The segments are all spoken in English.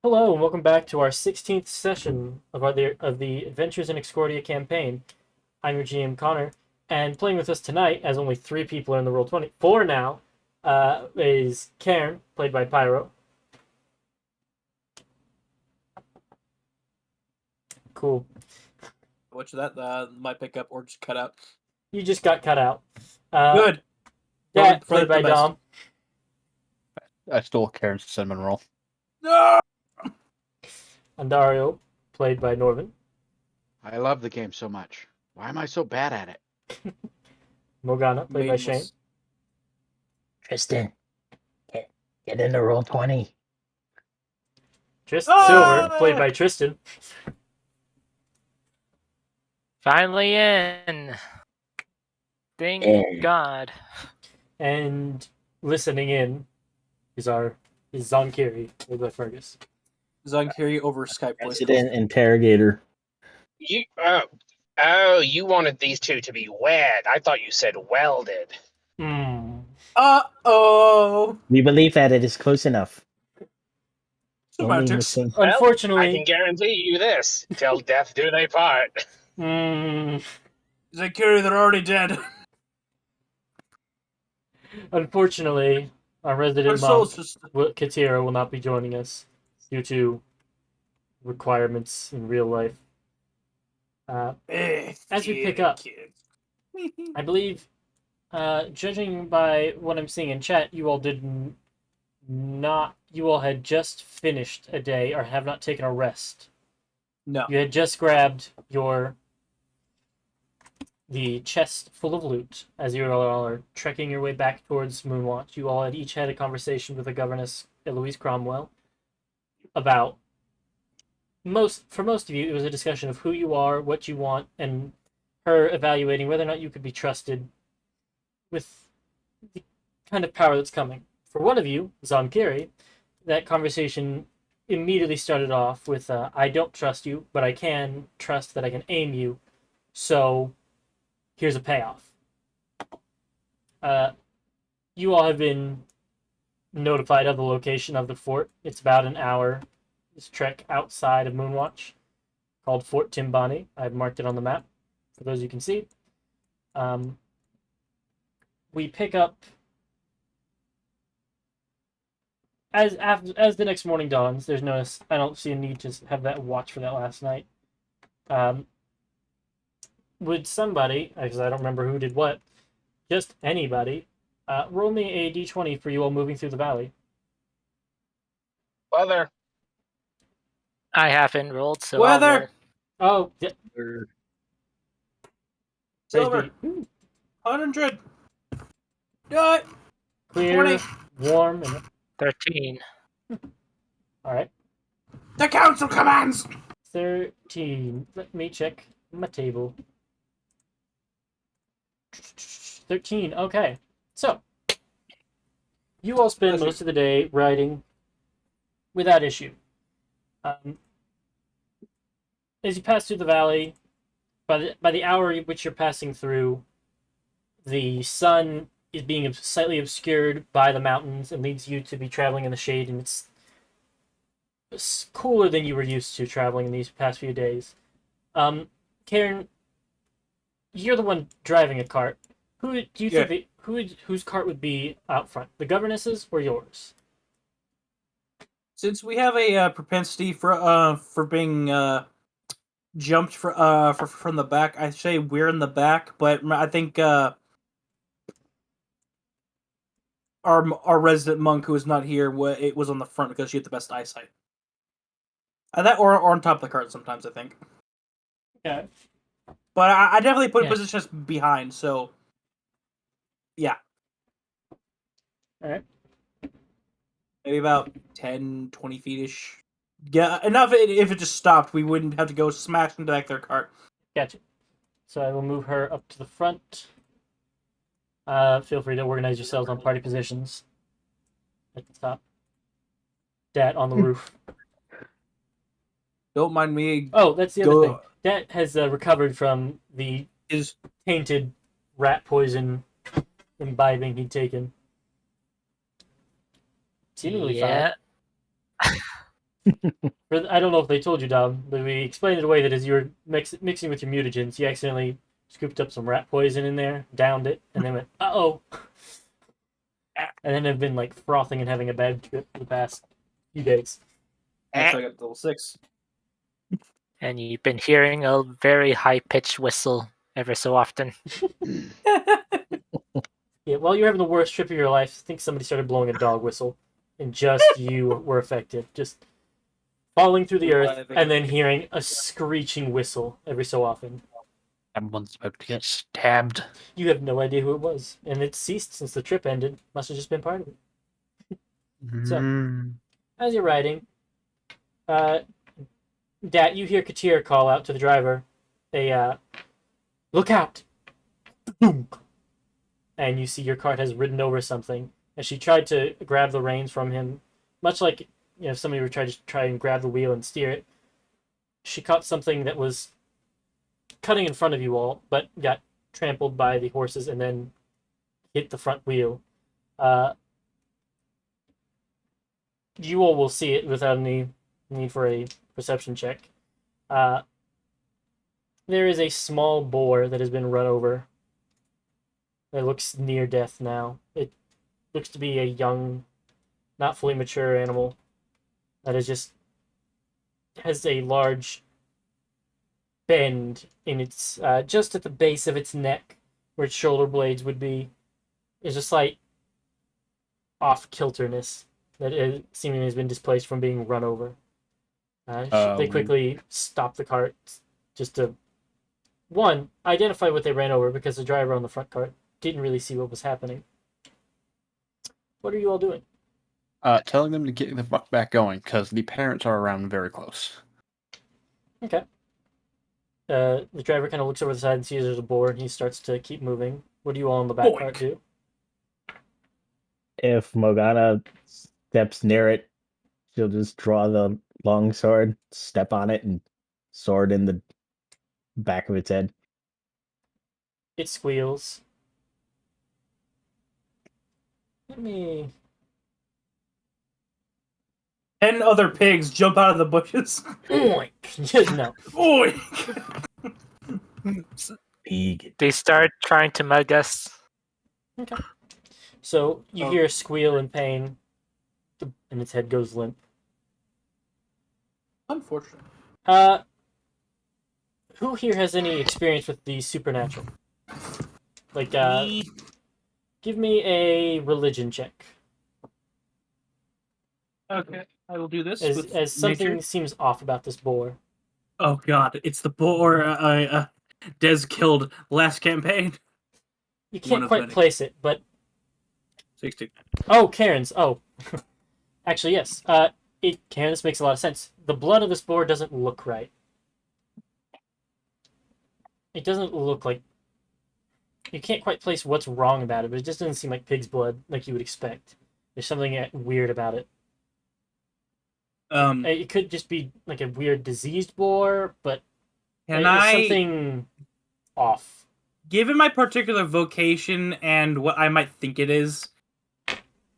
Hello, and welcome back to our 16th session of the Adventures in Excordia campaign. I'm your GM Connor, and playing with us tonight, as only three people are in the roll 20, four now, is Cairn, played by Pyro. Cool. Which that might pick up or just cut out. You just got cut out. Good. Dat, For played by the best. Dom. I stole Karen's cinnamon roll. No! Andario, played by Norvin. I love the game so much. Why am I so bad at it? Morgana, played by Shane. Tristan, get in the roll 20. Silver, played by Tristan. Finally in. Thank God. And listening in is Zonkiri, played by Fergus. Zonkiri over Skype voice. President Interrogator. You wanted these two to be wed. I thought you said welded. Uh-oh. We believe that it is close enough. Semantics. Unfortunately, I can guarantee you this. Till death do they part. Zonkiri, they're already dead. Unfortunately, our resident monk, Katira, will not be joining us due to requirements in real life. As we pick up, I believe, judging by what I'm seeing in chat, you all you all had just finished a day or have not taken a rest. No. You had just grabbed the chest full of loot as you all are trekking your way back towards Moonwatch. You all had each had a conversation with the governess, Eloise Cromwell, about for most of you, it was a discussion of who you are, what you want, and her evaluating whether or not you could be trusted with the kind of power that's coming. For one of you, Zonkiri, that conversation immediately started off with, I don't trust you, but I can trust that I can aim you, so here's a payoff. You all have been notified of the location of the fort. It's about an hour trek outside of Moonwatch, called Fort Timbani. I've marked it on the map for those you can see. We pick up as the next morning dawns. There's no, I don't see a need to have that watch for that last night. Would somebody, because I don't remember who did what, just anybody, roll me a d20 for you all moving through the valley. Weather. I haven't rolled, so Weather. Oh, yeah. Silver. 100. Do it. Clear, 20. warm, and 13. all right. The council commands. 13. Let me check my table. 13. Okay. So, you all spend most of the day riding without issue. As you pass through the valley, by the hour which you're passing through, the sun is being slightly obscured by the mountains and leads you to be traveling in the shade, and it's cooler than you were used to traveling in these past few days. Karen, you're the one driving a cart. Who do you think whose cart would be out front? The governess's or yours? Since we have a propensity for being jumped from the back, I say we're in the back, but I think our resident monk who is not here it was on the front because she had the best eyesight. That or on top of the cart sometimes, I think. Okay. But I definitely put positions behind, so yeah. All right. Maybe about 10, 20 feet-ish. Yeah, enough if it just stopped, we wouldn't have to go smash into back their cart. Gotcha. So I will move her up to the front. Feel free to organize yourselves on party positions. At the top. Dat on the roof. Don't mind me. Oh, that's the other thing. Dat has recovered from the tainted rat poison imbibing he'd taken. Seemingly fine. I don't know if they told you, Dom, but we explained it away that as you were mixing with your mutagens, you accidentally scooped up some rat poison in there, downed it, and then went, uh-oh. And then have been like frothing and having a bad trip for the past few days. That's why I got level 6. And you've been hearing a very high-pitched whistle ever so often. Yeah, while you're having the worst trip of your life, I think somebody started blowing a dog whistle, and just you were affected. Just falling through the earth and then hearing a screeching whistle every so often. Everyone's about to get stabbed. You have no idea who it was, and it ceased since the trip ended. Must have just been part of it. So, as you're riding, Dat, you hear Katir call out to the driver, look out! Boom! And you see your cart has ridden over something. And she tried to grab the reins from him, much like if somebody were trying to try and grab the wheel and steer it. She caught something that was cutting in front of you all, but got trampled by the horses and then hit the front wheel. You all will see it without any need for a perception check. There is a small boar that has been run over. It looks near death now. It looks to be a young, not fully mature animal that has a large bend in its just at the base of its neck, where its shoulder blades would be. There's a slight off-kilterness that seemingly has been displaced from being run over. They quickly stop the cart just to, one, identify what they ran over, because the driver on the front cart didn't really see what was happening. What are you all doing? Telling them to get the fuck back going, because the parents are around very close. Okay. The driver kind of looks over the side and sees there's a boar, and he starts to keep moving. What do you all on the back Boink. cart do? If Morgana steps near it, she'll just draw the long sword, step on it, and sword in the back of its head. It squeals. Let me... 10 other pigs jump out of the bushes. Oink! Just no. Oink! Pig. They start trying to mug us. Okay. So you hear a squeal in pain, and its head goes limp. Unfortunate. Who here has any experience with the supernatural? Like, give me a religion check. Okay, I will do this. As something nature. seems off about this boar. Oh god, it's the boar Des killed last campaign. You One can't of quite many. place it, but 60. oh, Karen's. Oh, actually, yes. Karen, this makes a lot of sense. The blood of this boar doesn't look right. It doesn't look like. You can't quite place what's wrong about it, but it just doesn't seem like pig's blood like you would expect. There's something weird about it. It could just be like a weird diseased boar, but Can there's I, something off. given my particular vocation and what I might think it is,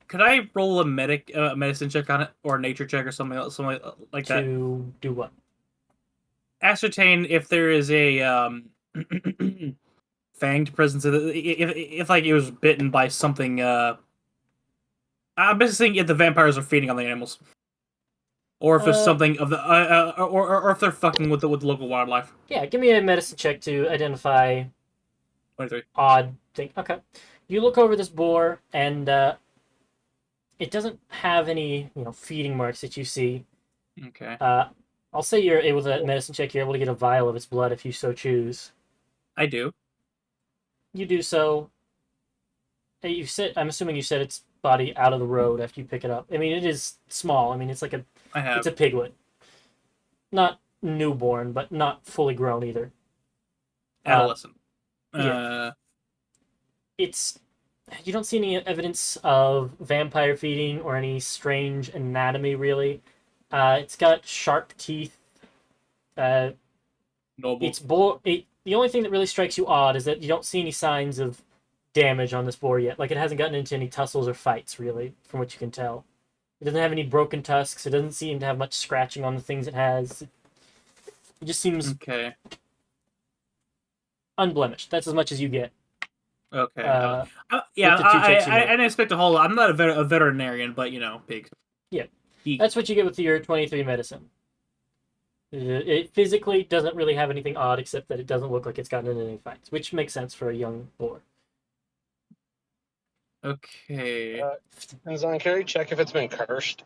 could I roll a medicine check on it, or a nature check, or something like that? To do what? Ascertain if there is a fanged presence of if like it was bitten by something. I'm basically saying if the vampires are feeding on the animals, or if there's something of the or if they're fucking with the local wildlife. Yeah, give me a medicine check to identify 23. odd thing. Okay. You look over this boar, and it doesn't have any, feeding marks that you see. Okay. I'll say you're able to, that medicine check, you're able to get a vial of its blood if you so choose. I do. You do so. I'm assuming you set its body out of the road after you pick it up. I mean, it is small. I mean, it's like I have. it's a piglet. Not newborn, but not fully grown either. Adolescent. yeah. You don't see any evidence of vampire feeding or any strange anatomy, really. It's got sharp teeth. Noble. The only thing that really strikes you odd is that you don't see any signs of damage on this boar yet. Like, it hasn't gotten into any tussles or fights, really, from what you can tell. It doesn't have any broken tusks. It doesn't seem to have much scratching on the things it has. It just seems Okay. unblemished. That's as much as you get. Okay. Uh, Yeah, with the 2 checks you I make. didn't expect a whole lot. I'm not a veterinarian, but pigs. Yeah. He- That's what you get with your 23 medicine. It physically doesn't really have anything odd except that it doesn't look like it's gotten into any fights, which makes sense for a young boar. Okay. Depends on carry. Check if it's been cursed.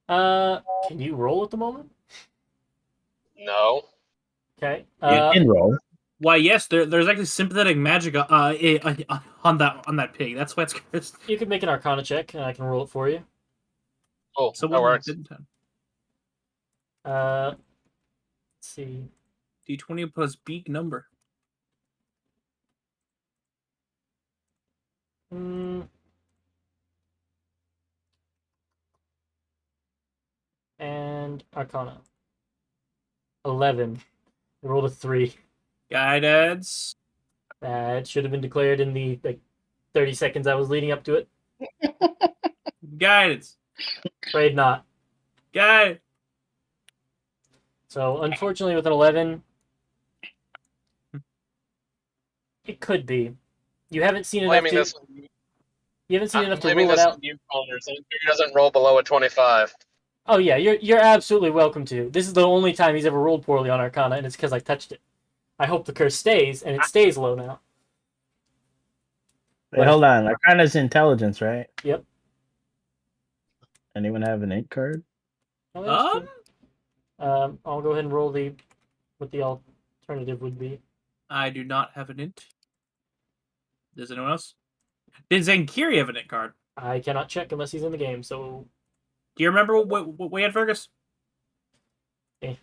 Can you roll at the moment? No. Okay. You can roll. Why? Yes, there's actually sympathetic magic on that pig. That's why it's cursed. You can make an Arcana check, and I can roll it for you. Oh, So that what works. didn't I? Let's see. D20 plus beak number. And Arcana. 11. I rolled a 3. Guidance. It should have been declared in the 30 seconds I was leading up to it. Guidance. Afraid not. Guide. So, unfortunately, with an 11, it could be. You haven't seen enough Blaming to. this. You haven't seen I'm enough to blaming rule it this out. on you, Connor. So he doesn't roll below a 25. Oh yeah, you're absolutely welcome to. This is the only time he's ever rolled poorly on Arcana, and it's because I touched it. I hope the curse stays, and it stays low now. Wait, hold on. Arcana's intelligence, right? Yep. Anyone have an 8 card? Oh, that's true. I'll go ahead and roll what the alternative would be. I do not have an int. Does anyone else? Did Zankiri have an int card? I cannot check unless he's in the game. So, Do you remember what we had, Fergus? I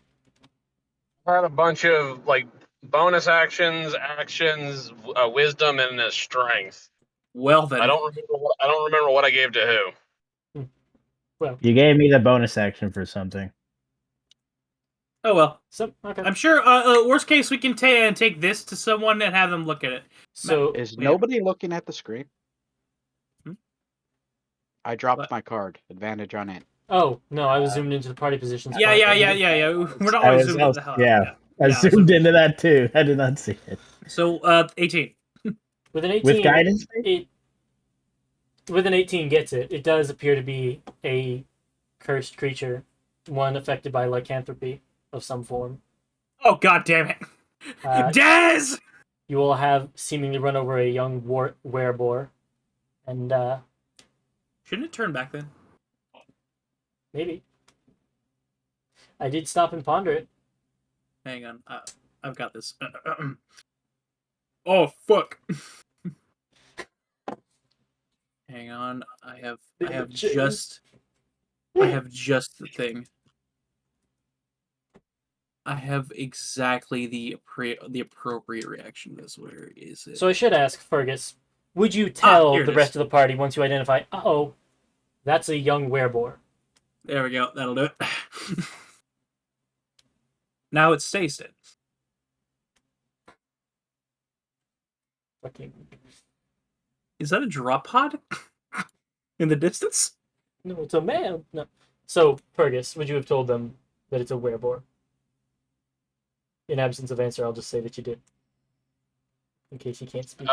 had a bunch of bonus actions, wisdom, and a strength. Well then. I don't remember what I gave to who. well, You gave me the bonus action for something. Oh well. so okay. I'm sure. Worst case, we can take this to someone and have them look at it. So Is Wait. nobody looking at the screen? Hmm? I dropped What? my card. Advantage on it. Oh no, I was zoomed into the party positions. Yeah. We're not always zoomed in the hell out. Yeah. I Yeah, zoomed into that too. I did not see it. So 18. With an 18, With guidance? with an 18 gets it. It does appear to be a cursed creature, one affected by lycanthropy of some form. Oh god damn it. Dez! You will have seemingly run over a young wereboar, and Shouldn't it turn back then? maybe. I did stop and ponder it. Hang on. I've got this. Oh fuck. Hang on. I have just the thing. I have exactly the appropriate reaction to this. Where is it? So I should ask, Fergus, would you tell here it the is. rest of the party once you identify, uh-oh, that's a young wereboar? There we go. That'll do it. Now it's tasted. Fucking... Is that a drop pod in the distance? No, it's a man. No. So, Fergus, would you have told them that it's a wereboar? In absence of answer, I'll just say that you did. In case you can't speak.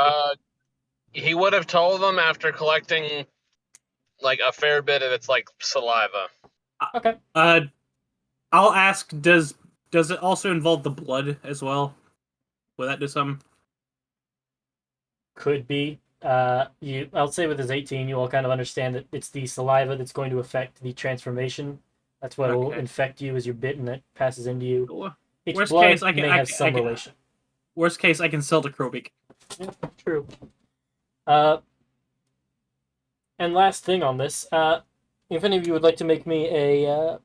He would have told them after collecting a fair bit of its saliva. Okay. I'll ask. Does it also involve the blood as well? Will that do something? Could be. I'll say with his 18, you all kind of understand that it's the saliva that's going to affect the transformation. That's what will Okay. infect you as you're bitten. It passes into you. Its Worst blood case, I may have some relation. Worst case, I can sell to Krobik. Yeah, true. And last thing on this, if any of you would like to make me a,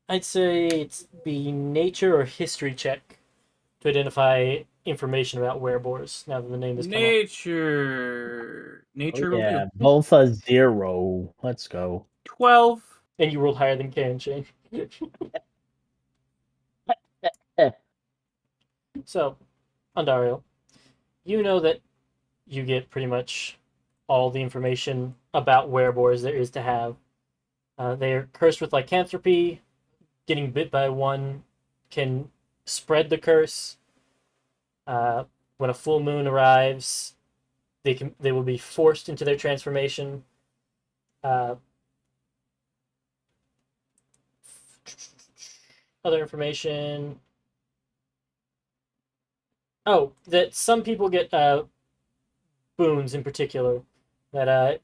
I'd say it's the nature or history check to identify information about wereboars. Now that the name is Nature. Nature will Yeah, do. both a 0. Let's go. 12. and you rolled higher than Can Shane. So, Andario, you know that you get pretty much all the information about wereboars there is to have. They're cursed with lycanthropy. Getting bit by one can spread the curse. When a full moon arrives, they will be forced into their transformation. Other information. Oh, that some people get boons in particular. That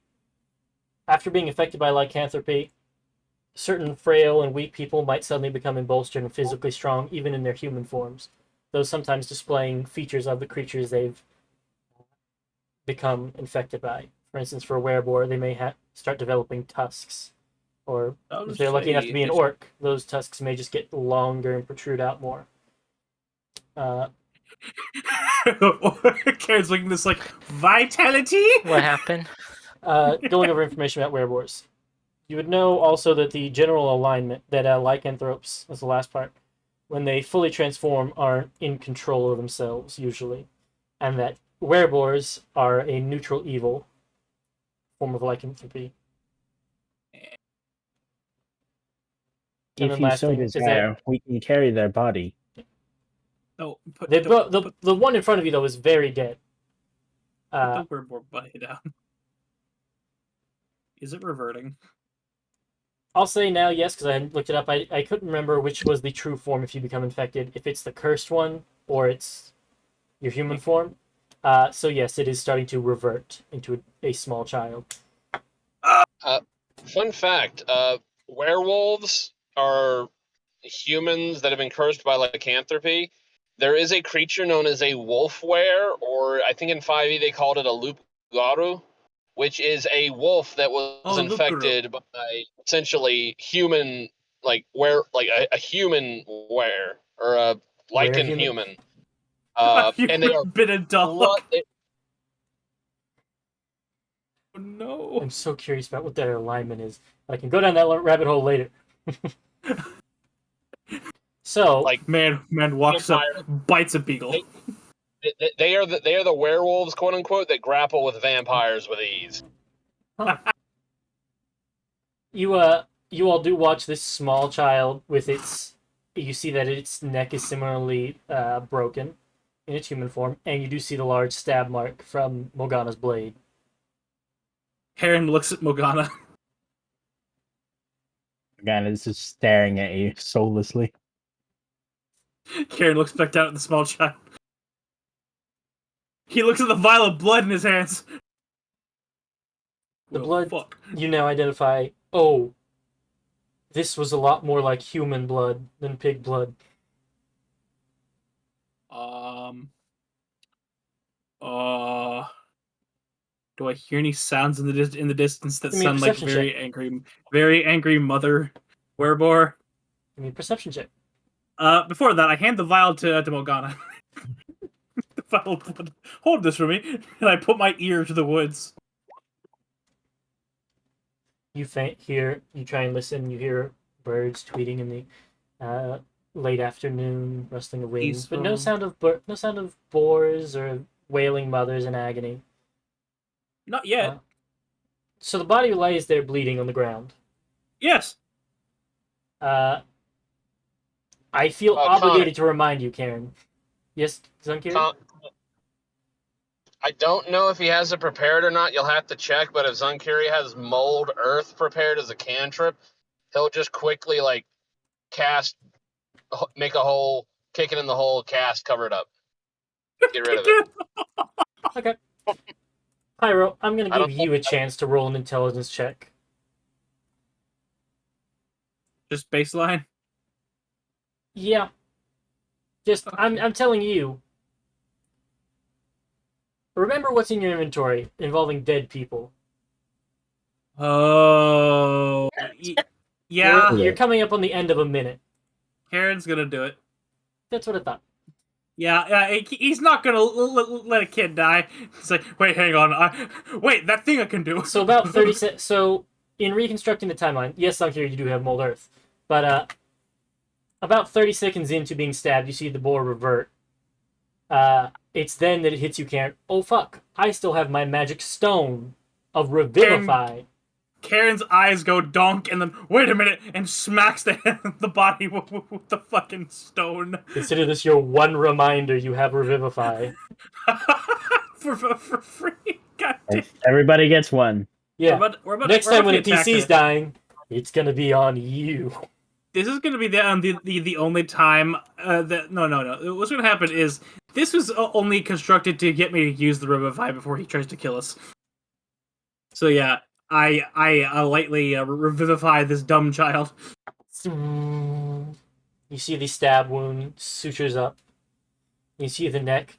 after being affected by lycanthropy, certain frail and weak people might suddenly become embolstered and physically strong, even in their human forms. Those sometimes displaying features of the creatures they've become infected by. For instance, for a werebore, they may start developing tusks. Or if they're lucky enough to be an orc, those tusks may just get longer and protrude out more. Karen's looking this like, vitality? What happened? Going over information about werebores. You would know also that the general alignment, that lycanthropes, that's the last part, when they fully transform, aren't in control of themselves, usually. And that werebores are a neutral evil form of lycanthropy. And If then you last so thing is desire, we can carry their body. Oh, the one in front of you, though, is very dead. put the werebore body down. Is it reverting? I'll say now yes, because I hadn't looked it up. I couldn't remember which was the true form if you become infected, if it's the cursed one or it's your human form. So yes, it is starting to revert into a small child. Fun fact: werewolves are humans that have been cursed by lycanthropy. There is a creature known as a wolf were, or I think in 5e they called it a loup-garou, which is a wolf that was infected by essentially human, a human were, or a Lycan human. And they are been a dog. They, Oh, no. I'm so curious about what their alignment is. I can go down that rabbit hole later. So, like man walks up, bites a beagle. They are the werewolves, quote unquote, that grapple with vampires with ease. huh. You all do watch this small child with its. You see that its neck is similarly broken in its human form, and you do see the large stab mark from Morgana's blade. Heron looks at Morgana. Morgana is just staring at you soullessly. Karen looks back down at the small child. He looks at the vial of blood in his hands. The Oh, blood fuck. you now identify. Oh, this was a lot more like human blood than pig blood. Do I hear any sounds in the distance that Give me a sound like perception very angry mother werebore? Give me a perception check. Before that, I hand the vial to Morgana. The vial, hold this for me, and I put my ear to the woods. You try and listen. You hear birds tweeting in the late afternoon, rustling of wings, but no sound of boars or wailing mothers in agony. Not yet. So the body lays there bleeding on the ground. Yes. I feel obligated to remind you, Karen. Yes, Zunkiri? I don't know if he has it prepared or not. You'll have to check, but if Zunkiri has mold earth prepared as a cantrip, he'll just quickly, make a hole, kick it in the hole, cast, cover it up. Get rid of it. Okay. Pyro, I'm going to give you a chance to roll an intelligence check. Just baseline? Yeah. Just, okay. I'm telling you. Remember what's in your inventory involving dead people. Oh. Yeah. You're coming up on the end of a minute. Karen's gonna do it. That's what I thought. Yeah, he's not gonna let a kid die. It's like, wait, hang on. Wait, that thing I can do. So about 30 So, in reconstructing the timeline, yes, I'm here, you do have mold earth. But, about 30 seconds into being stabbed, you see the boar revert. It's then that it hits you, Karen. Oh, fuck. I still have my magic stone of Revivify. Karen's eyes go donk, and then wait a minute, and smacks the body with the fucking stone. Consider this your one reminder you have Revivify. for free. God damn. Everybody gets one. Yeah. Next time when a to attack PC's her. dying, it's gonna be on you. This is gonna be the only time that no. What's gonna happen is this was only constructed to get me to use the Revivify before he tries to kill us. So yeah, I lightly revivify this dumb child. You see the stab wound sutures up. You see the neck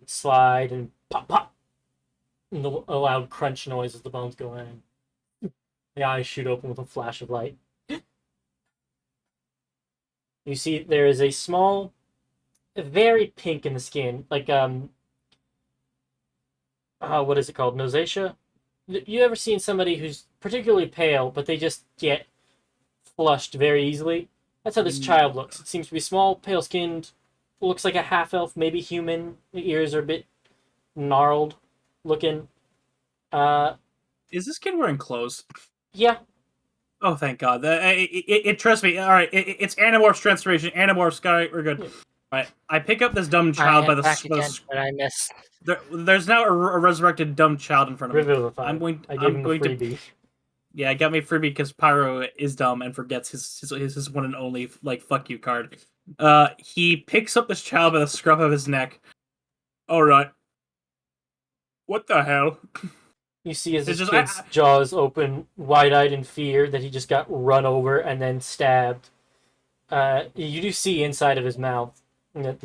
slide and pop, pop. And a loud crunch noise as the bones go in. The eyes shoot open with a flash of light. You see there is a small, very pink in the skin, like what is it called? Nosacea? You ever seen somebody who's particularly pale, but they just get flushed very easily? That's how this child looks. It seems to be small, pale-skinned, looks like a half-elf, maybe human. The ears are a bit gnarled looking. Is this kid wearing clothes? Yeah. Oh, thank God. Trust me. All right, it's Animorphs transformation. Animorphs, guy, we're good. Yeah. All right, I pick up this dumb I child am by the. back again, but I missed. There's now a resurrected dumb child in front of me. Revivify. I gave him the freebie. Yeah, I got me freebie because Pyro is dumb and forgets his one and only fuck you card. He picks up this child by the scruff of his neck. All right. What the hell? You see as It's his just- kid's jaws open, wide-eyed in fear that he just got run over and then stabbed. You do see inside of his mouth that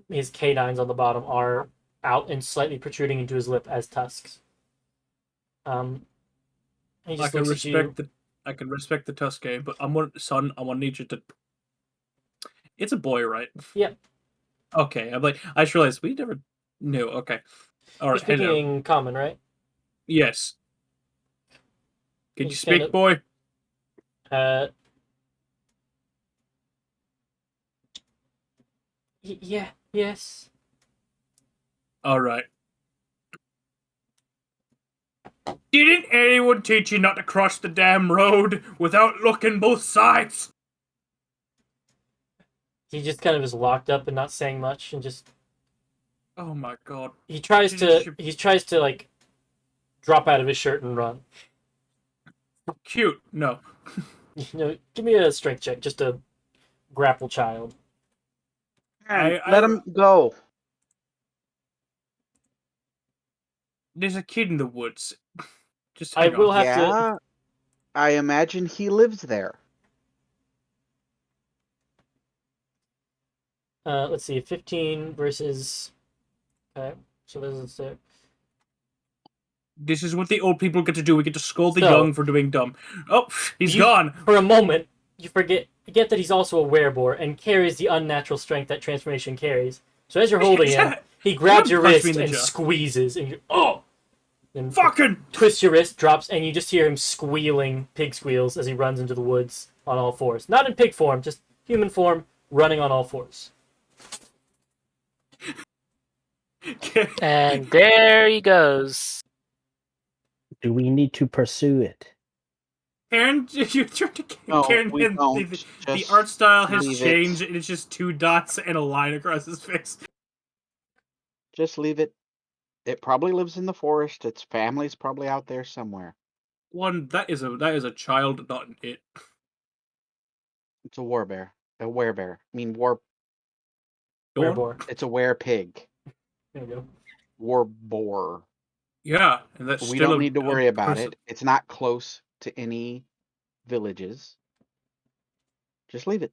his canines on the bottom are out and slightly protruding into his lip as tusks. He just looks at you. I can respect the Tuscan, but I'm gonna need you to. It's a boy, right? Yep. Okay, I just realized we never knew. Okay, all You're right. Hello. speaking common, right? Yes. Can you He's speak, kinda- boy? Yeah, yes. All right. Didn't anyone teach you not to cross the damn road without looking both sides? He just kind of is locked up and not saying much, and just Oh my God. he tries to like drop out of his shirt and run. Cute. No. You know, give me a strength check, just a grapple child. Let him go. There's a kid in the woods. Just I hang on. will have to. Yeah, I imagine he lives there. Let's see, 15 versus. Okay, so this is it. This is what the old people get to do. We get to scold the So- young for doing dumb. Oh, he's You- gone. For a moment, you forget that he's also a werebore and carries the unnatural strength that transformation carries. So as you're holding him, he grabs your Punch me wrist in the and jaw. squeezes, and you and Fucking. twists your wrist, drops, and you just hear him squealing pig squeals as he runs into the woods on all fours. Not in pig form, just human form, running on all fours. And there he goes. Do we need to pursue it? Karen, you turned to No, Karen. we and don't. the Just art style has leave it. changed, and it's just two dots and a line across his face. Just leave it. It probably lives in the forest. Its family's probably out there somewhere. That is a child, not an it. It's a warbear. A werebear. I mean, war. Go on. Werebore. It's a werepig. There you go. Warboar. Yeah, and that's We still don't a- need to a worry about person. it. It's not close to any villages. Just leave it.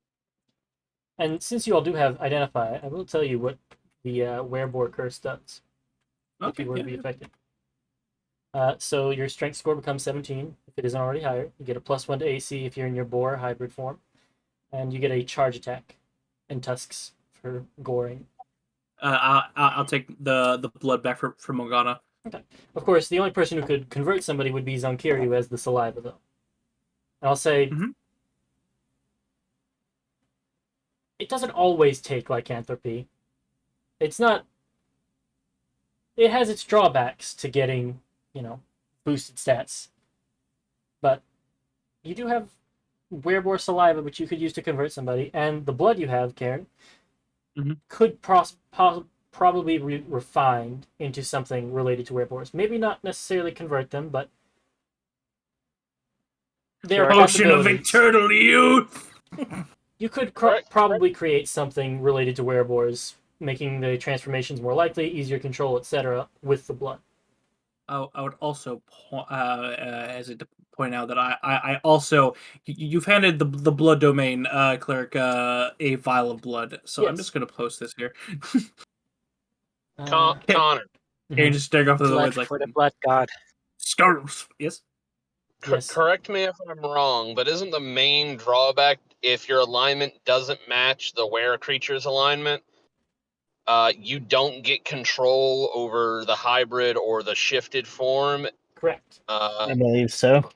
And since you all do have Identify, I will tell you what the Werebore curse does. If Okay, you were to yeah, be yeah. affected. So your strength score becomes 17 if it isn't already higher. You get a +1 to AC if you're in your boar hybrid form. And you get a charge attack and tusks for goring. I'll take the blood back from Morgana. Of course, the only person who could convert somebody would be Zonkiri, who has the saliva, though. And I'll say, Mhm. it doesn't always take lycanthropy. It's not. It has its drawbacks to getting, boosted stats. But you do have werewolf saliva, which you could use to convert somebody, and the blood you have, Karen, could probably be refined into something related to werewolves. Maybe not necessarily convert them, but there are Potion of possibilities. eternal youth. You could Correct. probably create something related to werewolves, making the transformations more likely, easier control, etc., with the blood. I would also hesitate to point out that I also you've handed the blood domain cleric a vial of blood, so I'm Yes. just gonna post this here. Connor. You're just staring off into the Blood woods like for the blood god. scarves. Yes. Yes. Correct me if I'm wrong, but isn't the main drawback if your alignment doesn't match the were creature's alignment, you don't get control over the hybrid or the shifted form, Correct. I believe so.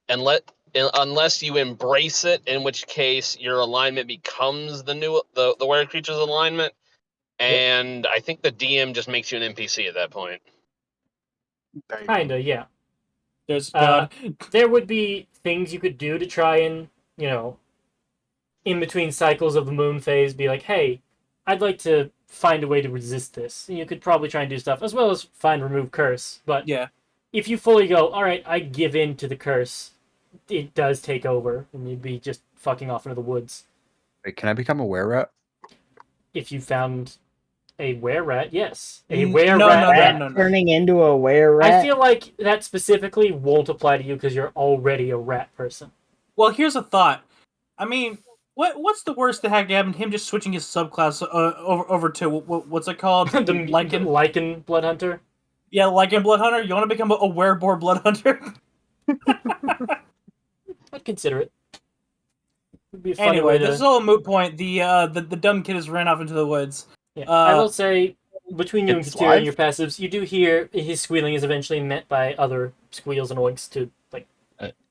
unless you embrace it, in which case your alignment becomes the were creature's alignment, and I think the DM just makes you an NPC at that point. Kinda, yeah. There's God. There would be things you could do to try and, in between cycles of the moon phase, be like, hey, I'd like to find a way to resist this. And you could probably try and do stuff, as well as find remove curse. But Yeah. if you fully go, all right, I give in to the curse, it does take over, and you'd be just fucking off into the woods. Wait, can I become a were-rat? If you found a were-rat, yes. A No, were-rat. no. Turning into a were-rat? I feel like that specifically won't apply to you because you're already a rat person. Well, here's a thought. I mean, what's the worst that had to happen? Him just switching his subclass over to what's it called? the Lycan. Lycan blood hunter. Yeah, Lycan blood hunter. You want to become a werewolf blood hunter? I'd consider it. It'd be a funny Anyway, way to... this is all a moot point. The dumb kid has ran off into the woods. Yeah. I will say, between you and It's Katir and your live? passives, you do hear his squealing is eventually met by other squeals and oinks to,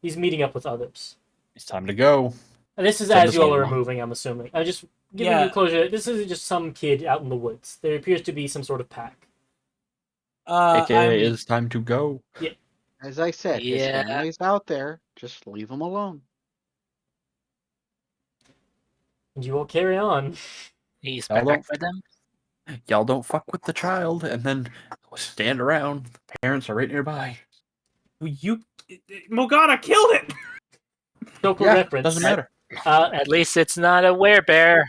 he's meeting up with others. It's time to go. And this is Send as us you all are along. moving, I'm assuming. I'm just giving Yeah. you closure. This isn't just some kid out in the woods. There appears to be some sort of pack. AKA, it's time to go. As I said, his Yeah. family's out there. Just leave him alone. And you all carry on. He's Y'all back don't- for them. Y'all don't fuck with the child, and then stand around. The parents are right nearby. Morgana killed it. So for Yeah, reference, doesn't matter. At least it's not a werebear.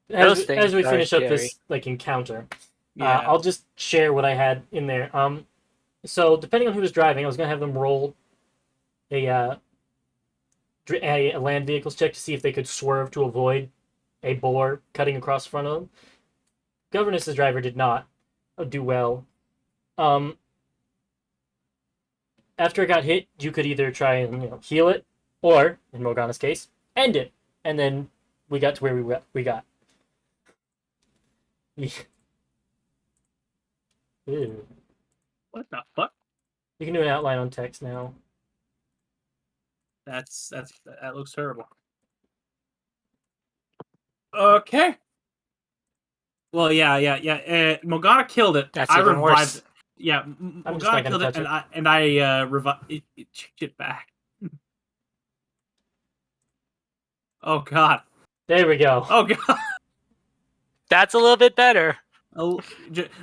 as, Those things as we are finish up scary. this encounter, Yeah. I'll just share what I had in there. So depending on who was driving, I was gonna have them roll a land vehicles check to see if they could swerve to avoid a boar cutting across the front of them. Governess's driver did not do well. After it got hit, you could either try and heal it, or in Morgana's case, end it, and then we got to where we got. Ew. What the fuck? You can do an outline on text now. That looks terrible. Okay. Well, yeah. Morgana killed it. That's I even revived worse. it. Yeah, I'm just Morgana not killed gonna it, touch and I revived it back. Oh god. There we go. Oh god. That's a little bit better.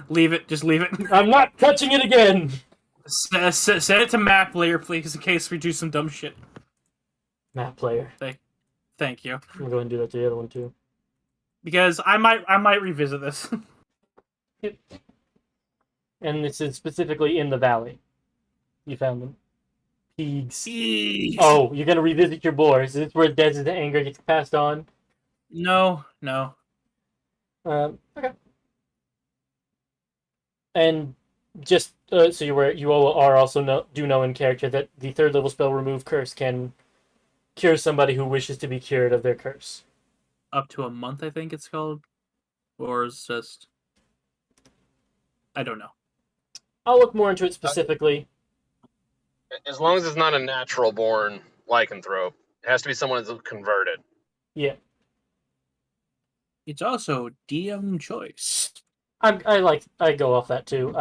Leave it. Just leave it. I'm not touching it again. Send it to map layer, please, in case we do some dumb shit. Map player. Thank you. I'm gonna go ahead and do that to the other one too. Because I might revisit this. And this is specifically in the valley. You found them. Pigs. Jeez. Oh, you're gonna revisit your boars. Is this where Dez's anger gets passed on? No. Okay. And just so you all are also do know in character that the 3rd level spell Remove Curse can cure somebody who wishes to be cured of their curse. Up to a month, I think it's called, or is just I don't know. I'll look more into it specifically. As long as it's not a natural born lycanthrope, it has to be someone that's converted. Yeah, It's also DM choice. I go off that too.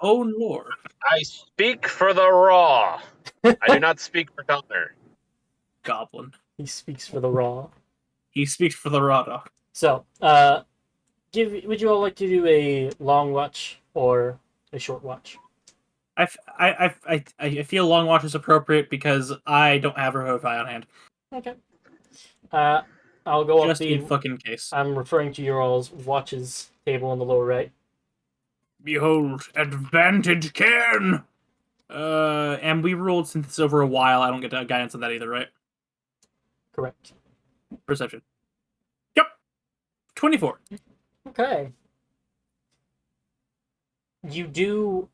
Oh lord. I speak for the Raw. I do not speak for Gunner. Goblin. He speaks for the Raw. He speaks for the raw dog. So, would you all like to do a long watch or a short watch? I feel long watch is appropriate because I don't have Revivify on hand. Okay. I'll go up Just the. in fucking case. I'm referring to your all's watches table on the lower right. Behold, advantage Cairn! And we rolled since it's over a while. I don't get guidance on that either, right? Correct. Perception. Yep. 24. Okay. You do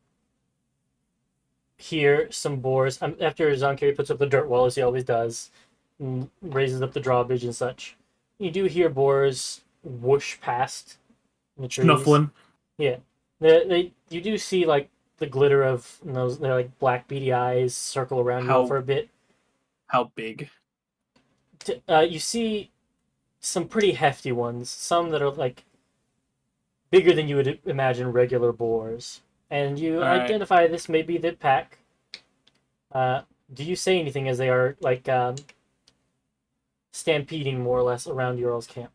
hear some boars after Zonkiri puts up the dirt wall as he always does, and raises up the drawbridge and such. You do hear boars whoosh past in the trees. Snuffling. Yeah, you do see like the glitter of those. They're like black beady eyes circle around you all for a bit. How big? You see some pretty hefty ones. Some that are like bigger than you would imagine regular boars. And you Alright. identify this may be the pack. Do you say anything as they are like stampeding more or less around your all's camp?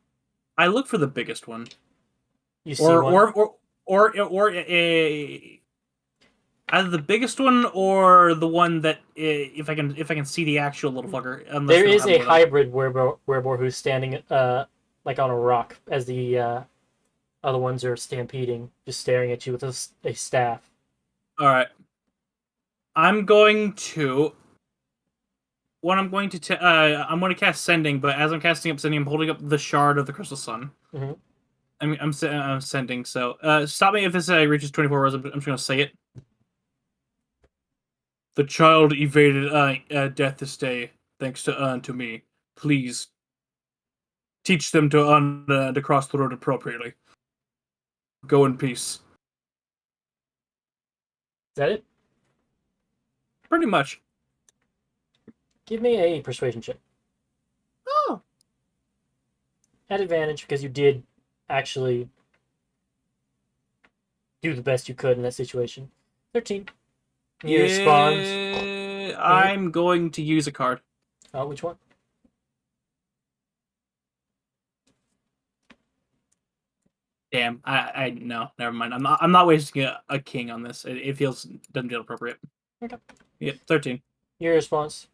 I look for the biggest one. You see one. Or either the biggest one or the one that if I can see the actual little fucker. There is a hybrid wereboar who's standing like on a rock as the other ones are stampeding, just staring at you with a staff. All right. I'm going to I'm going to cast Sending, but as I'm casting up Sending, I'm holding up the shard of the Crystal Sun. Mhm. I'm Sending. So stop me if this reaches 24 words. I'm just going to say it. The child evaded death this day, thanks to me. Please teach them to cross the road appropriately. Go in peace. Is that it? Pretty much. Give me a persuasion check. Oh. At advantage because you did actually do the best you could in that situation. 13. You respond. I'm going to use a card. Oh, which one? Damn, I no, never mind. I'm not wasting a king on this. It doesn't feel appropriate. Okay. Yeah, 13. Your response.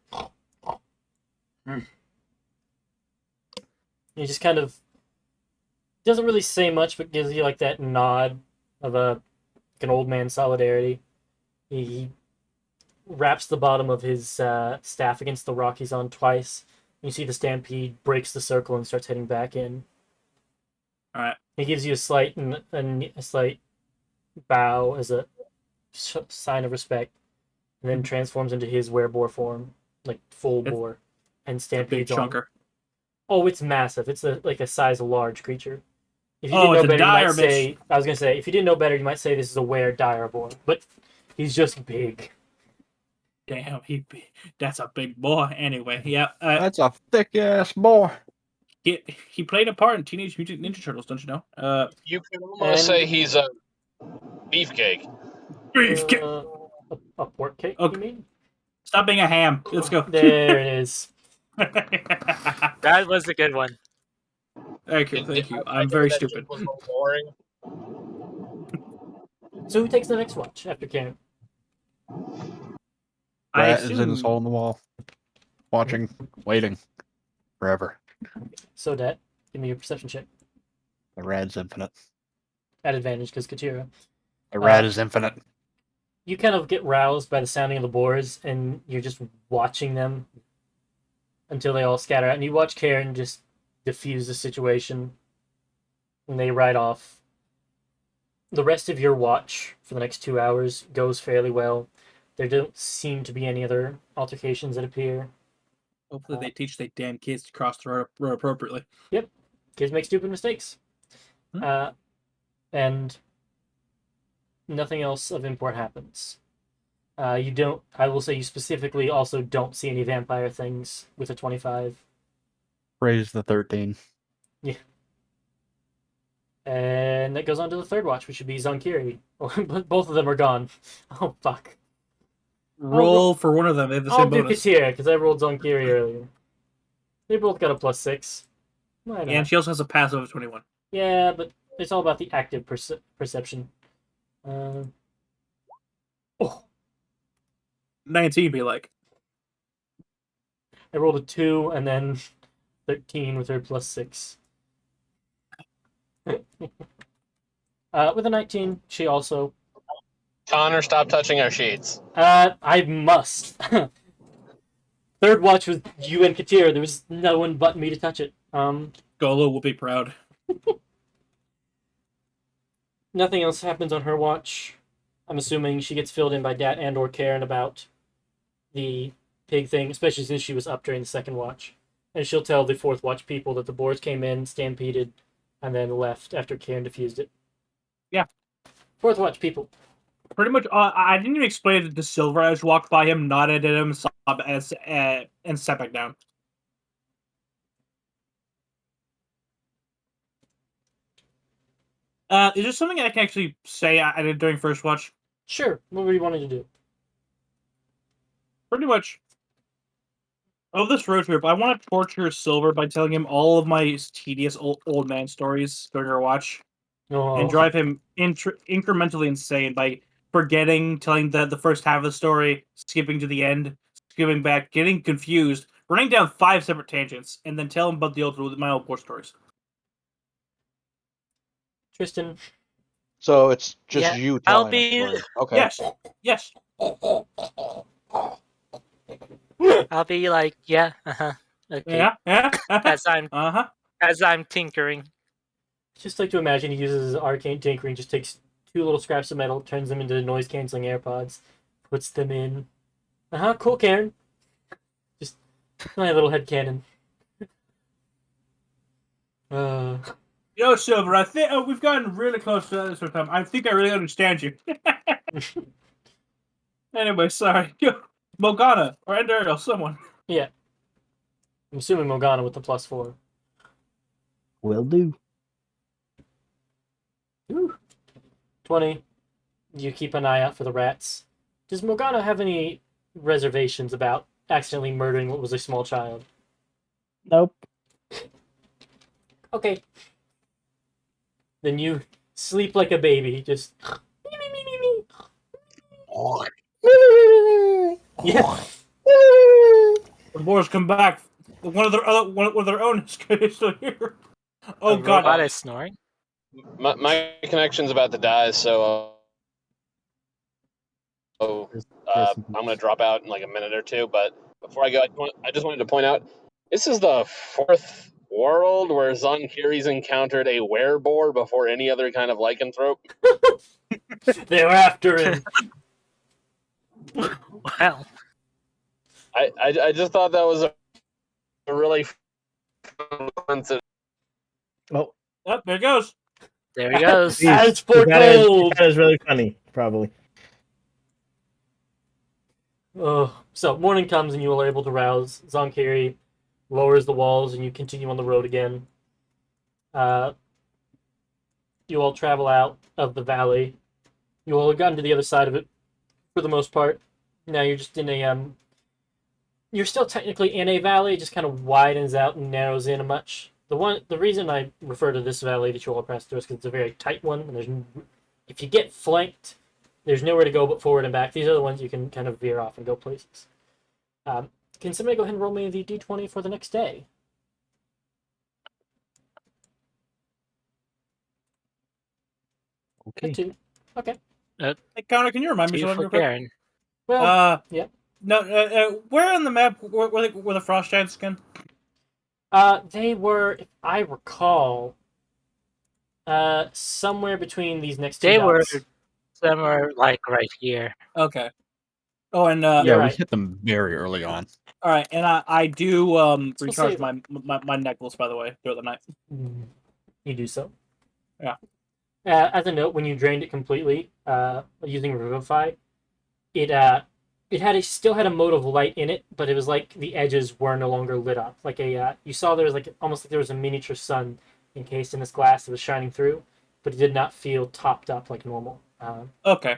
He just kind of doesn't really say much, but gives you like that nod of an old man solidarity. He wraps the bottom of his staff against the rock he's on twice. You see the stampede breaks the circle and starts heading back in. All right. He gives you a slight bow as a sign of respect, and then transforms into his wereboar form, like full boar, and It's a big stampedes on. chunker. Oh, it's massive. It's like a size large creature. If you Oh, didn't know it's a better, you dire might say. I was gonna say, if you didn't know better, you might say this is a were dire boar, but he's just big. Damn, that's a big boy. Anyway, yeah. That's a thick ass boy. He played a part in Teenage Mutant Ninja Turtles, don't you know? You can almost say he's a beefcake. A pork cake. Okay. You mean? Stop being a ham. Let's go. There it is. That was a good one. Thank you. I'm very stupid. Boring. So who takes the next watch after Karen? Rat is in his hole in the wall, watching, waiting, forever. So that, give me your perception check. The rat's infinite. At advantage because Katira. The rat is infinite. You kind of get roused by the sounding of the boars, and you're just watching them until they all scatter out. And you watch Karen just diffuse the situation, and they ride off. The rest of your watch for the next 2 hours goes fairly well. There don't seem to be any other altercations that appear. Hopefully they teach their damn kids to cross the road appropriately. Yep. Kids make stupid mistakes. And nothing else of import happens. I will say you specifically also don't see any vampire things with a 25. Raise the 13. Yeah. And that goes on to the third watch, which would be Zonkiri. But both of them are gone. Oh, fuck. Roll for one of them. They have the I'll same do bonus. Katir, because I rolled Zonkiri earlier. They both got a +6. Why not? And she also has a passive of 21. Yeah, but it's all about the active perception. Oh, 19 be like. I rolled a 2 and then 13 with her +6. With a 19, she also. Connor, stop touching our sheets. I must. Third watch was you and Katir. There was no one but me to touch it. Golo will be proud. Nothing else happens on her watch. I'm assuming she gets filled in by Dat and or Karen about the pig thing, especially since she was up during the second watch. And she'll tell the fourth watch people that the boars came in, stampeded, and then left after Karen defused it. Yeah. Fourth watch people. Pretty much, I didn't even explain it to Silver. I just walked by him, nodded at him, and sat back down. Is there something I can actually say I did during first watch? Sure. What were you wanting to do? Pretty much. Of this road trip, I want to torture Silver by telling him all of my tedious old man stories during our watch, and drive him incrementally insane by forgetting, telling the first half of the story, skipping to the end, skipping back, getting confused, running down 5 separate tangents, and then tell him about my old war stories. Tristan. So it's just Yeah, you I'll telling be- a story. Okay. Yes. I'll be like, yeah, okay. Yeah. As I'm tinkering. Just like to imagine he uses his arcane tinkering, just takes 2 little scraps of metal, turns them into noise-canceling AirPods, puts them in. Cool, Karen. Just my little headcanon. Yo, Silver, I think we've gotten really close to this time. I think I really understand you. Anyway, sorry. Morgana or Endariel, someone. Yeah. I'm assuming Morgana with the +4. Will do. Ooh. 20. You keep an eye out for the rats. Does Morgana have any reservations about accidentally murdering what was a small child? Nope. Okay. Then you sleep like a baby, just. Yeah. The boys come back. One of their own is still here. Oh The god. robot is snoring. My connection's about to die, so I'm gonna drop out in like a minute or two. But before I go, I just wanted to point out this is the 4th world where Zonkiri's encountered a werebore before any other kind of lycanthrope. They were after him. Well, I just thought that was a really fun coincidence. Oh, Oh, there it goes. there he goes. geez, As foretold. that is really funny, probably. So morning comes and you are able to rouse. Zonkiri lowers the walls and you continue on the road again. You all travel out of the valley. You all have gotten to the other side of it for the most part. Now you're just in a you're still technically in a valley, it just kind of widens out and narrows in a much. The reason I refer to this valley that you all pass through is because it's a very tight one, and if you get flanked, there's nowhere to go but forward and back. These are the ones you can kind of veer off and go places. Can somebody go ahead and roll me the d20 for the next day? Okay. 2. Okay. Hey, Connor, can you remind me 2 something for real quick? Karen. Well, yeah. No, where on the map were the frost giants again? They were, if I recall, somewhere between these next 2 They were dots. somewhere like right here. Okay. Oh, and You're Yeah, we right. hit them very early on. all right, and I do we'll recharge save my necklace, by the way, throughout the night. You do so. Yeah. As a note, when you drained it completely, using Revivify, it still had a mode of light in it, but it was like the edges were no longer lit up. Like you saw there was almost like there was a miniature sun encased in this glass that was shining through. but it did not feel topped up like normal. Okay.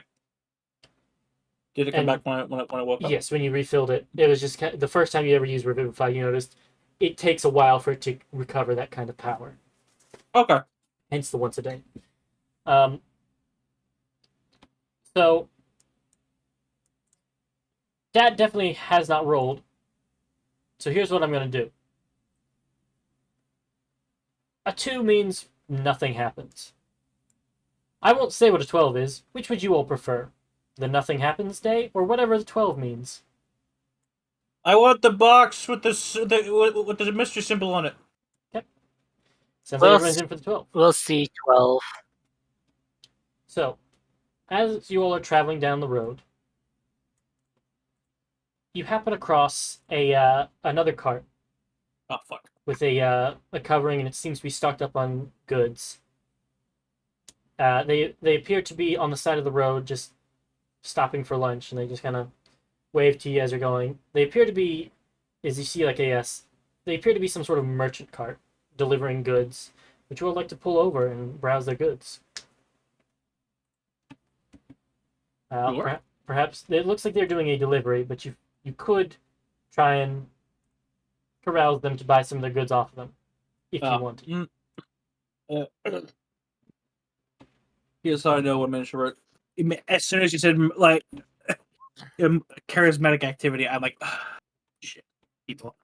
Did it come And- back when I woke up? Yes, when you refilled it, it was just the first time you ever used Revivify. You noticed it takes a while for it to recover that kind of power. Okay. Hence the once a day. So that definitely has not rolled. So here's what I'm going to do. A 2 means nothing happens. I won't say what a 12 is. Which would you all prefer? The nothing happens day, or whatever the 12 means? I want the box with the mystery symbol on it. Sounds Well, like everyone's in for the 12. We'll see 12. So, as you all are traveling down the road, you happen across a another cart Oh fuck. with a covering, and it seems to be stocked up on goods. They appear to be on the side of the road, just stopping for lunch, and they just kind of wave to you as you're going. They appear to be, as you see, they appear to be some sort of merchant cart delivering goods, which you would like to pull over and browse their goods. Sure. Perhaps it looks like they're doing a delivery, but you could try and corral them to buy some of their goods off of them if you want to. Here's how I know what introvert. As soon as you said like charismatic activity, I'm like, shit, people.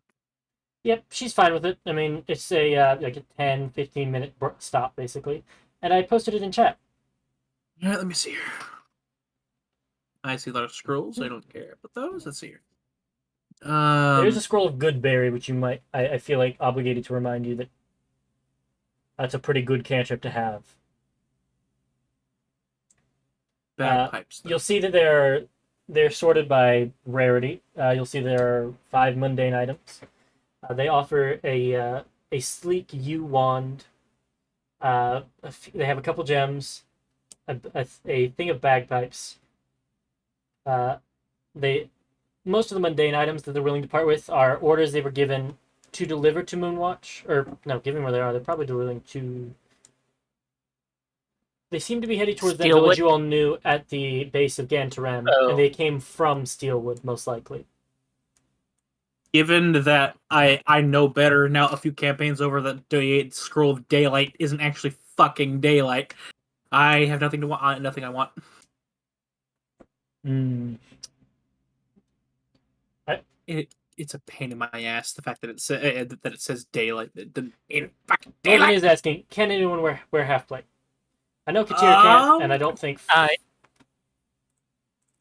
Yep, she's fine with it. I mean, it's a like a 10, 15-minute stop, basically. And I posted it in chat. All right, let me see here. I see a lot of scrolls. I don't care about those. Let's see here. There's a scroll of Goodberry, which you might... I feel like obligated to remind you that that's a pretty good cantrip to have. Bagpipes. You'll see that they're sorted by rarity. You'll see there are 5 mundane items. They offer a sleek yew wand. They have a couple gems, a thing of bagpipes. Most of the mundane items that they're willing to part with are orders they were given to deliver to Moonwatch, or no, given where they are, they're probably delivering to. They seem to be heading towards that village you all knew at the base of Gantarem, and they came from Steelwood, most likely. Given that I know better now, a few campaigns over, that the Scroll of Daylight isn't actually fucking daylight. I have nothing to want. Nothing I want. It's a pain in my ass, the fact that it says daylight. Fucking daylight. Logan is asking, can anyone wear half plate? I know Katir can't, and I don't think.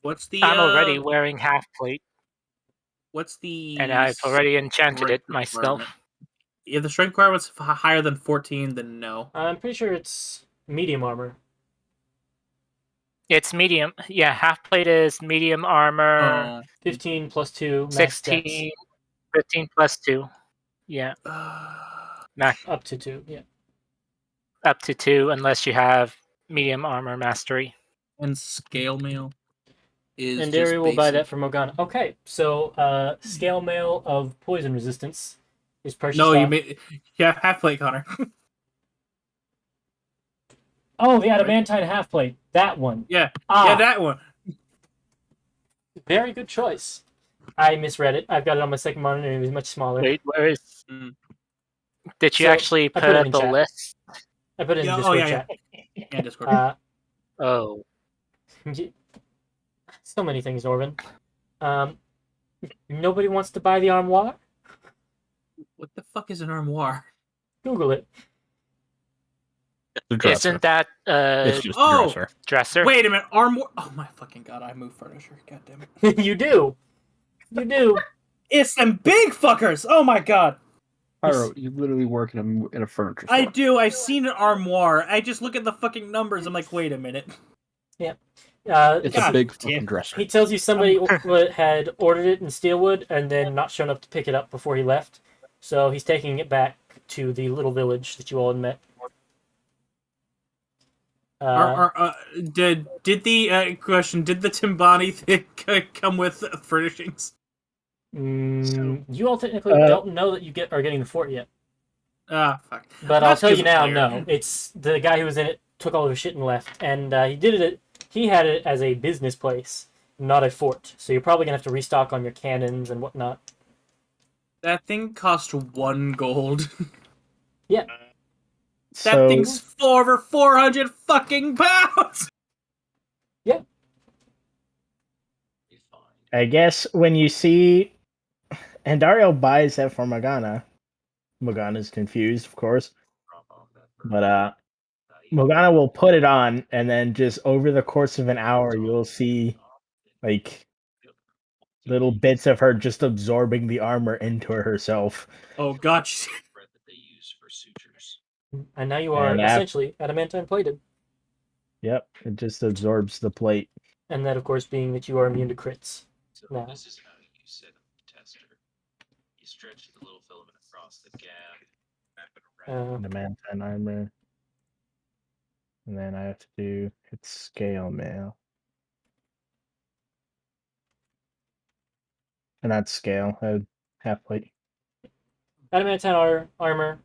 What's the? I'm already wearing half plate. What's the? And I've already enchanted it myself. If the strength requirement's higher than 14, then no. I'm pretty sure it's medium armor. It's medium. Yeah, half plate is medium armor. 15 plus 2. 16. 15 plus 2. Yeah. Max. Up to 2, yeah. Up to 2, unless you have medium armor mastery. And scale mail is. And Derry will buy that from Morgana. Okay, so scale mail of poison resistance is purchased. No, you have half plate, Connor. Oh, the adamantine half plate. That one. Yeah. Yeah, that one. Very good choice. I misread it. I've got it on my second monitor, and it was much smaller. Wait, where is? Did you actually put up a list? I put it in Discord chat. Yeah, Discord. Oh. So many things, Orban. Nobody wants to buy the armoire? What the fuck is an armoire? Google it. Isn't that It's just a dresser? Wait a minute, armoire. Oh my fucking god, I move furniture. God damn it. You do. You do. It's them big fuckers. Oh my god. Pyro, you literally work in a furniture store. I do. I've seen an armoire. I just look at the fucking numbers. I'm like, wait a minute. Yeah. It's a big fucking dresser. He tells you somebody had ordered it in Steelwood and then not shown up to pick it up before he left. So he's taking it back to the little village that you all had met. Did the question? Did the Timbani thing come with furnishings? You all technically don't know that you are getting the fort yet. Fuck. But I'll tell you now, no. It's the guy who was in it took all of his shit and left. And he had it as a business place, not a fort. So you're probably gonna have to restock on your cannons and whatnot. That thing cost 1 gold. Yeah. That So thing's over 400 fucking pounds. I guess when you see Andario buys that for Morgana, Morgana's confused, of course. But Morgana will put it on, and then just over the course of an hour, you'll see like little bits of her just absorbing the armor into herself. Oh god. And now you are And essentially adamantine plated. Yep, it just absorbs the plate. And that, of course, being that you are immune to crits. Now. This is how you set up the tester. You stretch the little filament across the gap, wrap it around. Adamantine armor. And then I have to do its scale mail. And that's scale, half plate. Adamantine armor.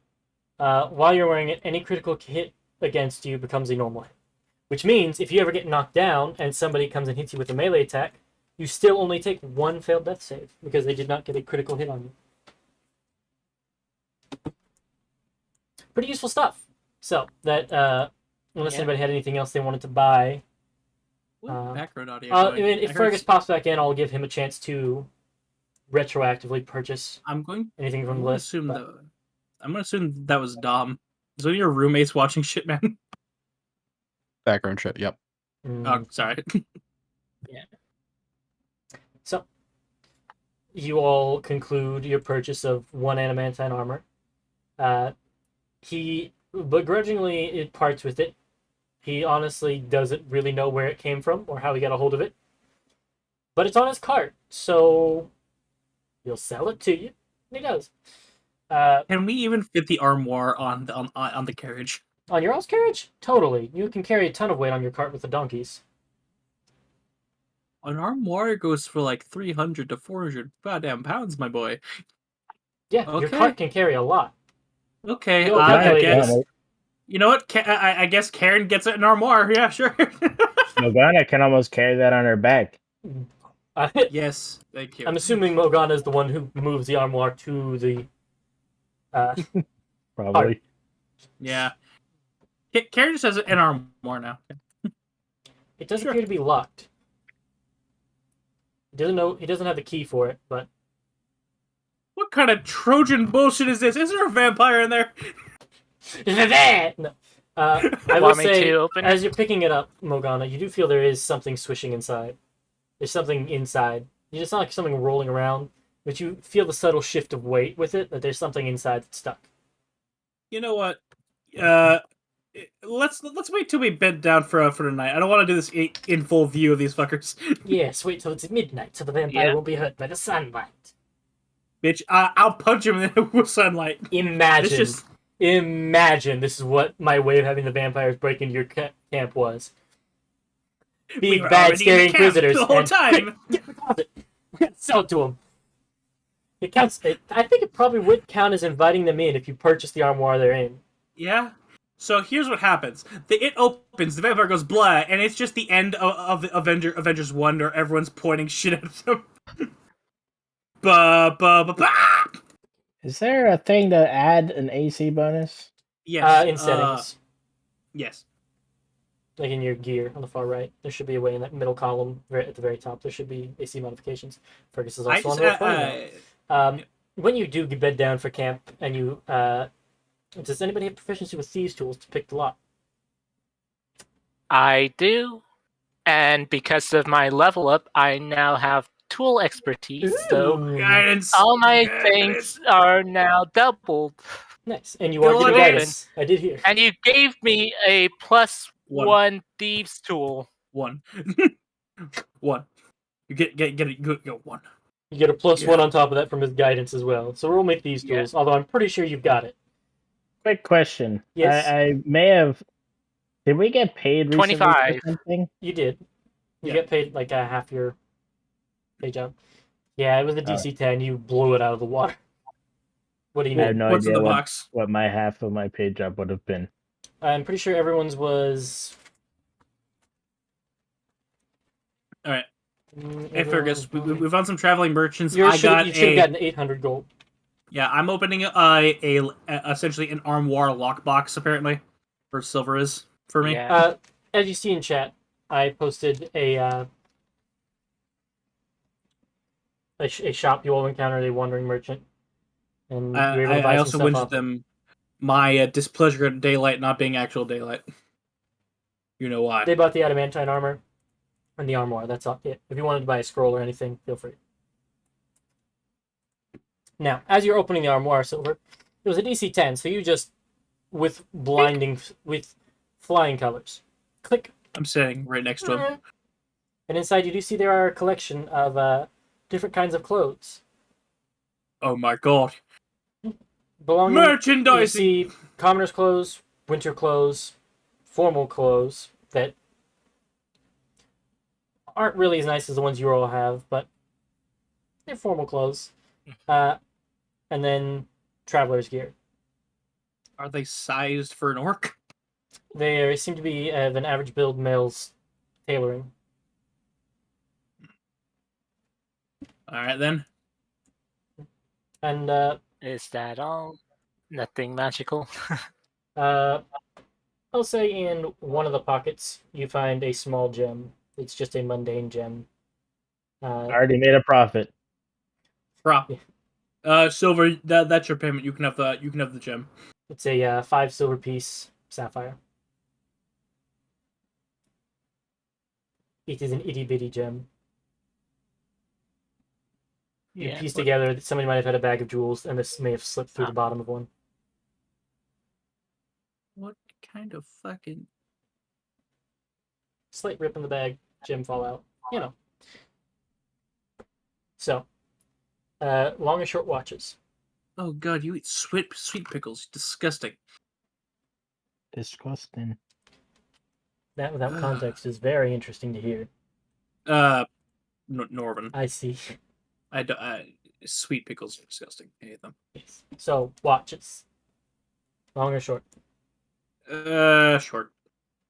While you're wearing it, any critical hit against you becomes a normal hit. Which means if you ever get knocked down and somebody comes and hits you with a melee attack, you still only take 1 failed death save because they did not get a critical hit on you. Pretty useful stuff. So that unless anybody had anything else they wanted to buy, Background audio. if Fergus pops back in, I'll give him a chance to retroactively purchase anything from the list. I'm gonna assume that was Dom. Is one of your roommates watching shit, man? Background shit. Yep. Oh, sorry. Yeah. So, you all conclude your purchase of 1 adamantine armor. He begrudgingly parts with it. He honestly doesn't really know where it came from or how he got a hold of it. But it's on his cart, so he'll sell it to you. And he does. Can we even fit the armoire on the carriage? On your all's carriage? Totally. You can carry a ton of weight on your cart with the donkeys. An armoire goes for like 300 to 400 goddamn pounds, my boy. Yeah, your cart can carry a lot. Okay, You'll I calculate guess. it. You know what? I guess Karen gets it in armoire. Yeah, sure. Morgana can almost carry that on her back. Yes, thank you. I'm assuming Morgana is the one who moves the armoire to the. Probably. Yeah. Karen just has an armoire now. It does appear to be locked. He doesn't have the key for it, but What kind of Trojan bullshit is this? Is there a vampire in there? no. I will Want me say, to open as you're picking it up, Morgana, you do feel there is something swishing inside. There's something inside. It's not like something rolling around, but you feel the subtle shift of weight with it. That there's something inside that's stuck. You know what? Let's wait till we bed down for tonight. I don't want to do this in full view of these fuckers. Yes, wait till it's midnight so the vampire won't be hurt by the sunlight. Bitch, I'll punch him in the sunlight. Imagine this is what my way of having the vampires break into your camp was. Big, bad, scary inquisitors. The whole time. Get the closet. We gotta sell it to them. It counts. I think it probably would count as inviting them in if you purchase the armoire they're in. Yeah. So here's what happens. It opens, the vampire goes blah, and it's just the end of the Avengers 1 where everyone's pointing shit at them. Ba. Is there a thing to add an AC bonus? Yes. In settings. Yes. Like in your gear on the far right. There should be a way in that middle column right at the very top. There should be AC modifications. Fergus is also on the right. When you do bed down for camp and you... does anybody have proficiency with thieves' tools to pick the lock? I do. And because of my level up, I now have tool expertise. So Guidance. all my things are now doubled. Nice. And you are getting guidance. I did hear. And you gave me a +1 thieves tool. 1. 1. You get go 1. You get a +1 on top of that from his guidance as well. So roll me thieves' tools, although I'm pretty sure you've got it. Quick question. Yes. I may have. Did we get paid recently 25. for something? You did. You get paid like a half your pay job. Yeah, it was a DC 10. You blew it out of the water. What do you I have need? no What's in idea the box? what my half of my pay job would have been. I'm pretty sure everyone's was. All right. Hey, Everyone's Fergus, we found some traveling merchants. You I should got have gotten 800 gold. Yeah, I'm opening essentially an armoire lockbox apparently, where silver is for me. Yeah. As you see in chat, I posted a shop. You will encounter a wandering merchant, and you're able to buy I some also stuff whinged off. at them my displeasure at daylight not being actual daylight. You know why? They bought the adamantine armor and the armoire. That's all. It. If you wanted to buy a scroll or anything, feel free. Now, as you're opening the armoire silver, it was a DC 10, so you just with flying colors. Click. I'm sitting right next to him. And inside you do see there are a collection of different kinds of clothes. Oh my god. Belonging, Merchandising! You see commoner's clothes, winter clothes, formal clothes that aren't really as nice as the ones you all have, but they're formal clothes. And then traveler's gear. Are they sized for an orc? They seem to be of an average build male's tailoring. Alright then. And Is that all? Nothing magical? I'll say in one of the pockets you find a small gem. It's just a mundane gem. Already made a profit. Prop. Yeah. Silver, that's your payment. You can have the gem. It's a 5 silver piece sapphire. It is an itty bitty gem. You Yeah, piece what- together that somebody might have had a bag of jewels, and this may have slipped through the bottom of one. What kind of fucking... Slight rip in the bag, gem fall out. You know. So, long and short watches. Oh god, you eat sweet pickles. Disgusting. Disgusting. That without context is very interesting to hear. Norman. I see. Sweet pickles are disgusting. I hate them. Yes. So, watches. Long or short? Short.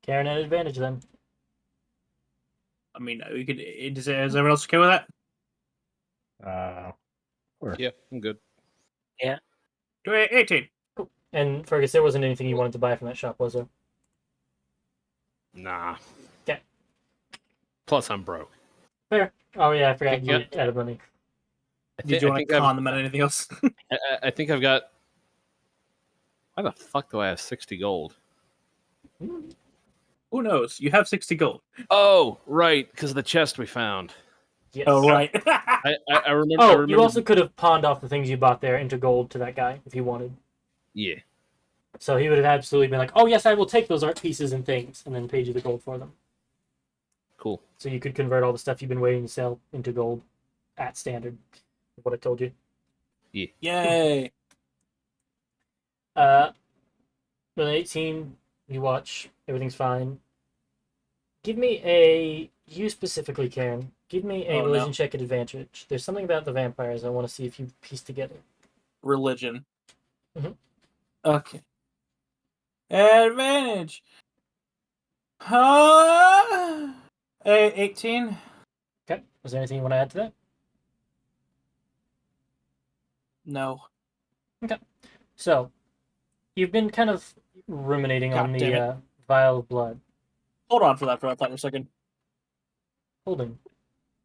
Karen had advantage then. I mean, we could. Is everyone else okay with that? Yeah, I'm good. 18. And Fergus, there wasn't anything you wanted to buy from that shop, was there? Nah. Okay. Plus, I'm broke. Fair. Oh yeah, I forgot Yeah. you added money. Did you want to con them on anything else? I think I've got. Why the fuck do I have 60 gold? Who knows? You have 60 gold. Oh, right, because of the chest we found. Yes. Oh, right. I remember. Oh, I remember. you also could have pawned off the things you bought there into gold to that guy if you wanted. Yeah. So he would have absolutely been like, "Oh yes, I will take those art pieces and things," and then paid you the gold for them. Cool. So you could convert all the stuff you've been waiting to sell into gold at standard. What I told you. Yay. With an 18, you watch, everything's fine. Give me you specifically, Karen. Give me a religion check at advantage. There's something about the vampires I want to see if you piece together. Religion. Mhm. Okay. Advantage. 18. Okay. Is there anything you want to add to that? No. So, you've been kind of ruminating God on damn the vial of blood. Hold on for that for a second. Holding.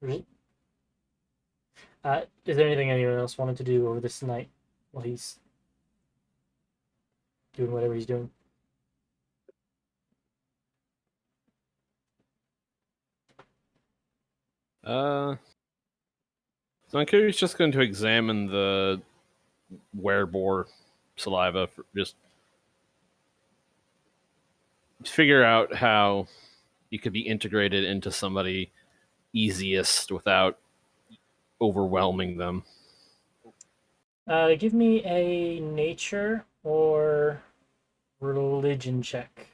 Is there anything anyone else wanted to do over this night while he's doing whatever he's doing? So I'm curious, just going to examine the werebore saliva for just figure out how you could be integrated into somebody easiest without overwhelming them. Give me a nature or religion check.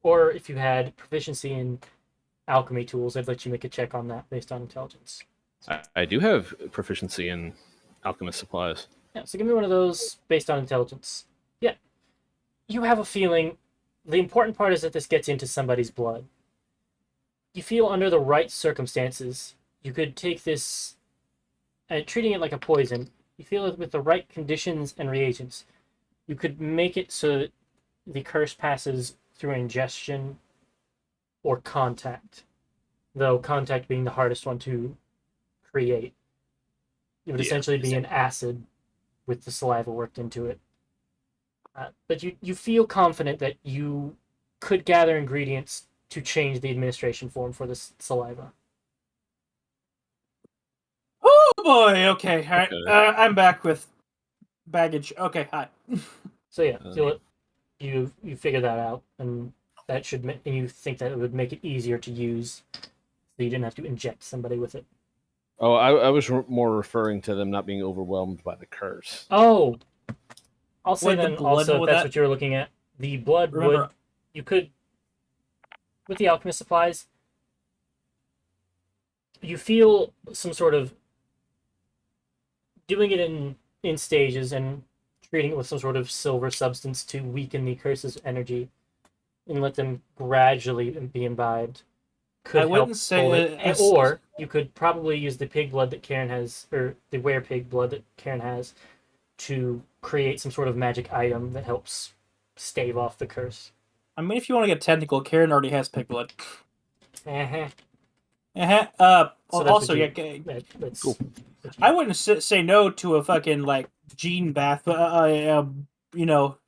Or if you had proficiency in alchemy tools, I'd let you make a check on that based on intelligence. I do have proficiency in alchemist supplies. Yeah, so give me one of those based on intelligence. Yeah. you have a feeling. The important part is that this gets into somebody's blood. You feel under the right circumstances, you could take this, treating it like a poison. You feel that with the right conditions and reagents, you could make it so that the curse passes through ingestion or contact. Though contact being the hardest one to create. It would essentially be an acid with the saliva worked into it. But you feel confident that you could gather ingredients to change the administration form for this saliva. Oh boy. Okay. All right. Okay. I'm back with baggage. Okay. Hi. So yeah, you figure that out, and that should and you think that it would make it easier to use, so you didn't have to inject somebody with it. Oh, I was more referring to them not being overwhelmed by the curse. Oh, I'll say Would the then blood also know if what that's that- what you're looking at, the blood Remember- would you could with the alchemist supplies. You feel some sort of doing it in stages and treating it with some sort of silver substance to weaken the curse's energy and let them gradually be imbibed. Could I help wouldn't say hold it it. as- Or you could probably use the pig blood that Karen has, or the were-pig blood that Karen has, to create some sort of magic item that helps stave off the curse. I mean, if you want to get technical, Karen already has pig blood. Uh-huh. So that's also, what you- yeah, That's Cool. what you- I wouldn't say no to a fucking like gene bath. You know,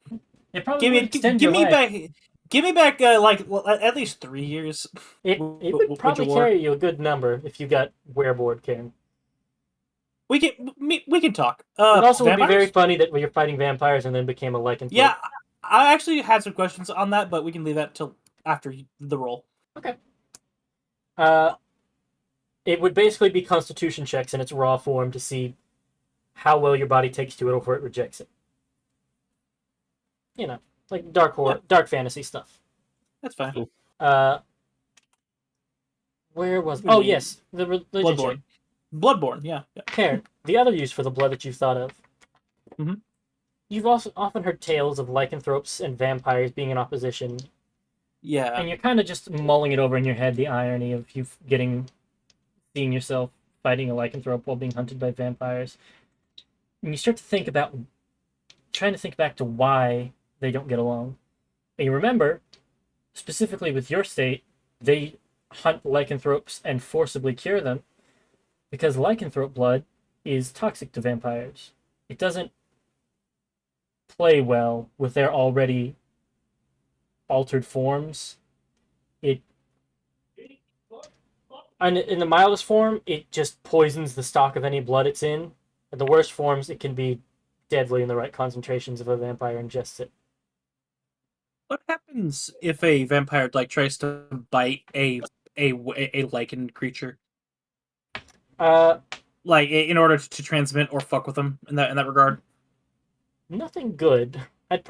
It probably give would me extend give your me life. back. Give me back like at least 3 years. It Would would probably you war? carry you a good number if you got wearboard, Karen. We can talk. It also would be vampires? very funny that when you're fighting vampires and then became a lycanthrope. Yeah, I actually had some questions on that, but we can leave that till after the roll. It would basically be constitution checks in its raw form to see how well your body takes to it before it rejects it. You know, like dark horror, dark fantasy stuff. That's fine. Cool. Where was? Oh yes, the religion check. Bloodborne. Yeah. Karen, the other use for the blood that you've thought of. Mhm. You've also often heard tales of lycanthropes and vampires being in opposition, Yeah. and you're kind of just mulling it over in your head, the irony of you seeing yourself fighting a lycanthrope while being hunted by vampires. And you start to think about, trying to think back to why they don't get along. And you remember, specifically with your state, they hunt lycanthropes and forcibly cure them because lycanthrope blood is toxic to vampires. It doesn't play well with their already altered forms. And in the mildest form, it just poisons the stock of any blood it's in. In the worst forms, it can be deadly in the right concentrations if a vampire ingests it. What happens if a vampire like tries to bite a lichen creature? Like in order to transmit or fuck with them in that regard? Nothing good. I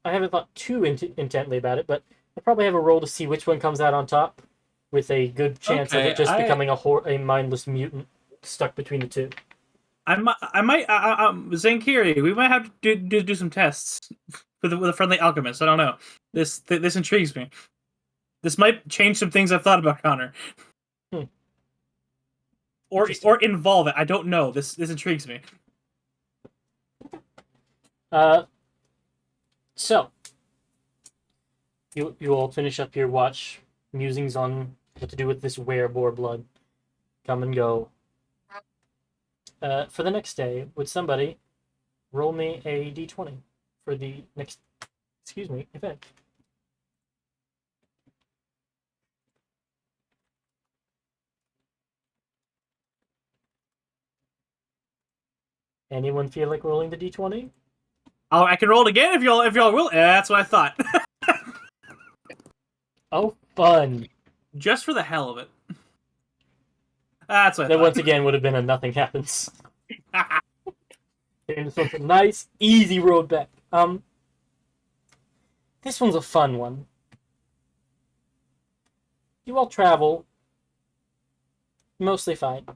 haven't thought too intently about it, but I'd probably have a roll to see which one comes out on top, with a good chance of Okay, it just becoming a mindless mutant stuck between the two. I might Zankiri, we might have to do some tests with a friendly alchemist. I don't know. This intrigues me. This might change some things I've thought about Connor. Or involve it. I don't know. This intrigues me. So you all finish up your watch musings on what to do with this werebore blood. Come and go. For the next day, would somebody roll me a d20 for the next, event? Anyone feel like rolling the d20? Oh, I can roll it again if y'all will. Yeah, that's what I thought. Oh, fun. Just for the hell of it. That's what I Then thought. once again would have been a nothing happens. And it's a nice, easy road back. This one's a fun one. You all travel mostly fine.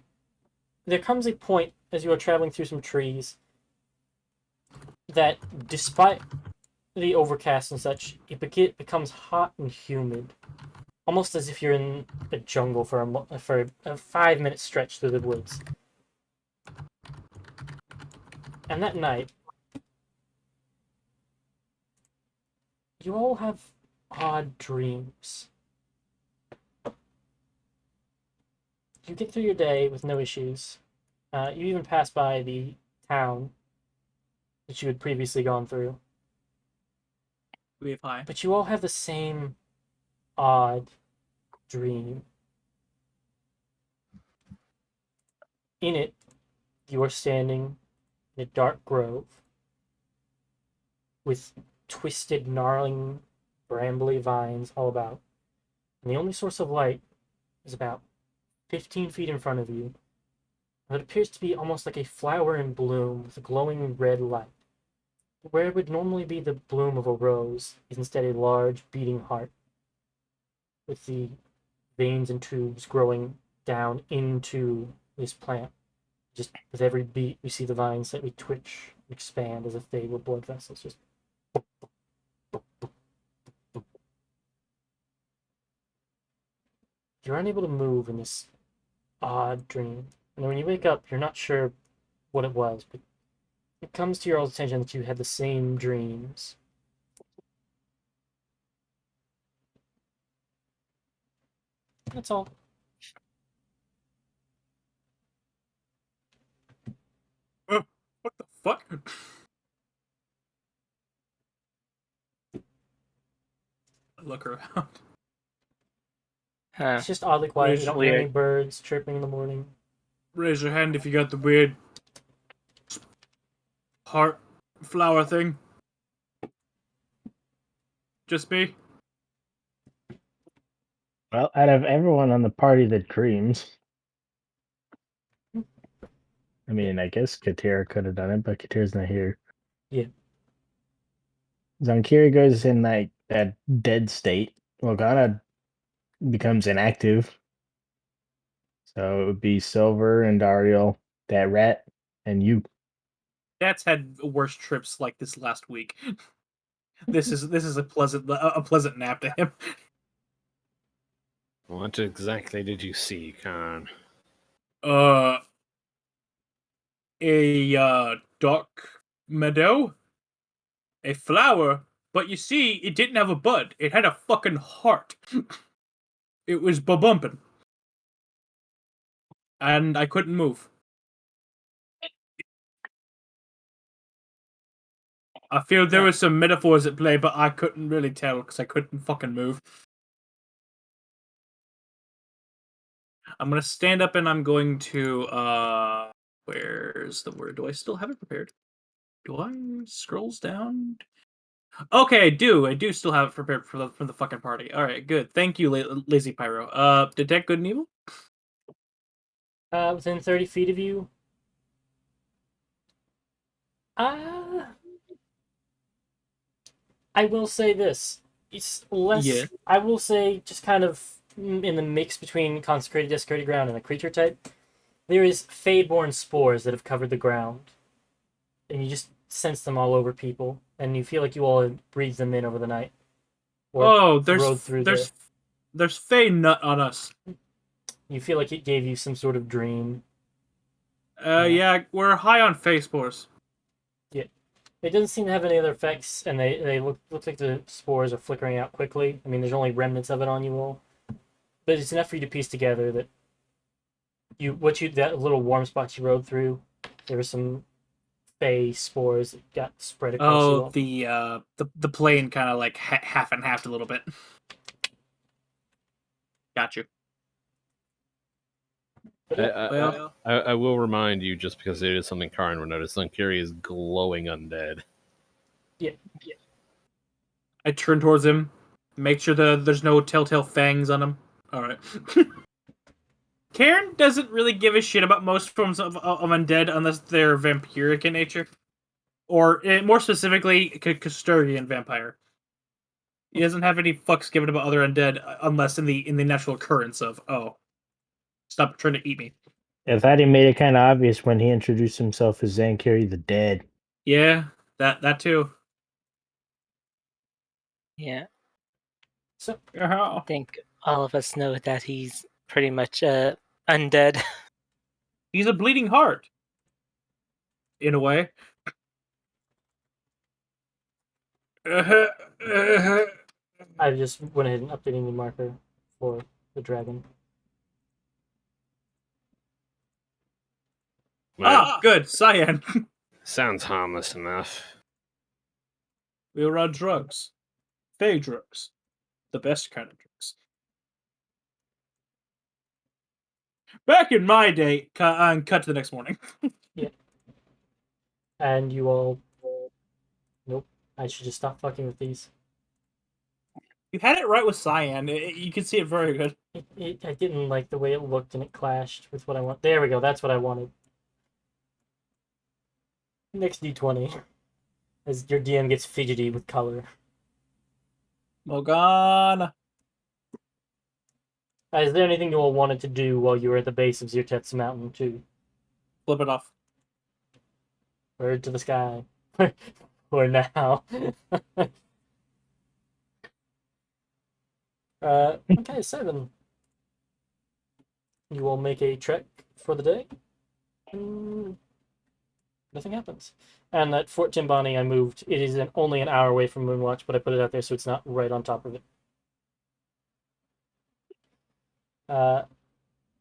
There comes a point as you are traveling through some trees that, despite the overcast and such, it becomes hot and humid, almost as if you're in a jungle for a 5 minute stretch through the woods. And that night, you all have odd dreams. You get through your day with no issues. You even pass by the town that you had previously gone through. We have high. But you all have the same odd dream. In it, you are standing in a dark grove with twisted, gnarling, brambly vines all about. And the only source of light is about 15 feet in front of you. It appears to be almost like a flower in bloom with a glowing red light. Where it would normally be the bloom of a rose is instead a large beating heart with the veins and tubes growing down into this plant. Just with every beat, we see the vines slightly twitch, expand as if they were blood vessels. Just you're unable to move in this odd dream. And when you wake up, you're not sure what it was, but it comes to your all's attention that you had the same dreams. That's all. What the fuck? I look around. Huh. It's just oddly quiet. You don't hear Racially- any birds chirping in the morning. Raise your hand if you got the weird heart flower thing. Just me. Well, out of everyone on the party that dreams, I mean, I guess Katira could have done it, but Katira's not here. Yeah. Zankiri goes in like that dead state. Morgana becomes inactive. So it would be Silver and Dario, that rat, and you. Dad's had worse trips like this last week. This is a pleasant nap to him. What exactly did you see, Khan? A dark meadow, a flower, but you see, it didn't have a bud. It had a fucking heart. It was bumping, and I couldn't move. I feel there was some metaphors at play, but I couldn't really tell because I couldn't fucking move. I'm gonna stand up and I'm going to where's the word? Do I still have it prepared? Do I scrolls down? Okay, I do still have it prepared for the fucking party. All right, good. Thank you, Lazy Pyro. Detect good and evil. Within 30 feet of you. I will say this. It's less. Yeah. I will say, just kind of in the mix between consecrated, desecrated ground and a creature type, there is Fadeborn spores that have covered the ground. And you just sense them all over people. And you feel like you all breathed them in over the night. Or rode through there's Fey nut on us. You feel like it gave you some sort of dream. Yeah, we're high on Fey spores. Yeah. It doesn't seem to have any other effects, and they look like the spores are flickering out quickly. I mean, there's only remnants of it on you all. But it's enough for you to piece together that that little warm spot you rode through, there were some Fey spores that got spread across you all. The plane kind of like half and half a little bit. Got you. I will remind you, just because it is something Karin would notice, Lankiri is glowing undead. Yeah. I turn towards him, make sure there's no telltale fangs on him. All right. Karen doesn't really give a shit about most forms of undead unless they're vampiric in nature. Or, more specifically, custodian vampire. He doesn't have any fucks given about other undead unless in the natural occurrence of, oh, stop trying to eat me. I thought he made it kind of obvious when he introduced himself as Zankiri the Dead. Yeah, that too. Yeah, So, I think all of us know that he's pretty much undead. He's a bleeding heart. In a way. I just went ahead and updated the marker for the dragon. Ah, good. Cyan. Sounds harmless enough. We were on drugs. Fake drugs. The best kind of drugs. Back in my day, cut to the next morning. And you all... Nope. I should just stop fucking with these. You had it right with Cyan. You can see it very good. I didn't like the way it looked, and it clashed with what I want. There we go. That's what I wanted. Next D20. As your DM gets fidgety with color. Morgana. Is there anything you all wanted to do while you were at the base of Zyrtet's mountain, too? Flip it off. Bird to the sky. For now. Okay, 7. You all make a trek for the day. Nothing happens. And at Fort Timbani, I moved. It is only an hour away from Moonwatch, but I put it out there so it's not right on top of it. Yeah,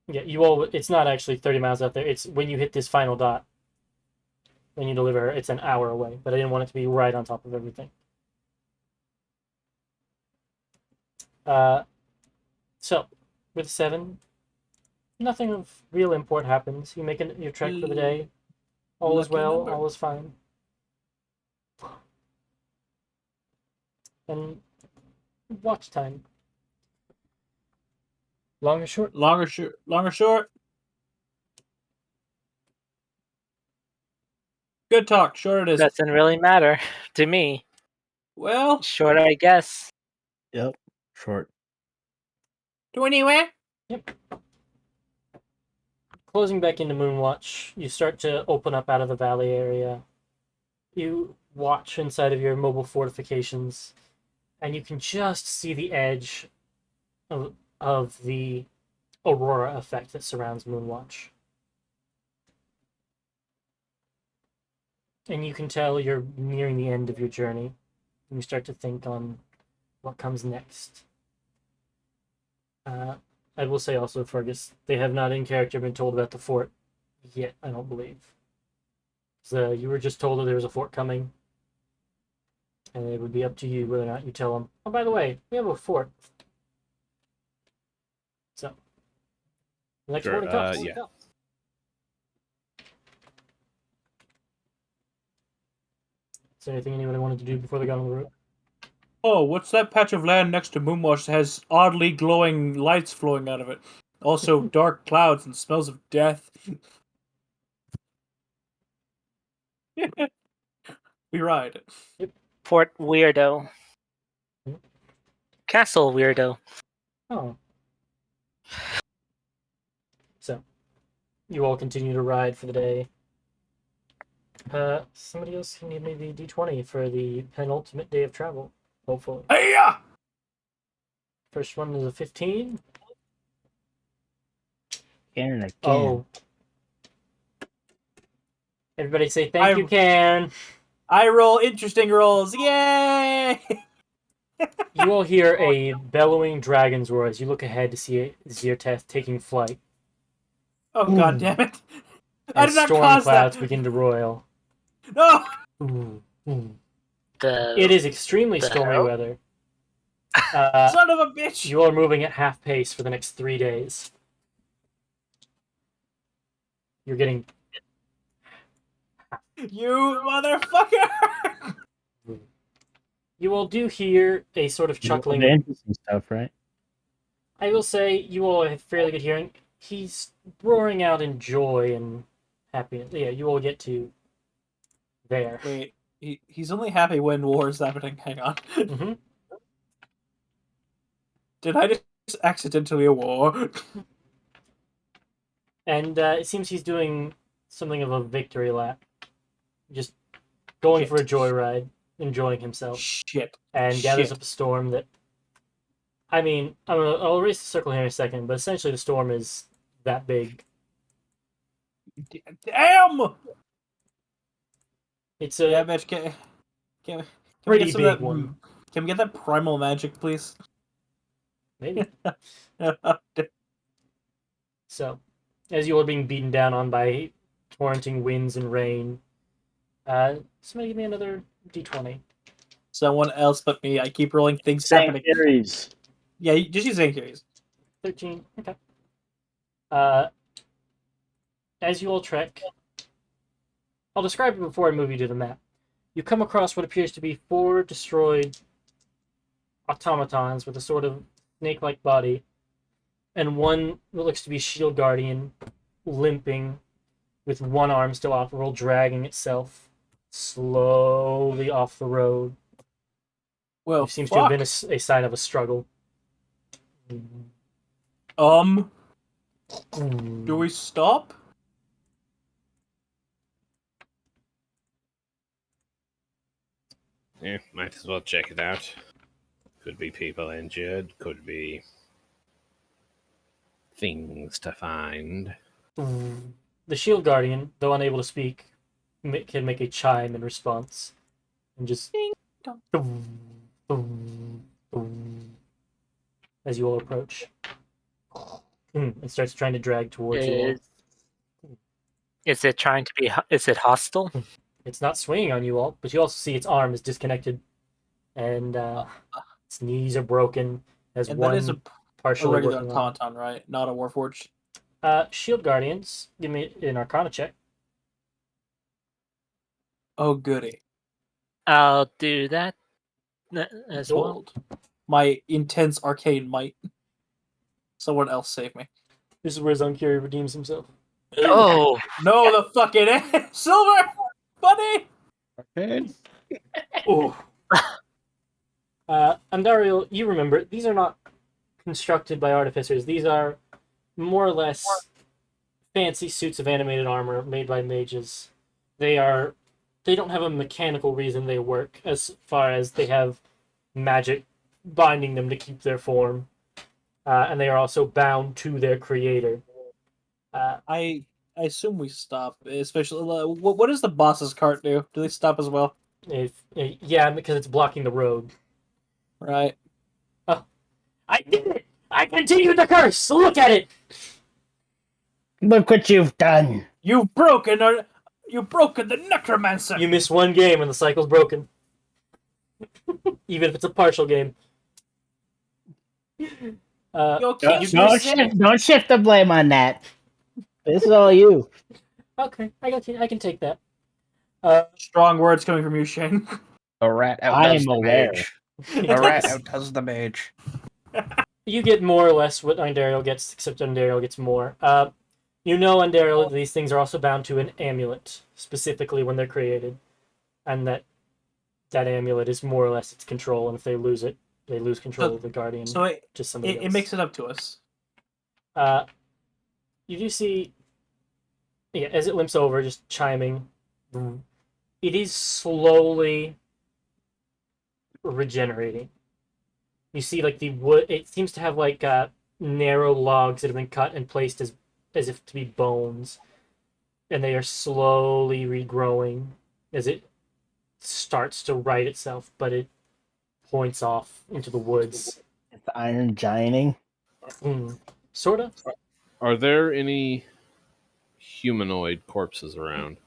you all. It's not actually 30 miles out there. It's when you hit this final dot. When you deliver her, it's an hour away. But I didn't want it to be right on top of everything. So, with 7, nothing of real import happens. You make your trek for the day. All is Lucky well. number. All is fine. And watch time. Long or short? Long or short? Good talk. Short it is. Doesn't really matter to me. Well, Short, I guess. Yep. Short. to anywhere? Yep. Closing back into Moonwatch, you start to open up out of the valley area. You watch inside of your mobile fortifications, and you can just see the edge of the aurora effect that surrounds Moonwatch. And you can tell you're nearing the end of your journey. And you start to think on what comes next. I will say also, Fergus, they have not in character been told about the fort yet, I don't believe. So you were just told that there was a fort coming. And it would be up to you whether or not you tell them, oh, by the way, we have a fort. So, the next Sure, morning comes. yeah. Is there anything anyone wanted to do before they got on the road? Oh, what's that patch of land next to Moonwatch that has oddly glowing lights flowing out of it? Also, dark clouds and smells of death. We ride. Fort Weirdo. Hmm? Castle Weirdo. Oh. So, you all continue to ride for the day. Somebody else can give me the D20 for the penultimate day of travel, hopefully. Hey-ya! First one is a 15. Again. Oh. Everybody say thank you, Can. I roll interesting rolls. Yay! You all hear a bellowing dragon's roar as you look ahead to see Zyrteth taking flight. Oh, god damn it. I As did not storm cause clouds that. begin to roil. No! It is extremely stormy hell? weather. Son of a bitch! You are moving at half pace for the next 3 days. You're getting... You motherfucker! You all do hear a sort of chuckling. The interesting stuff, right? I will say, you all have fairly good hearing. He's roaring out in joy and happiness. Yeah, you all get to there. Wait, he's only happy when war is happening. Hang on. Mm-hmm. Did I just accidentally a war? And it seems he's doing something of a victory lap. Just going Shit. for a joyride. enjoying himself, Shit. and gathers Shit. up a storm that. I mean, I'll erase the circle here in a second, but essentially the storm is that big. Damn! It's a Yeah, bitch, can we pretty get some big of that, one. Can we get that primal magic, please? Maybe. So, as you are being beaten down on by torrenting winds and rain, somebody give me another d20. Someone else but me. I keep rolling things Same happening. theories. Yeah, just use Ancuries. 13. Okay. As you all trek, I'll describe it before I move you to the map. You come across what appears to be 4 destroyed automatons with a sort of snake-like body, and one that looks to be Shield Guardian, limping, with one arm still operable, dragging itself slowly off the road. Well, There seems to have been a sign of a struggle. Do we stop? Yeah, might as well check it out. Could be people injured, could be things to find. The Shield Guardian, though unable to speak, can make a chime in response, and just as you all approach, it starts trying to drag towards you all. Is it trying to be? Is it hostile? It's not swinging on you all, but you also see its arm is disconnected, and its knees are broken. As And one that is a partially regular working on. automaton, right? Not a Warforged. Shield Guardians, give me an Arcana check. Oh, goody. I'll do that as well. Gold. My intense arcane might. Someone else save me. This is where Zunkiri redeems himself. Oh, No, the fucking silver, buddy. Okay. Oh. Andariel, you remember, these are not constructed by artificers. These are more or less fancy suits of animated armor made by mages. They don't have a mechanical reason they work, as far as they have magic binding them to keep their form. And they are also bound to their creator. I assume we stop, especially. What does the boss's cart do? Do they stop as well? Yeah, because it's blocking the road. Right. I did it! I continued the curse! Look at it! Look what you've done. You've broken the necromancer. You miss one game and the cycle's broken. Even if it's a partial game. Your king Don't shift the blame on that. This is all you. Okay, I got you. I can take that. Strong words coming from you, Shane. A rat I outdoes am the aware. mage. A rat outdoes the mage. You get more or less what Andariel gets, except Andariel gets more. You know, Andariel, these things are also bound to an amulet, specifically when they're created, and that amulet is more or less its control, and if they lose it, they lose control of the guardian. So it makes it up to us. You do see, yeah, as it limps over, just chiming. It is slowly regenerating. You see, like, the wood, it seems to have, like, narrow logs that have been cut and placed as if to be bones. And they are slowly regrowing as it starts to right itself, but it points off into the woods. It's iron gianting. Sort of. Are there any humanoid corpses around?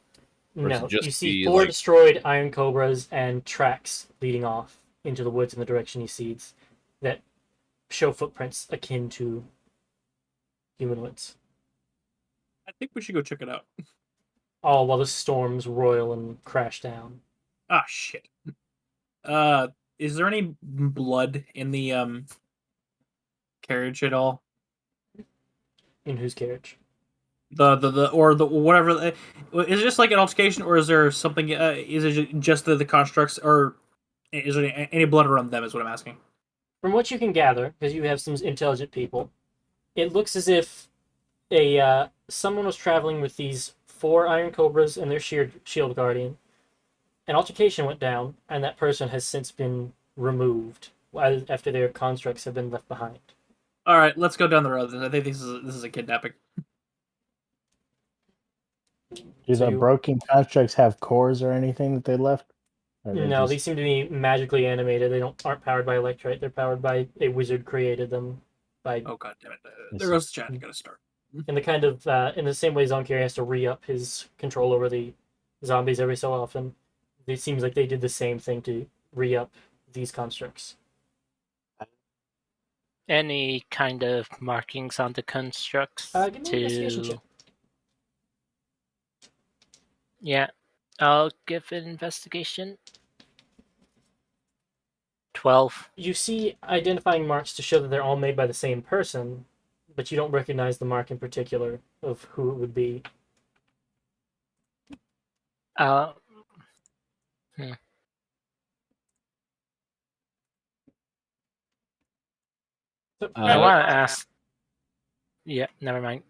Or is No, it just you see the, 4 like- destroyed iron cobras and tracks leading off into the woods in the direction he sees that show footprints akin to humanoids. I think we should go check it out. All while the storms roil and crash down. Ah, shit. Is there any blood in the carriage at all? In whose carriage? The whatever. Is it just like an altercation, or is there something? Is it just the constructs, or is there any blood around them? Is what I'm asking. From what you can gather, because you have some intelligent people, it looks as if someone was traveling with these 4 iron cobras and their shield guardian, an altercation went down, and that person has since been removed after their constructs have been left behind. All right, let's go down the road. I think this is a kidnapping. Do So the you- broken constructs have cores or anything that they left? Or they No, just- these seem to be magically animated. They aren't powered by electrite. They're powered by a wizard created them by Oh god damn it! I There see. goes the chat. I gotta start. in the kind of in the same way Zonkiri has to re-up his control over the zombies every so often. It seems like they did the same thing to re-up these constructs. Any kind of markings on the constructs Give me an investigation to... check. Yeah, I'll give an investigation. 12. You see identifying marks to show that they're all made by the same person, but you don't recognize the mark in particular of who it would be. Uh, So, I want to ask... Yeah, never mind.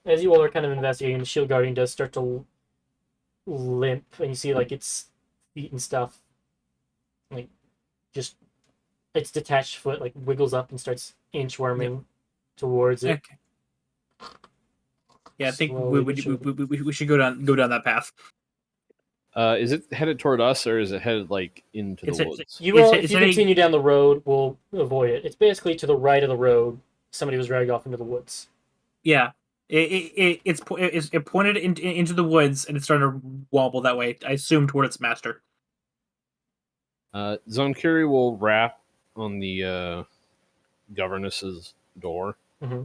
as you all are kind of investigating, the shield guardian does start to limp, and you see like its feet and stuff, like just its detached foot like wiggles up and starts inchworming towards it. Okay. Yeah, I think Slowly but we surely. should go down that path. Is it headed toward us, or is it headed like into It's the a- woods? You will, It's if you heading- continue down the road, will avoid it. It's basically to the right of the road. Somebody was dragged off into the woods. Yeah, it pointed into the woods and it's starting to wobble that way. I assume toward its master. Zone Curie will rap on the governess's door. Mm-hmm.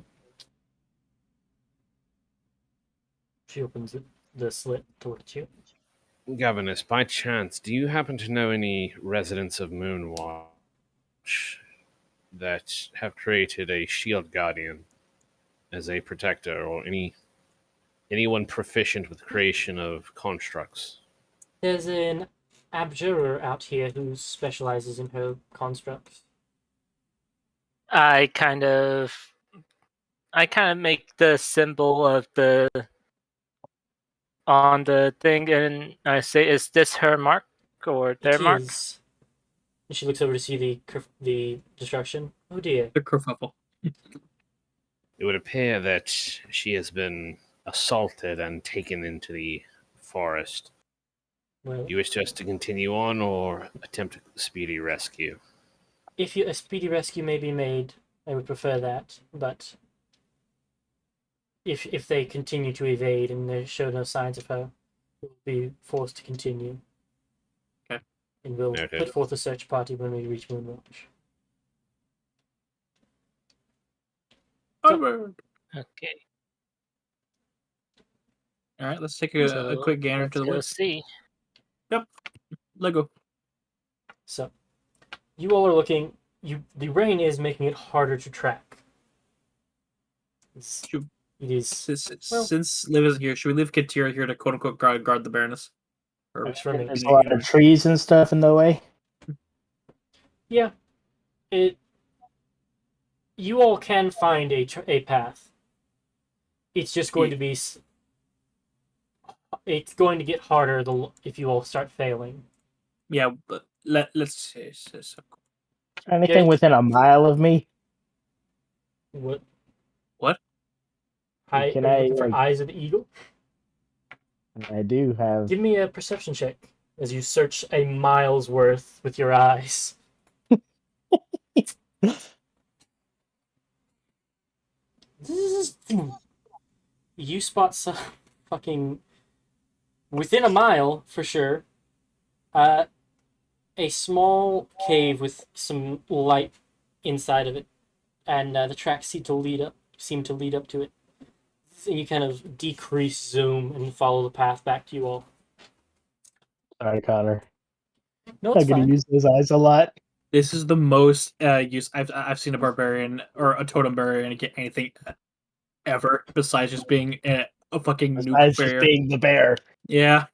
She opens the slit to look at you. Governess, by chance, do you happen to know any residents of Moonwatch that have created a shield guardian as a protector, or anyone proficient with creation of constructs? There's an abjurer out here who specializes in her constructs. I kind of make the symbol of the on the thing, and I say, "Is this her mark or their It mark?" is. And she looks over to see the destruction. Oh dear. The kerfuffle. It would appear that she has been assaulted and taken into the forest. Well, Do you wish us to continue on or attempt a speedy rescue? if a speedy rescue may be made, I would prefer that. But if they continue to evade and they show no signs of her, we'll be forced to continue. Okay. And we'll Noted. put forth a search party when we reach Moonwatch. Onward. Okay, All right, let's take a quick gander let's to the go woods. see. Lego. So, you all are looking. The rain is making it harder to track. Should- It is. Well- Since Liv isn't here, should we leave Katira here to quote unquote guard the Baroness? Or, Works for me. There's a lot of trees and stuff in the way. Yeah, it. You all can find a path. It's just going to be. It's going to get harder if you all start failing. yeah, but let's see. Anything Okay. within a mile of me? What? What? Hi, Can are you I, looking for like- Eyes of the Eagle? I do have. Give me a perception check as you search a mile's worth with your eyes. You spot some fucking within a mile for sure. A small cave with some light inside of it, and the tracks seem to lead up to it. And you kind of decrease zoom and follow the path back to you all. Sorry, Connor. No, I'm it's gonna fine. use those eyes a lot. This is the most use I've seen a barbarian or a totem barbarian get anything ever besides just being a fucking nuke Besides just bear. being the bear. Yeah.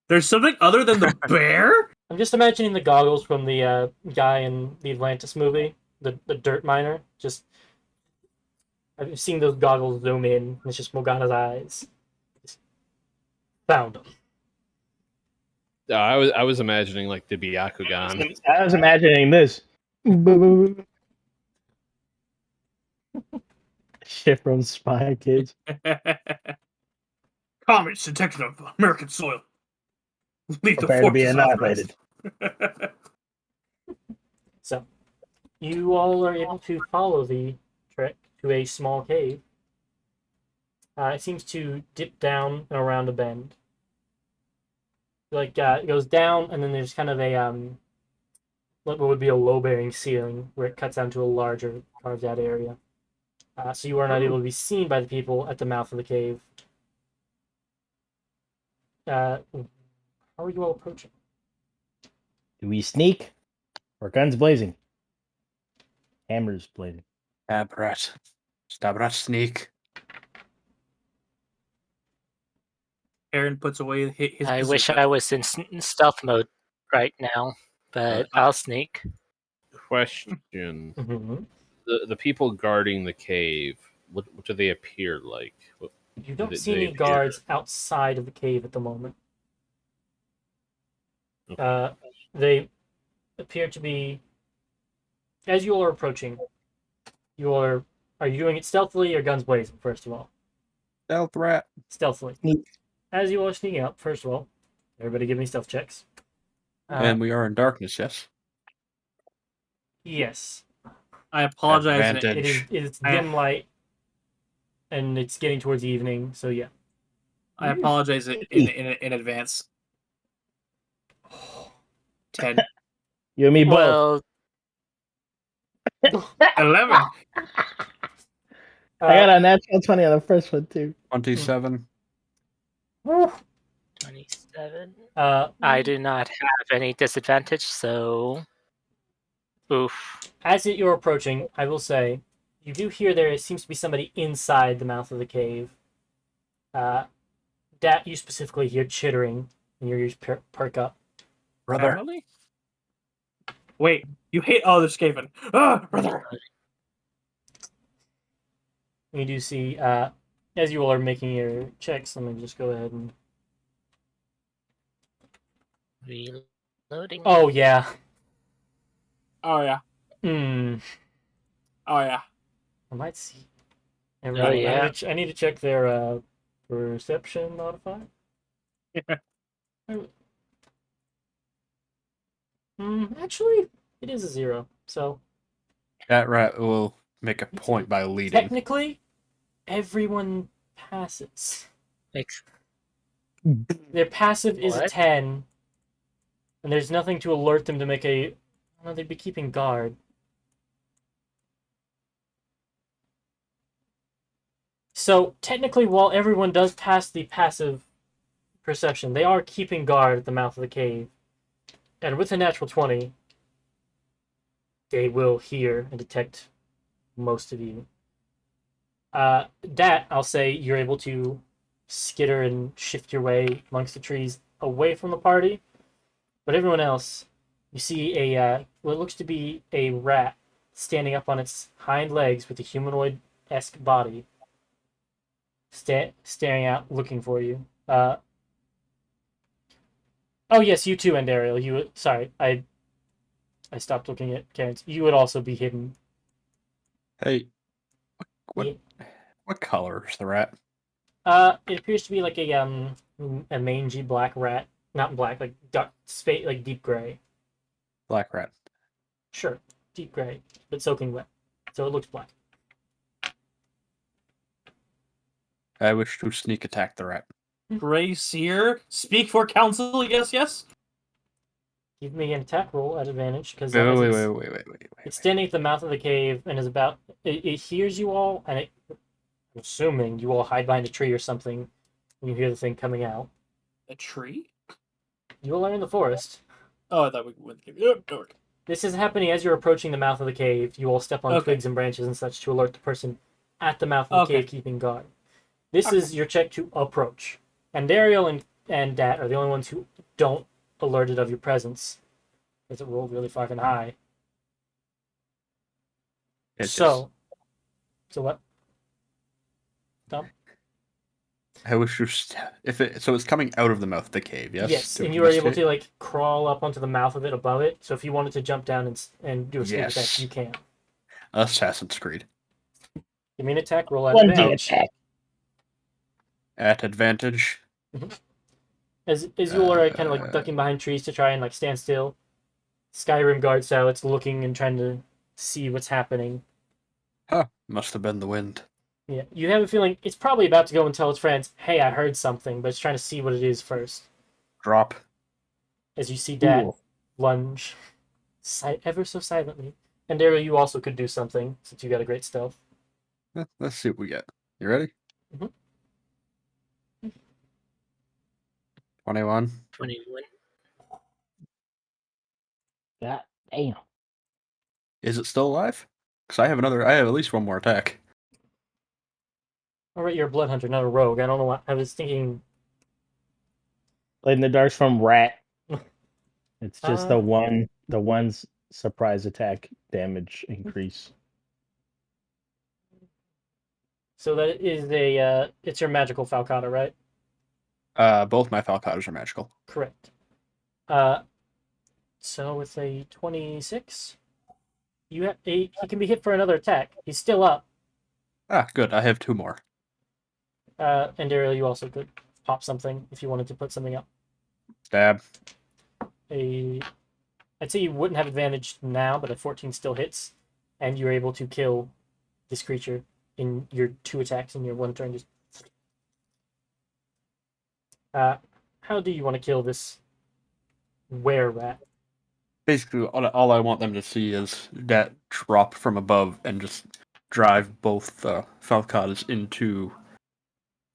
There's something other than the bear? I'm just imagining the goggles from the guy in the Atlantis movie, the dirt miner. Just I've seen those goggles zoom in. And it's just Morgana's eyes. Just found them. I was imagining like the Byakugan. I was imagining this. Shit from Spy Kids. Comets detected on American soil. Leave the Prepare to be forces annihilated. authorized. So, you all are able to follow the trek to a small cave. It seems to dip down and around a bend. Like it goes down, and then there's kind of a what would be a low-bearing ceiling where it cuts down to a larger carved-out area. So you are not able to be seen by the people at the mouth of the cave. How are you all approaching? Do we sneak? Or guns blazing? Hammers blazing. Stab rat sneak. Aaron puts away his I wish bazooka. I was in stealth mode right now, but I'll sneak. Question: Mm-hmm. the people guarding the cave, what do they appear like? You don't They- see they any appear- guards outside of the cave at the moment. Okay. They appear to be, as you all are approaching, are you doing it stealthily or guns blazing, first of all? Stealth rat. Stealthily. Sneak. As you all are sneaking up, first of all, everybody give me stealth checks. And we are in darkness, yes? Yes. I apologize. Advantage. It's dim light, and it's getting towards evening, so yeah. I apologize in advance. 10. You and me both. Well, 11. I got a natural 20 on the first one, too. 27. 27. Uh, I do not have any disadvantage, so. Oof. as you're approaching, I will say, you do hear there seems to be somebody inside the mouth of the cave. Dat, you specifically hear chittering, and your ears perk up. Brother. Family? Wait, you hate. Oh, there's Skaven. Ah, brother. You do see, as you all are making your checks, let me just go ahead and. Reloading. Oh, yeah. Oh, yeah. Hmm. Oh, yeah. I might see. Oh, yeah. I need to check their perception modifier. Actually, it is a 0. So That rat will make a point by leading. technically, everyone passes. Makes Their passive is a What? 10, and there's nothing to alert them to make a. No, they'd be keeping guard. So technically, while everyone does pass the passive perception, they are keeping guard at the mouth of the cave. And with a natural 20, they will hear and detect most of you. Dat, I'll say you're able to skitter and shift your way amongst the trees away from the party. But everyone else, you see a what looks to be a rat standing up on its hind legs with a humanoid-esque body, staring out, looking for you. Oh yes, you too, Andariel. Sorry, I stopped looking at Karen's. You would also be hidden. Hey, what Yeah. what color is the rat? It appears to be like a mangy black rat. Not black, like dark, like deep gray. Black rat. Sure, deep gray, but soaking wet, so it looks black. I wish to sneak attack the rat. Gray Seer. Speak for council. Yes, yes. Give me an attack roll at advantage because Wait. it's standing at the mouth of the cave and is about. It hears you all, and I'm assuming you all hide behind a tree or something when you hear the thing coming out. A tree? You all are in the forest. Oh, I thought we went. Oh, This is happening as you're approaching the mouth of the cave. You all step on Okay. twigs and branches and such to alert the person at the mouth of the Okay. cave keeping guard. This is your check to approach. And Dario and Dat are the only ones who don't alert it of your presence. Because it rolled really fucking high. So what? Tom? I wish just if it so it's coming out of the mouth of the cave. Yes. Yes, to and you are able investigate? to like crawl up onto the mouth of it above it. So if you wanted to jump down and do a sneak attack, Yes. you can. Assassin's Creed Give me an attack roll at 1D advantage. attack. at advantage. As you are kind of like ducking behind trees to try and like stand still. Skyrim guard style, it's looking and trying to see what's happening. Huh, must have been the wind. Yeah, you have a feeling it's probably about to go and tell its friends, "Hey, I heard something," but it's trying to see what it is first. Drop. As you see Dat Cool. lunge, ever so silently, and Daryl, you also could do something since you got a great stealth. Let's see what we get. You ready? Mhm. 21. 21. God damn. Is it still alive? Because I have at least one more attack. All right, you're a blood hunter, not a rogue. I don't know what I was thinking. Blade in the Dark's from Rat. It's just Uh, the one's surprise attack damage increase. So that is it's your magical Falcata, right? Both my Falcatas are magical. Correct. So with a 26, he can be hit for another attack. He's still up. Ah, good. I have 2 more. And Daryl, you also could pop something if you wanted to put something up. Stab. I'd say you wouldn't have advantage now, but a 14 still hits, and you're able to kill this creature in your 2 attacks in your 1 turn. Just how do you want to kill this were-rat? Basically, all I want them to see is that drop from above and just drive both Falcatas into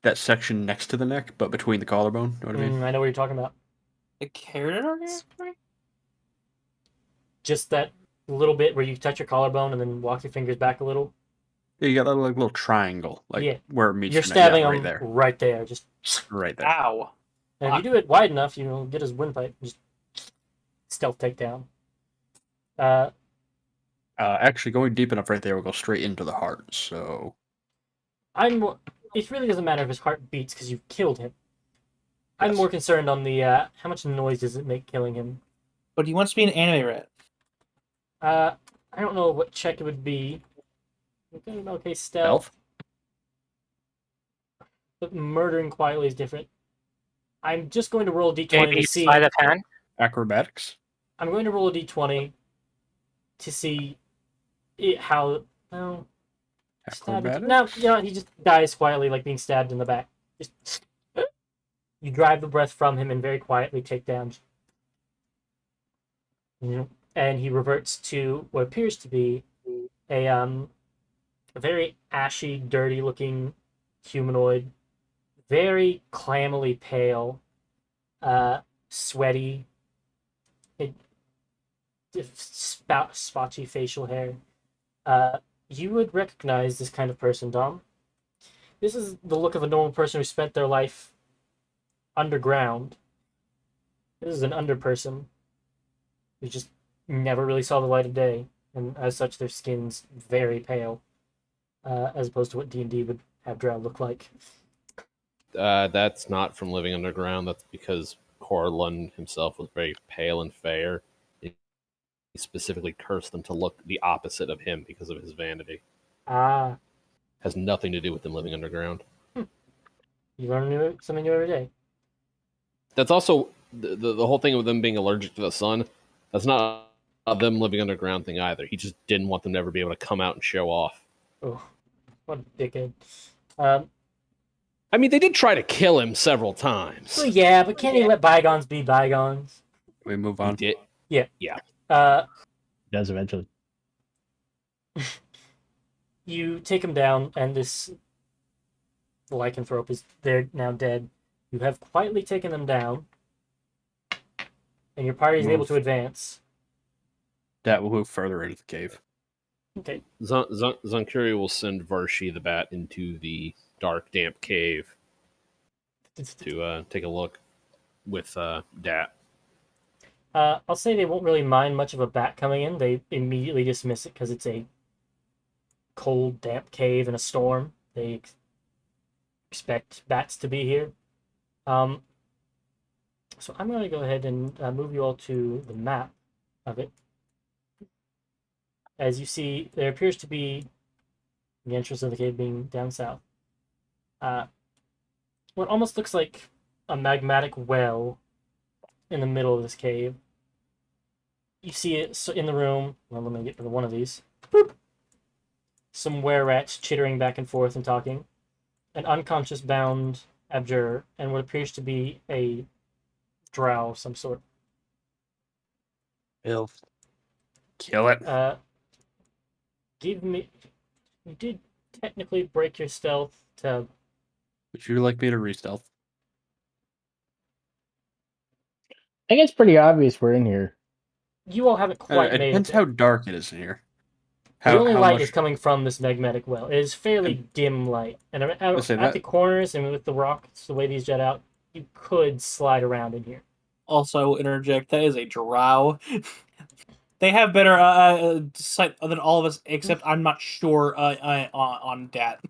that section next to the neck, but between the collarbone. You know what I mean? I know what you're talking about. The carrot organs? Just that little bit where you touch your collarbone and then walk your fingers back a little. Yeah, you got that little triangle, like Yeah. where it meets You're the neck. stabbing Yeah, him right there. right there. Just Right there. Ow. and if you do it wide enough, you'll get his windpipe. Just stealth takedown. Actually, going deep enough right there will go straight into the heart. So It really doesn't matter if his heart beats because you've killed him. I'm Yes. more concerned on the how much noise does it make killing him. But he wants to be an anime rat. I don't know what check it would be. Okay, stealth. But murdering quietly is different. I'm just going to roll a d20 Maybe to see. sleight of hand. acrobatics. I'm going to roll a d20 to see how. No. Acrobatics. No, you know, he just dies quietly, like being stabbed in the back. Just you drive the breath from him and very quietly take down. And he reverts to what appears to be a very ashy, dirty-looking humanoid, very clammily pale, sweaty, spotchy facial hair. You would recognize this kind of person, Dom. This is the look of a normal person who spent their life underground. This is an underperson who just never really saw the light of day, and as such, their skin's very pale, as opposed to what D&D would have Drow look like. That's not from living underground. That's because Corlund himself was very pale and fair. He specifically cursed them to look the opposite of him because of his vanity. Ah, Has nothing to do with them living underground. you learn something new every day. That's also the whole thing with them being allergic to the sun. That's not a them living underground thing either. He just didn't want them to ever be able to come out and show off. Oh, what a dickhead. I mean, they did try to kill him several times. Well, yeah, but can't he let bygones be bygones? We move He on. did. Does eventually. You take him down, and this lycanthrope is there now dead. You have quietly taken them down, and your party is able Move. to advance. That will move further into the cave. Okay. Zunkuri will send Varshi the bat into the dark, damp cave to take a look with Dat. I'll say they won't really mind much of a bat coming in. They immediately dismiss it because it's a cold, damp cave in a storm. They expect bats to be here. So I'm going to go ahead and move you all to the map of it. As you see, there appears to be the entrance of the cave being down south. What almost looks like a magmatic well in the middle of this cave. You see it in the room. Well, let me get rid of one of these. Boop. Some were-rats chittering back and forth and talking. An unconscious bound abjurer, and what appears to be a drow of some sort. Kill it. Give me... You did technically break your stealth to... Would you like me to re-stealth? I think it's pretty obvious we're in here. You all haven't quite It made depends it. how dark it is in here. The only light much... is coming from this magnetic well. It is fairly dim light. And at the corners and with the rocks, the way these jet out, you could slide around in here. Also, I will interject. That is a drow. They have better sight than all of us, except I'm not sure on Dat.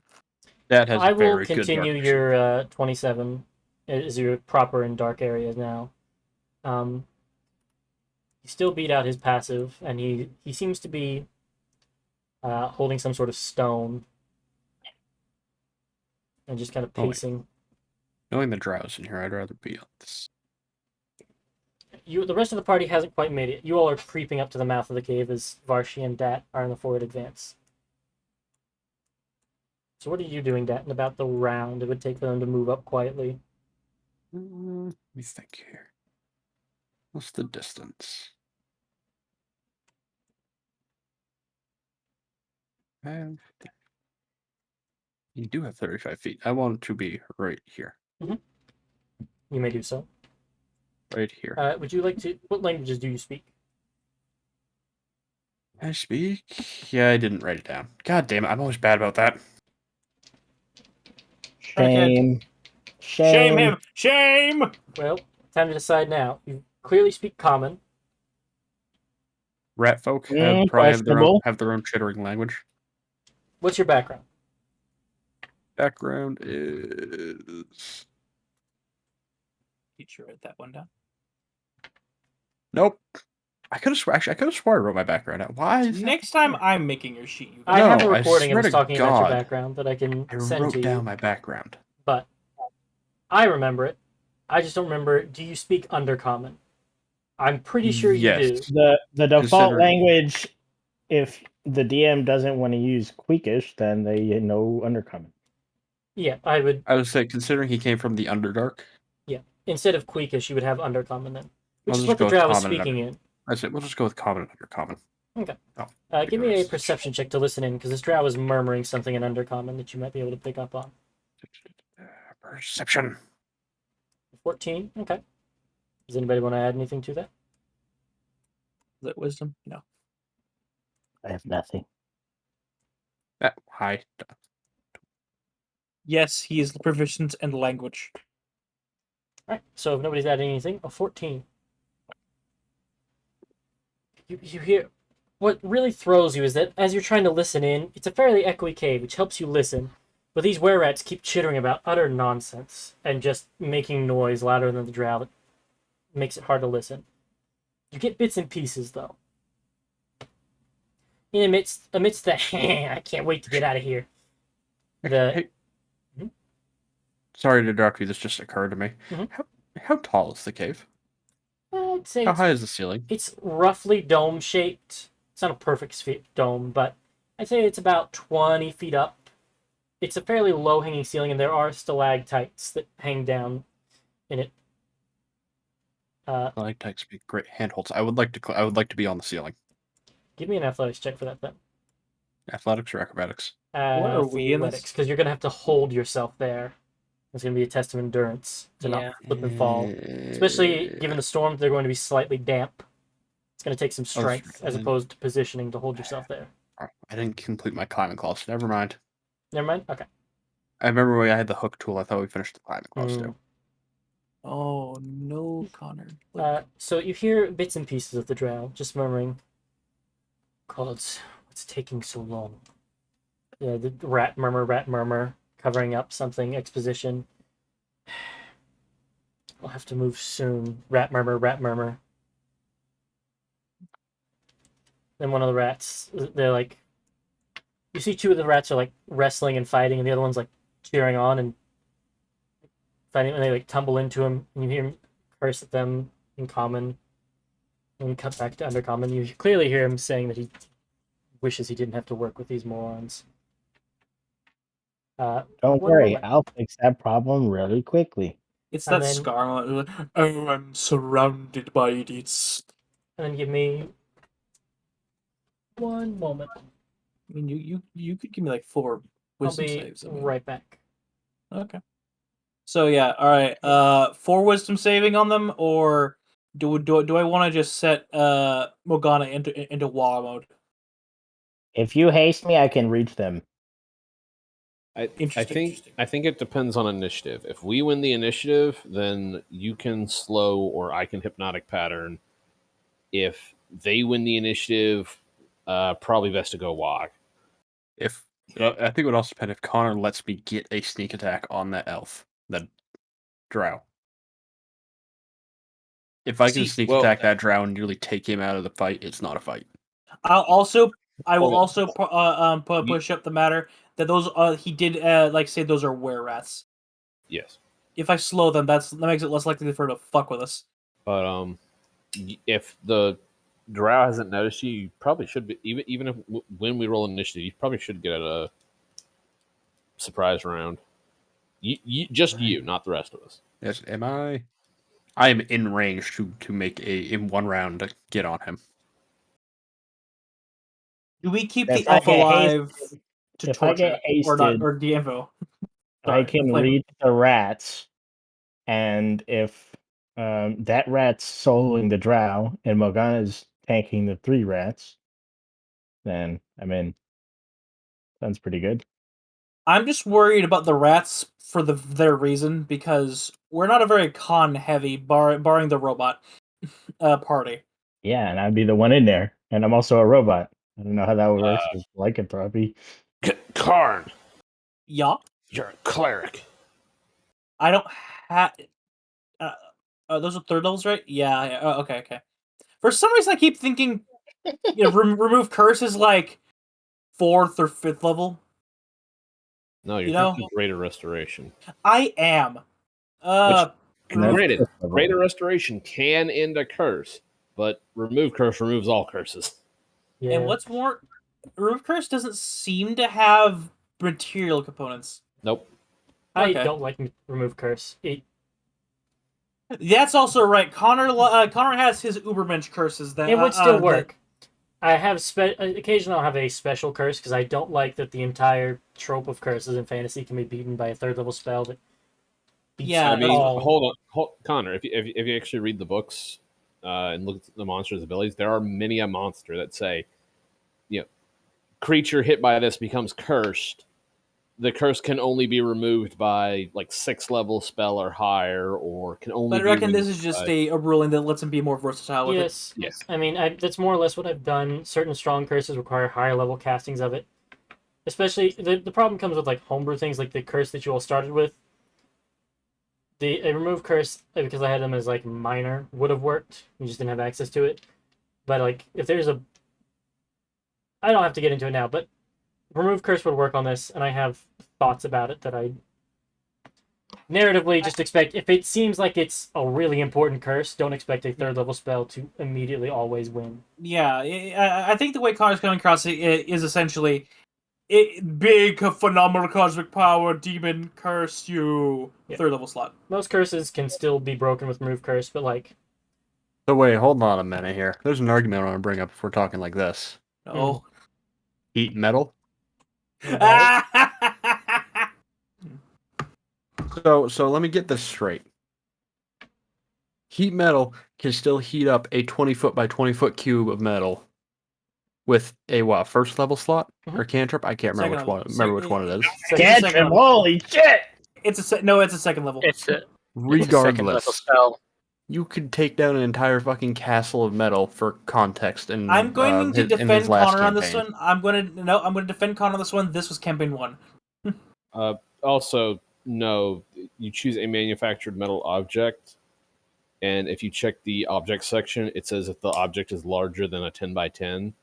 That has I will very good continue dark your 27 as your proper and dark areas now. You still beat out his passive, and he seems to be holding some sort of stone and just kind of pacing. Knowing the drows in here, I'd rather be on this. The rest of the party hasn't quite made it. You all are creeping up to the mouth of the cave as Varshi and Dat are in the forward advance. So what are you doing, Dat, in about the round it would take for them to move up quietly? Let me think here. What's the distance? You do have 35 feet. I want to be right here. Mm-hmm. You may do so. Right here. Would you like to... What languages do you speak? I speak? Yeah, I didn't write it down. God damn it, I'm always bad about that. Shame. Shame him! Shame! Well, time to decide now. You clearly speak common. Rat folk Mm, probably questionable. have their own chittering language. What's your background? Background is... Did you write that one down? Nope. I could have swore I wrote my background out. Why is that? Next time I'm making your sheet. You I have a No, I recording of swear us to talking about your God. background that I can I send wrote to down you. my background. But I remember it. I just don't remember. Do you speak Undercommon? I'm pretty sure you do. The default language, if the DM doesn't want to use Queekish, then they know Undercommon. Yeah, I would. I would say, considering he came from the Underdark. Yeah, instead of Queekish, you would have Undercommon then, which I'll is just what the go with drow is common and speaking in. I said, we'll just go with common and undercommon. Okay. Oh, give me a perception check to listen in, because this drow is murmuring something in Undercommon that you might be able to pick up on. Perception. 14. Okay. Does anybody want to add anything to that? Is that wisdom? No. I have nothing. Hi. Yes, he is proficient in language. Alright, so if nobody's adding anything, a 14. You hear... What really throws you is that as you're trying to listen in, it's a fairly echoey cave, which helps you listen. But these were-rats keep chittering about utter nonsense and just making noise louder than the drow that makes it hard to listen. You get bits and pieces, though. Amidst the I can't wait to get out of here. Hey. Sorry to interrupt you, this just occurred to me. Mm-hmm. How tall is the cave? I'd say how high is the ceiling? It's roughly dome-shaped. It's not a perfect dome, but I'd say it's about 20 feet up. It's a fairly low-hanging ceiling, and there are stalactites that hang down in it. Stalactites be great handholds. I would like to be on the ceiling. Give me an athletics check for that, then. Athletics or acrobatics? What are we in this? Because you're going to have to hold yourself there. It's going to be a test of endurance to not slip and fall. Especially given the storm, they're going to be slightly damp. It's going to take some strength as opposed to positioning to hold yourself there. I didn't complete my climbing clause. Never mind. Never mind? Okay. I remember when I had the hook tool. I thought we finished the climbing clause too. Oh, no, Connor. So you hear bits and pieces of the drow just murmuring, "Gods, what's taking so long?" Yeah, the rat murmur, covering up something exposition. We'll have to move soon. Rat murmur, rat murmur. Then one of the rats, they're like, you see two of the rats are like wrestling and fighting, and the other one's like cheering on and fighting, and they like tumble into him, and you hear him curse at them in common, and cut back to undercommon. You clearly hear him saying that he wishes he didn't have to work with these morons. Don't one worry, moment. I'll fix that problem really quickly. It's And that then- Scar. Oh, I'm surrounded by idiots. And then give me 1 moment. I mean, you could give me like 4 I'll wisdom be saves. I mean. right back. Okay. So yeah, all right. 4 wisdom saving on them, or do I want to just set Morgana into wall mode? If you haste me, I can reach them. I Interesting. think it depends on initiative. If we win the initiative, then you can slow or I can hypnotic pattern. If they win the initiative, probably best to go walk. If I think it would also depend if Connor lets me get a sneak attack on that elf, that drow. If I can See, sneak well- attack that drow and nearly take him out of the fight, it's not a fight. I will Hold on. also push up the matter that those he did like say those are were rats. Yes, If I slow them, that makes it less likely for her to fuck with us. but if the drow hasn't noticed you, you probably should be even if when we roll initiative, you probably should get a surprise round. You, not the rest of us. Yes, am I? I am in range to make in 1 round to get on him. Do we keep If the I elf get alive to if I torture get or not hasted, or DMO? I can reach the rats, and if that rat's soloing the drow and Morgana's tanking the 3 rats, then I'm in. Sounds pretty good. I'm just worried about the rats for their reason because we're not a very con heavy barring the robot party. Yeah, and I'd be the one in there, and I'm also a robot. I don't know how that works with lycanthropy. Karn, Yeah, you're a cleric. I don't have. Those are 3rd levels, right? Yeah. Okay. For some reason, I keep thinking, remove curse is like 4th or 5th level. No, you're You know- thinking greater restoration. I am. That's Granted, fifth level. greater restoration can end a curse, but remove curse removes all curses. Yeah. And what's more, remove curse doesn't seem to have material components. Nope. I Okay. don't like remove curse. That's also right. Connor has his Ubermensch curses that It would still that- work. I have occasionally I'll have a special curse because I don't like that the entire trope of curses in fantasy can be beaten by a 3rd level spell that beats Yeah, I mean, all. hold on, Connor. If you actually read the books and look at the monster's abilities, there are many a monster that say, creature hit by this becomes cursed. The curse can only be removed by like 6th level spell or higher, or can only. But I be reckon this removed is just by- a ruling that lets him be more versatile with Yes. Yes. I mean, that's more or less what I've done. Certain strong curses require higher level castings of it. Especially, the problem comes with like homebrew things, like the curse that you all started with. A remove curse, because I had them as like minor, would have worked. You just didn't have access to it. But like, if there's a... I don't have to get into it now, but remove curse would work on this, and I have thoughts about it that I narratively just expect. If it seems like it's a really important curse, don't expect a 3rd level spell to immediately always win. Yeah, I think the way Connor's coming across it is essentially big, phenomenal cosmic power, demon, curse you, Yeah. 3rd level slot. Most curses can still be broken with remove curse, but like, So wait, hold on a minute here. There's an argument I want to bring up if we're talking like this. No. Heat metal. So let me get this straight. Heat metal can still heat up a 20-foot by 20-foot cube of metal with a what, 1st level slot or cantrip? I can't remember which one it is. Cantrip, holy shit! It's a 2nd level. It's a second level Regardless, spell. you could take down an entire fucking castle of metal for context. And I'm going to in defend his last Connor on this campaign. one. I'm going to defend Connor on this one. This was campaign 1. also know you choose a manufactured metal object, and if you check the object section, it says if the object is larger than a 10 by 10,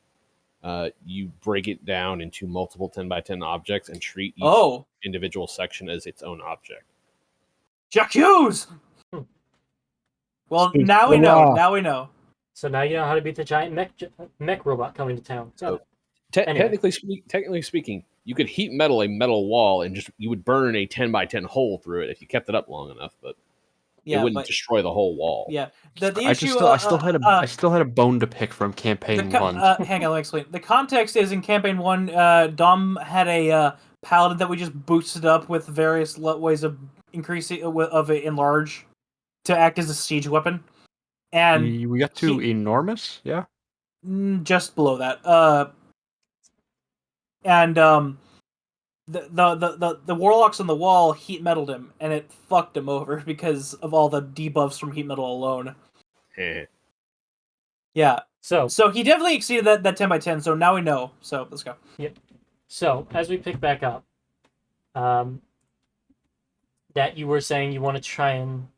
you break it down into multiple 10 by 10 objects and treat each individual section as its own object. Jack Hughes! Well, Speak now we the know. law. Now we know. So now you know how to beat the giant mech robot coming to town. So, Anyway. technically speaking, you could heat metal a metal wall and you would burn a 10 by 10 hole through it if you kept it up long enough, but it wouldn't destroy the whole wall. Yeah. The I issue. still had a bone to pick from campaign 1. Hang on, let me explain. The context is in campaign 1, Dom had a paladin that we just boosted up with various ways of increasing of it enlarge to act as a siege weapon, and we got to enormous, yeah. Just below that. The warlocks on the wall heat metaled him, and it fucked him over because of all the debuffs from heat metal alone. Yeah. So he definitely exceeded that 10 by 10. So now we know. So let's go. Yep. So as we pick back up, that you were saying you want to try and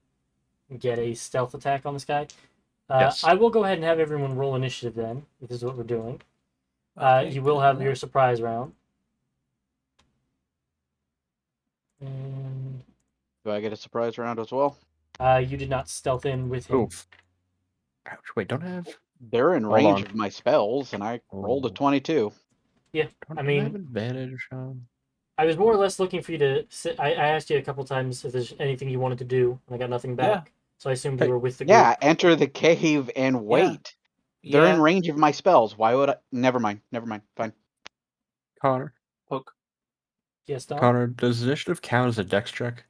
get a stealth attack on this guy. Yes. I will go ahead and have everyone roll initiative then, if this is what we're doing. Okay, you will have your surprise round. And Do I get a surprise round as well? you did not stealth in with him. Oof. Ouch, wait, don't I have... They're in Hold range on. of my spells, and I rolled a 22. Yeah, Don't I I mean, have advantage on... I was more or less looking for you to sit. I asked you a couple times if there's anything you wanted to do, and I got nothing back. So I assumed you were with the group. Yeah, enter the cave and wait. They're in range of my spells. Why would I? Never mind. Fine. Connor. Poke. Yes, Dom? Connor, does initiative count as a dex check?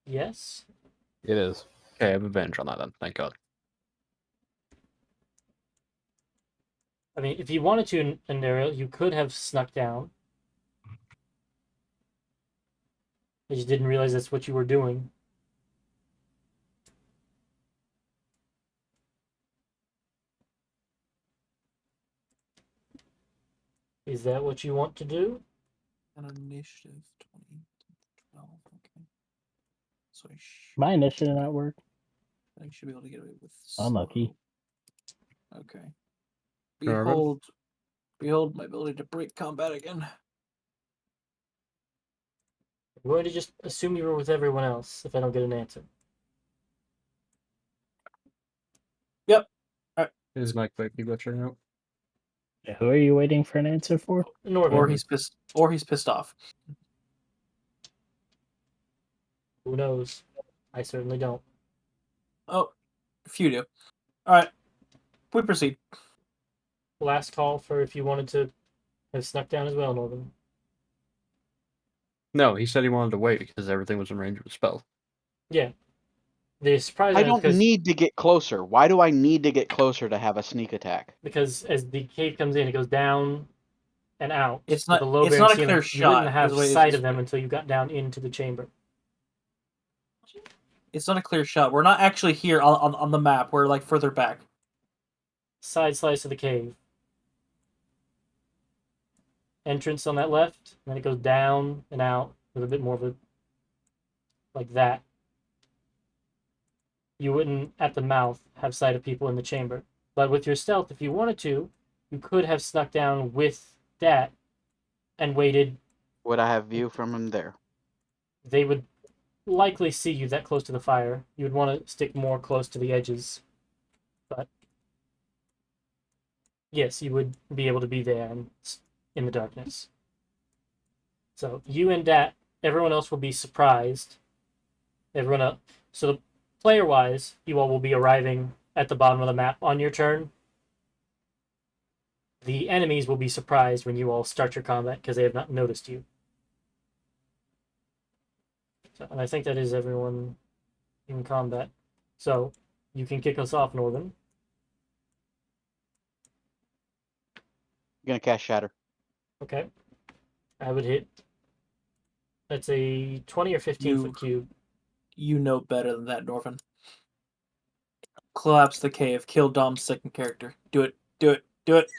Yes. It is. Okay, I have advantage on that then, thank God. I mean, if you wanted to, Neriel, you could have snuck down. I just didn't realize that's what you were doing. Is that what you want to do? An initiative 20, 12. Okay. So My initiative not work. I should be able to get away with. Unlucky. Okay. Jarvan? Behold my ability to break combat again. I'm going to just assume you were with everyone else if I don't get an answer. Yep. Is Mike quickly glitching out? Yeah, who are you waiting for an answer for? Norman. Or he's pissed off. Who knows? I certainly don't. Oh, if you do. All right. We proceed. Last call for if you wanted to have snuck down as well, Norman. No, he said he wanted to wait because everything was in range of a spell. Yeah. The surprise I round don't need to get closer. Why do I need to get closer to have a sneak attack? because as the cave comes in, it goes down and out. It's with not- a low it's bearing not a ceiling. clear You shot, wouldn't have is what it sight is. of them until you got down into the chamber. It's not a clear shot. We're not actually here on the map. We're like further back. Side slice of the cave. Entrance on that left, and then it goes down and out with a bit more of a like that. You wouldn't at the mouth have sight of people in the chamber. But with your stealth, if you wanted to, you could have snuck down with that and waited. Would I have view from him there? They would likely see you that close to the fire. You would want to stick more close to the edges. But yes, you would be able to be there and in the darkness. So you and Dat, everyone else will be surprised. Everyone else. So player-wise, you all will be arriving at the bottom of the map on your turn. The enemies will be surprised when you all start your combat because they have not noticed you. So, and I think that is everyone in combat. So you can kick us off, Northern. I'm gonna cast Shatter. Okay. I would hit. That's a 20 or 15-foot cube. You know better than that, Norvin. Collapse the cave. Kill Dom's second character. Do it. Do it. Do it.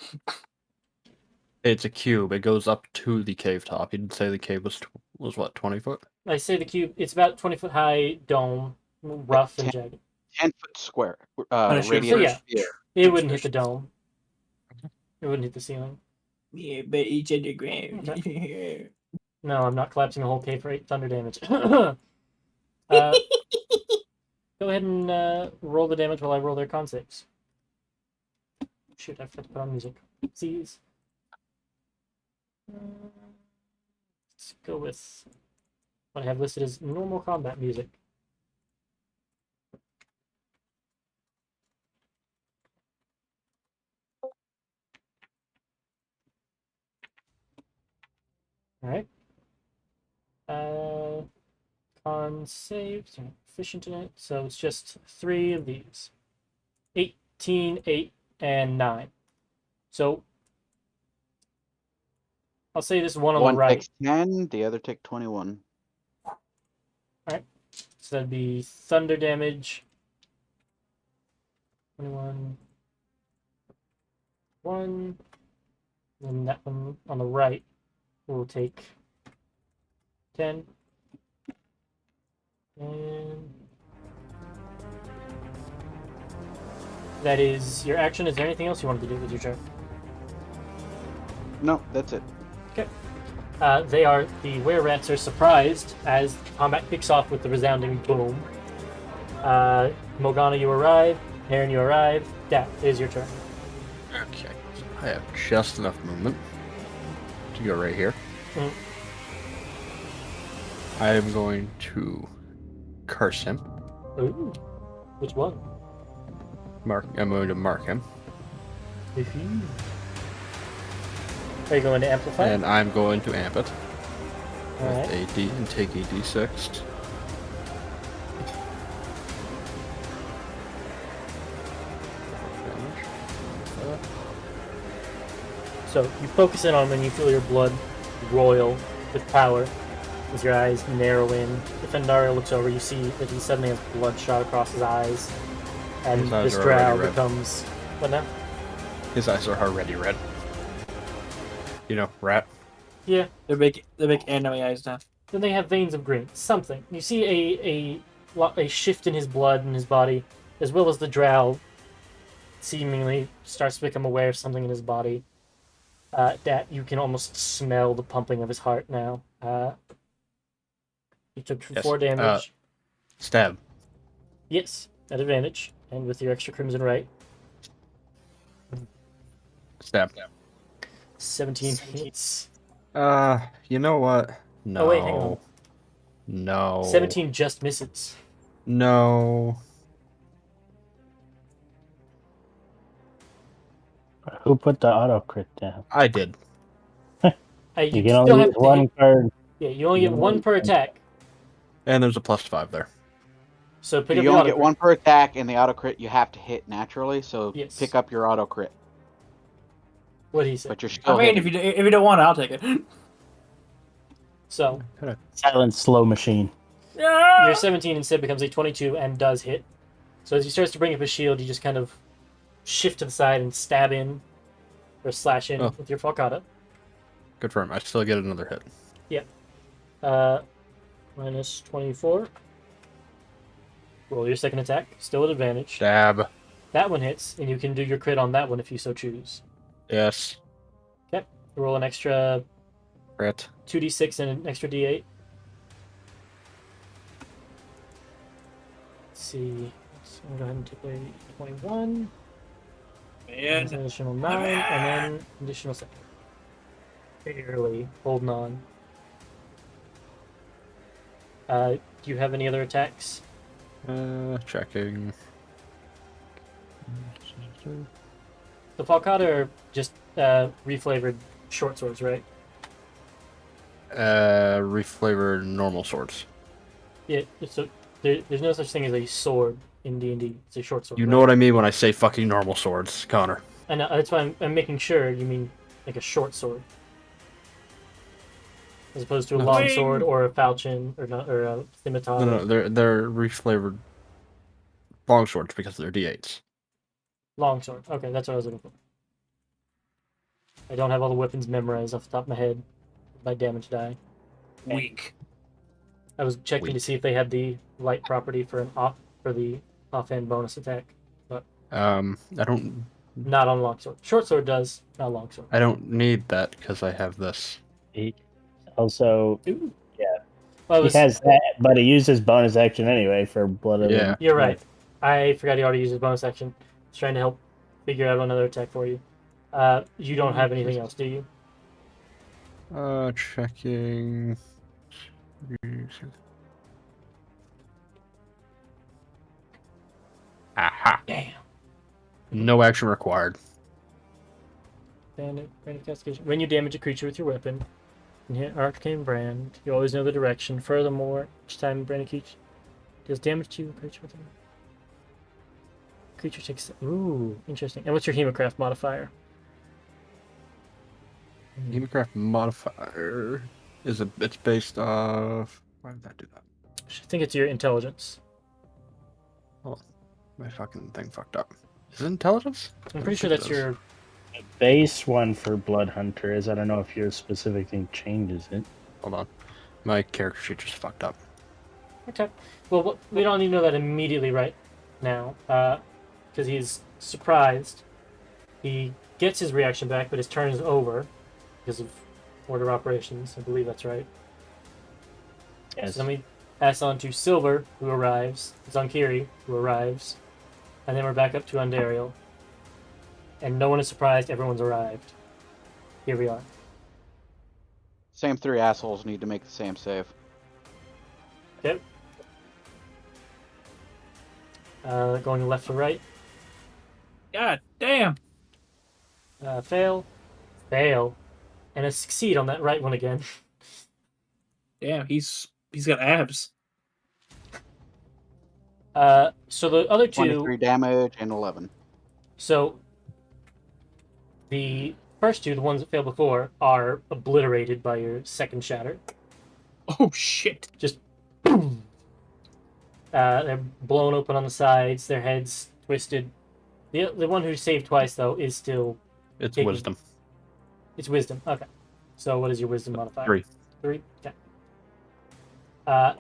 It's a cube. It goes up to the cave top. He didn't say the cave was was what, 20 foot? I say the cube. It's about 20-foot high dome, rough and jagged. 10-foot square. And a Radius. So yeah, sphere. it wouldn't hit the dome. It wouldn't hit the ceiling. Yeah, but it's underground. No, I'm not collapsing the whole cave for 8 thunder damage. Go ahead and roll the damage while I roll their con saves. Shoot, I forgot to put on music. Oopsies. Let's go with what I have listed as normal combat music. Alright. Con saves, are efficient in it, so it's just 3 of these. 18, 8, and 9. So I'll say this one on One the right. takes 10, the other take 21. So that'd be thunder damage. 21. 1. And that one on the right will take 10. And that is your action. Is there anything else you wanted to do with your turn? No, that's it. The were-rats are surprised as combat kicks off with the resounding boom. Morgana, you arrive. Heron, you arrive. That is your turn. Okay. So I have just enough movement to go right here. Mhm. I am going to curse him. Ooh. Which one? I'm going to mark him. Are you going to amplify? And I'm going to amp it All with right. a D and take a D6. So you focus in on him and you feel your blood roil with power as your eyes narrow in. If Endario looks over, you see that he suddenly has bloodshot across his eyes. And His eyes this are already drow red. becomes... What now? His eyes are already red. You know, rat. Yeah. They're big anime eyes now. Then they have veins of green. Something. You see a shift in his blood and his body, as well as the drow seemingly starts to become aware of something in his body. That you can almost smell the pumping of his heart now. You took Yes, 4 damage. Stab. Yes, at advantage, and with your extra crimson right. Stab. 17 hits. You know what? No. Oh, wait, hang on. No. 17 just misses. No. Who put the auto crit down? I did. You You can still only have use to one hit. card. Yeah, you only you get can 1 only per use one. attack. And there's a +5 there. So pick up You your only auto get crit. 1 per attack, and the auto crit you have to hit naturally, so Yes. pick up your auto crit. What he said. But you're still I mean, hitting. if you don't want it, I'll take it. So Silent slow machine. your 17 instead becomes a 22 and does hit. So as he starts to bring up his shield, you just kind of shift to the side and stab in or slash in Oh. with your falcata. Good for him. I still get another hit. Minus 24. Roll your second attack. Still at advantage. Stab. That one hits, and you can do your crit on that one if you so choose. Yes. Roll an extra Crit. 2d6 and an extra d8. Let's see. So I'm going to go ahead and take away 21. Man. An additional 9, and then additional 7. Barely holding on. Do you have any other attacks? Checking. The falcata are just reflavored short swords, right? Reflavored normal swords. Yeah. So there's no such thing as a sword in D&D. It's a short sword. You right? know what I mean when I say fucking normal swords, Connor. I know. That's why I'm making sure you mean like a short sword, as opposed to a No. long sword or a falchion or a scimitar. No, they're reflavored long swords because they're D8s. Long sword. Okay, that's what I was looking for. I don't have all the weapons memorized off the top of my head by damage die. Weak. I was checking to Weak. see if they had the light property for the offhand bonus attack. I don't Not on longsword. Short sword does, not longsword. I don't need that because I have this. He also Ooh. Yeah. Well, he has that, but he used his bonus action anyway for blood. Yeah. You're right. I forgot he already used his bonus action. Just trying to help figure out another attack for you. You don't have anything else, do you? Checking. Aha. Damn. No action required. Bandit castigation. When you damage a creature with your weapon, and hit arcane brand, you always know the direction. Furthermore, each time brand creature deals damage to a creature with a creature takes. Ooh, interesting. And what's your Hemocraft modifier? Hemocraft modifier it's based off. Why did that do that? I think it's your intelligence. My fucking thing fucked up. Is it intelligence? I'm pretty sure that's your. base one for Blood Hunter is. I don't know if your specific thing changes it. Hold on. My character sheet just fucked up. Okay. Well, we don't need to know that immediately right now, because he's surprised. He gets his reaction back, but his turn is over because of order operations. I believe that's right. Yes. So then we pass on to Silver, who arrives, Zonkiri, who arrives, and then we're back up to Undariel. And no one is surprised, everyone's arrived. Here we are. Same three assholes need to make the same save. Yep. Going left to right. God damn. Fail. Fail. And a succeed on that right one again. Damn, he's got abs. So the other two... 23 damage and 11. So the first two, the ones that failed before, are obliterated by your second shatter. Oh shit. Just boom. They're blown open on the sides, their heads twisted. The one who saved twice, though, is still... It's taking- wisdom. It's wisdom. Okay. So what is your wisdom modifier? 3. 3? Okay.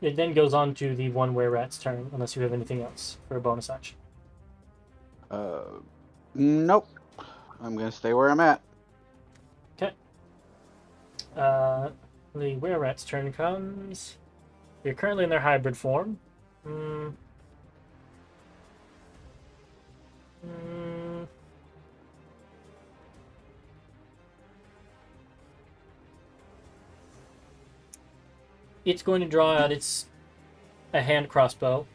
It then goes on to the one were rat's turn, unless you have anything else for a bonus action. Nope. I'm gonna stay where I'm at. Okay. The were rat's turn comes. You're currently in their hybrid form. It's going to draw out a hand crossbow,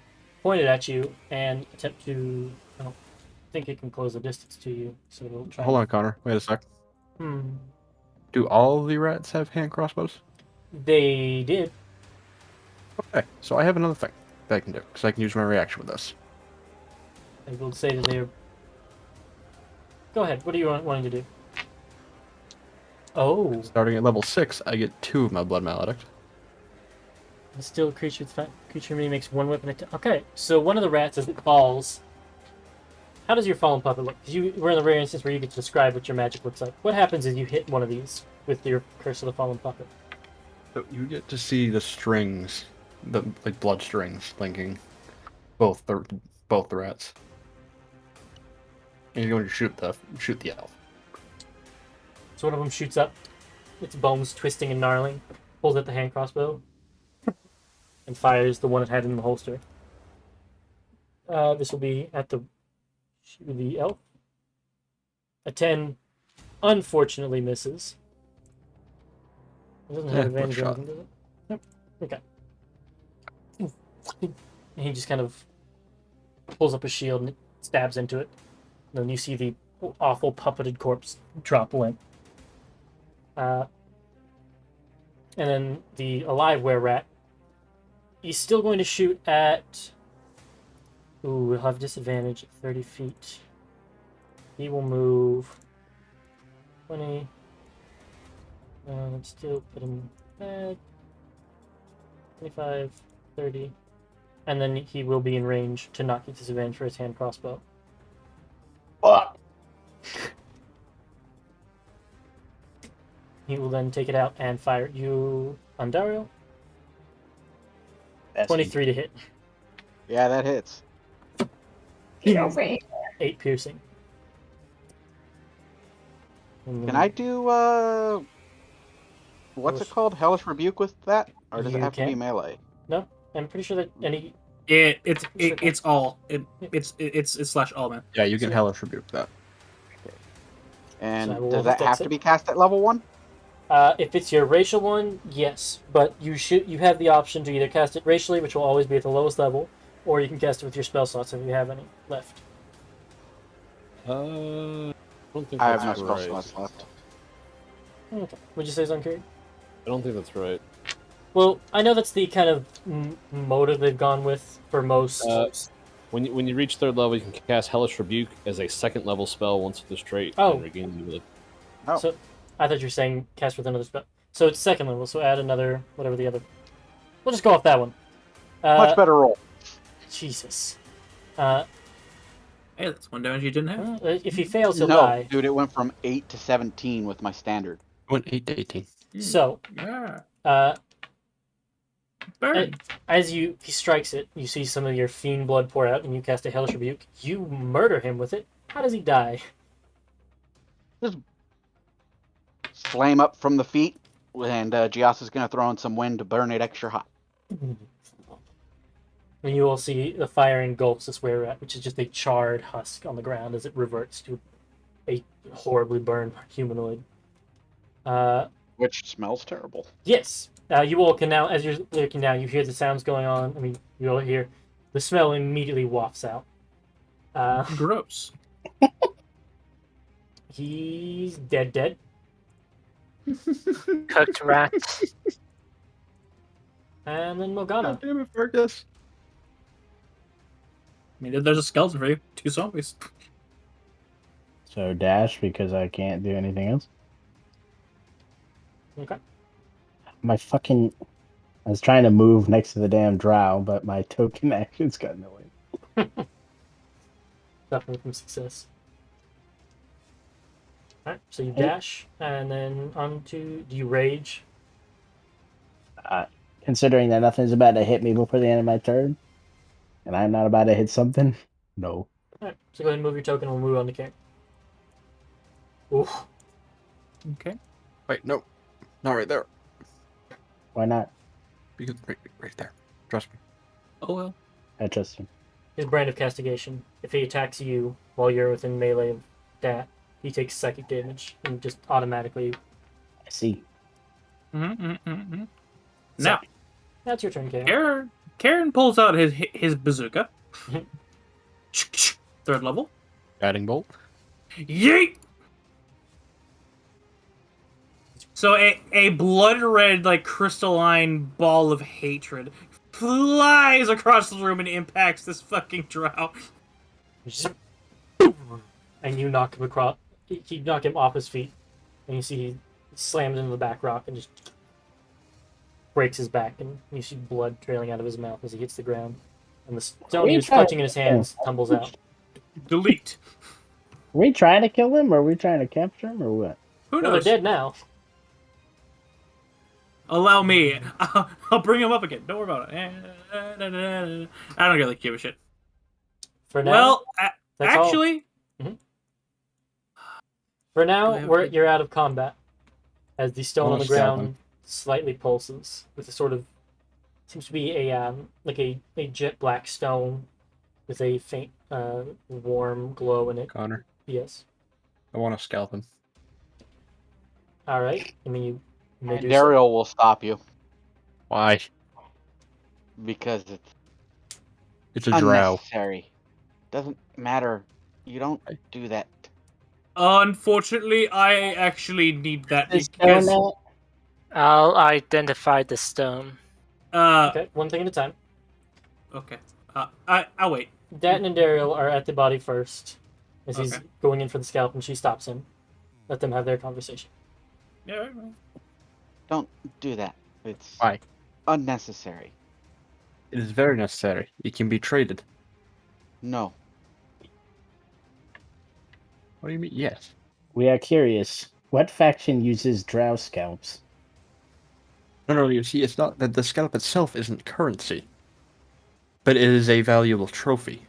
point it at you, and attempt to. I don't think it can close the distance to you, so it'll try. Hold on, Connor. Wait a sec. Hmm. Do all the rats have hand crossbows? They did. Okay, so I have another thing that I can do, because I can use my reaction with this. I will say that they're. Go ahead. What do you wanting to do? Oh, Starting at level 6, I get 2 of my Blood Maledict. still creature enemy makes one weapon attack. Okay, so one of the rats, as it falls. How does your fallen puppet look? 'Cause we're in the rare instance where you get to describe what your magic looks like. What happens if you hit one of these with your Curse of the Fallen Puppet? So you get to see the strings, the blood strings linking both the rats. And you're going to shoot the elf. So one of them shoots up, its bones twisting and gnarling, pulls out the hand crossbow, and fires the one it had in the holster. This will be at the elf. A 10 unfortunately misses. It doesn't have advantage or shot. anything, does it? Nope. Okay. And he just kind of pulls up his shield and stabs into it. And then you see the awful puppeted corpse drop limp. And then the alive were-rat. He's still going to shoot at... Ooh, he'll have disadvantage at 30 feet. He will move 20. Let's still put him back. 25, 30. And then he will be in range to not get disadvantage for his hand crossbow. He will then take it out and fire at you, Andario. Best 23 to hit. Yeah, that hits. 8 piercing. Can I do what's it called? Hellish Rebuke with that? Or does it You have to be can. melee? No, I'm pretty sure that any. It's all. It's slash all, man. Yeah, you can So- hellish rebuke that. And So I will does that dex have it. to be cast at level 1? If it's your racial one, yes, but you have the option to either cast it racially, which will always be at the lowest level, or you can cast it with your spell slots if you have any left. I don't think I have that's no spell right. slots left. Okay. Would you say, Zunkiri? I don't think that's right. Well, I know that's the kind of motive they've gone with for most. When you reach third level, you can cast Hellish Rebuke as a second level spell once with this trait Oh. and regain the ability. Oh. So I thought you were saying cast with another spell. So it's second level. So add another whatever the other. We'll just go off that one. Much better roll. Jesus. Hey, that's one damage you didn't have. If he fails, he'll No, die. dude, it went from 8 to 17 with my standard. Went 8 to 18. So, Yeah. Burn. as he strikes it, you see some of your fiend blood pour out, and you cast a hellish rebuke. You murder him with it. How does he die? Flame up from the feet, and Gias is going to throw in some wind to burn it extra hot. And you will see the fire engulfs this were rat, which is just a charred husk on the ground as it reverts to a horribly burned humanoid. Which smells terrible. Yes. You all can now, as you're looking down, you hear the sounds going on. I mean, you all hear the smell immediately wafts out. Gross. He's dead. Cooked rat. And then Morgana. Damn it, Fergus. I mean, there's a skeleton for you. 2 zombies. So dash because I can't do anything else. Okay. My fucking. I was trying to move next to the damn drow, but my token actions got in the way. Definitely from success. Alright, so you dash, and then on to. Do you rage? Considering that nothing's about to hit me before the end of my turn, and I'm not about to hit something, no. Alright, so go ahead and move your token, and we'll move on to Karen. Oof. Okay. Wait, no. Not right there. Why not? Because right there. Trust me. Oh well. I trust him. His brand of castigation. If he attacks you while you're within melee of that, he takes psychic damage and just automatically. I see. Mm-hmm. So, Now, that's your turn, Karen. Karen pulls out his bazooka. Third level. Guiding bolt. Yeet! So a blood red, like crystalline ball of hatred flies across the room and impacts this fucking drow. And you knock him across. You knock him off his feet, and you see he slams into the back rock and just breaks his back, and you see blood trailing out of his mouth as he hits the ground. And the stone he was clutching in his hands tumbles out. Delete. Are we trying to kill him, or are we trying to capture him, or what? Who Well, knows? they're dead now. Allow me. I'll bring him up again. Don't worry about it. I don't really give a shit. For now, Well, that's all. actually, For now, Do I have- you're out of combat, as the stone on the Almost got ground slightly pulses with a sort of seems to be a like a jet black stone with a faint warm glow in it. Connor. Yes. I want to scalp him. All right. I mean, you may And do so. Daryl will stop you Why? because it's It's a drow. unnecessary. Doesn't matter. You don't do that. unfortunately, I actually need that This because donut. I'll identify the stone. Okay, one thing at a time. Okay. I'll wait. Datton and Daryl are at the body first, as he's Okay. going in for the scalp, and she stops him. Let them have their conversation. Yeah. Right. Don't do that. It's Why? unnecessary. It is very necessary. It can be traded. No. What do you mean? Yes. We are curious. What faction uses drow scalps? No, you see, it's not that the scalp itself isn't currency. But it is a valuable trophy.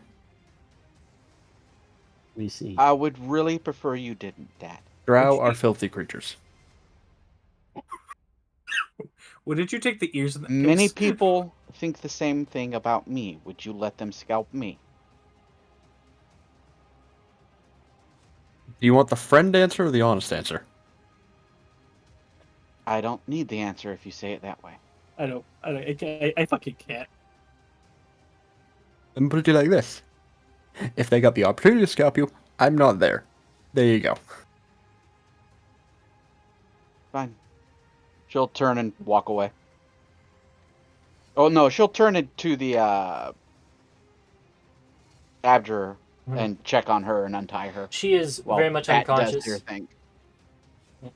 We see. I would really prefer you didn't, Dad. Drow are filthy creatures. Well, did you take the ears in that Many case? people think the same thing about me. Would you let them scalp me? Do you want the friend answer or the honest answer? I don't need the answer if you say it that way. I fucking can't. Let me put it like this. If they got the opportunity to scalp you, I'm not there. There you go. Fine. She'll turn and walk away. Oh no, she'll turn into the Abjurer and check on her and untie her. She is While very much Pat does unconscious. your thing.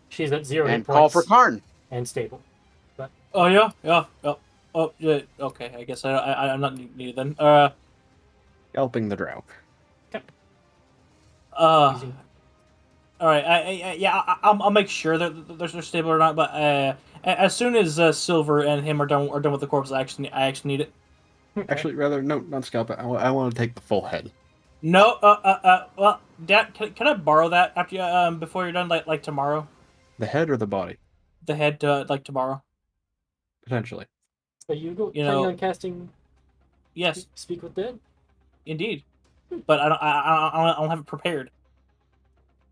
She's at 0 hit And call for points Karn. and stable. Oh yeah. Oh yeah. Okay, I guess I'm not needed then. Scalping the drow. Easy. All right. I'll make sure that they're stable or not. But as soon as Silver and him are done with the corpse, I actually need it. Actually, rather, no, not scalp it. I want to take the full head. No. Well, Dad, can I borrow that after before you're done, like tomorrow? The head or the body? The head, like tomorrow. Potentially. Are you planning on casting? Yes, Speak with Dead. indeed. But I don't have it prepared.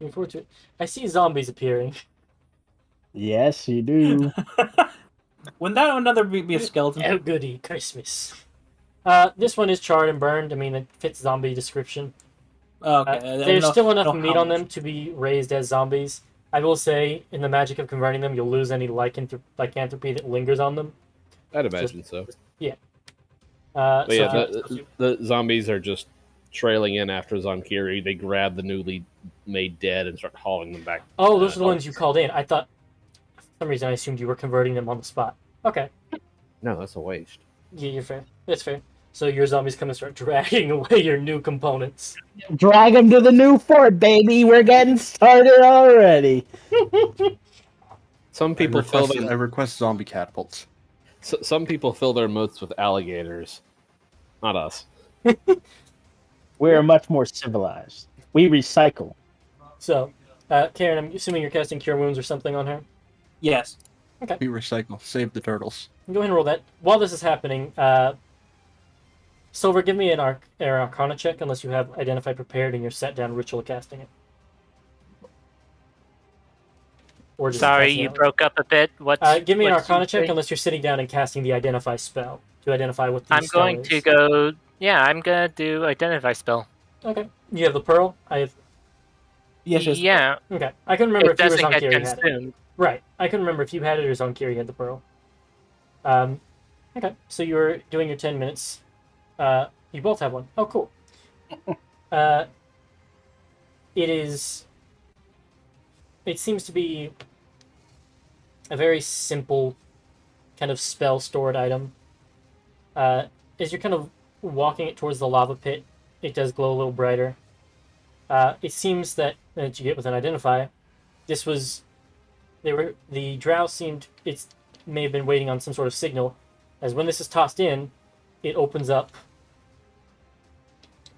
Looking forward to it. I see zombies appearing. Yes, you do. Wouldn't that another be a skeleton? Oh goody, Christmas. This one is charred and burned. I mean, it fits zombie description. Okay. There's still enough know meat how on them to be raised as zombies. I will say, in the magic of converting them, you'll lose any lycanthropy that lingers on them. I'd imagine so. Yeah. But so yeah, if you- the zombies are just trailing in after Zonkiri. They grab the newly made dead and start hauling them back. Oh, those are the ones you called in. I thought, for some reason, I assumed you were converting them on the spot. Okay. No, that's a waste. Yeah, you're fair. That's fair. So your zombies come and start dragging away your new components. Drag him to the new fort, baby. We're getting started already. Some people I request zombie catapults. Some people fill their moats with alligators. Not us. We're much more civilized. We recycle. So, Karen, I'm assuming you're casting Cure Wounds or something on her? Yes. We recycle. Save the turtles. Go ahead and roll that. While this is happening, Silver, give me an Arcana check unless you have Identify Prepared and you're set down ritual casting it. Or just Sorry, casting you it. broke up a bit. Give me an what's Arcana you check say? unless you're sitting down and casting the Identify spell to identify what the I'm spell going is. to go. Yeah, I'm gonna do Identify spell. Okay. You have the Pearl? I have... Yes. Yeah, Okay. I couldn't remember it if you or doesn't get Zonkiri had it. consumed. Right. I couldn't remember if you had it or Zonkiri had the Pearl. Okay. So you were doing your 10 minutes. You both have one. Oh, cool. It seems to be a very simple kind of spell stored item. As you're kind of walking it towards the lava pit, it does glow a little brighter. It seems that you get with an Identify, the drow seemed, it may have been waiting on some sort of signal, as when this is tossed in, it opens up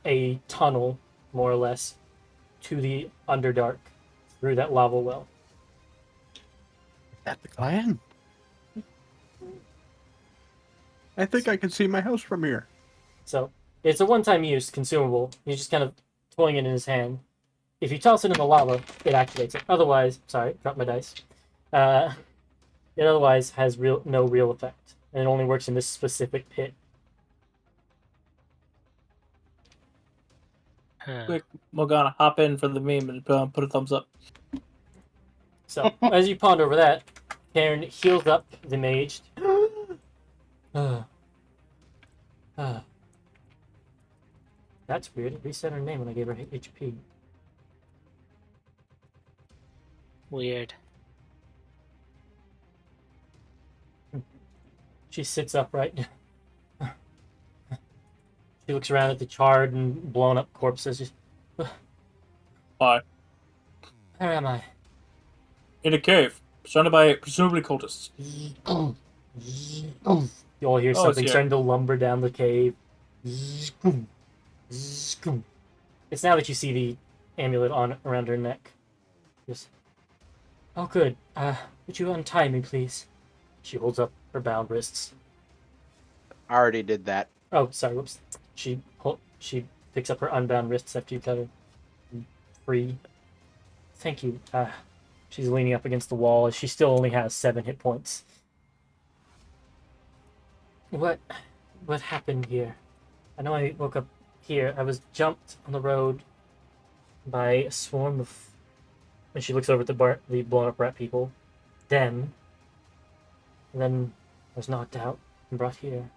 a tunnel, more or less, to the Underdark through that lava well. Is that the clan? I think I can see my house from here. So, it's a one-time use consumable. He's just kind of toying it in his hand. If you toss it in the lava, it activates it. Otherwise, sorry, dropped my dice. It otherwise has no real effect, and it only works in this specific pit. Quick, Morgana, hop in for the meme and put a thumbs up. So, as you ponder over that, Karen heals up the mage. That's weird. It reset her name when I gave her HP. Weird. She sits upright. She looks around at the charred and blown up corpses. Why? Where am I? In a cave, surrounded by presumably cultists. You all hear Oh, it's something here. starting to lumber down the cave. Zoom, zoom. It's now that you see the amulet on around her neck. Just, oh, good. Would you untie me, please? She holds up her bound wrists. I already did that. Oh, sorry. Whoops. She picks up her unbound wrists after you cut her free. Thank you. She's leaning up against the wall as she still only has 7 hit points. What happened here? I know I woke up here. I was jumped on the road by a swarm of. And she looks over at the blown up rat people. Then I was knocked out and brought here.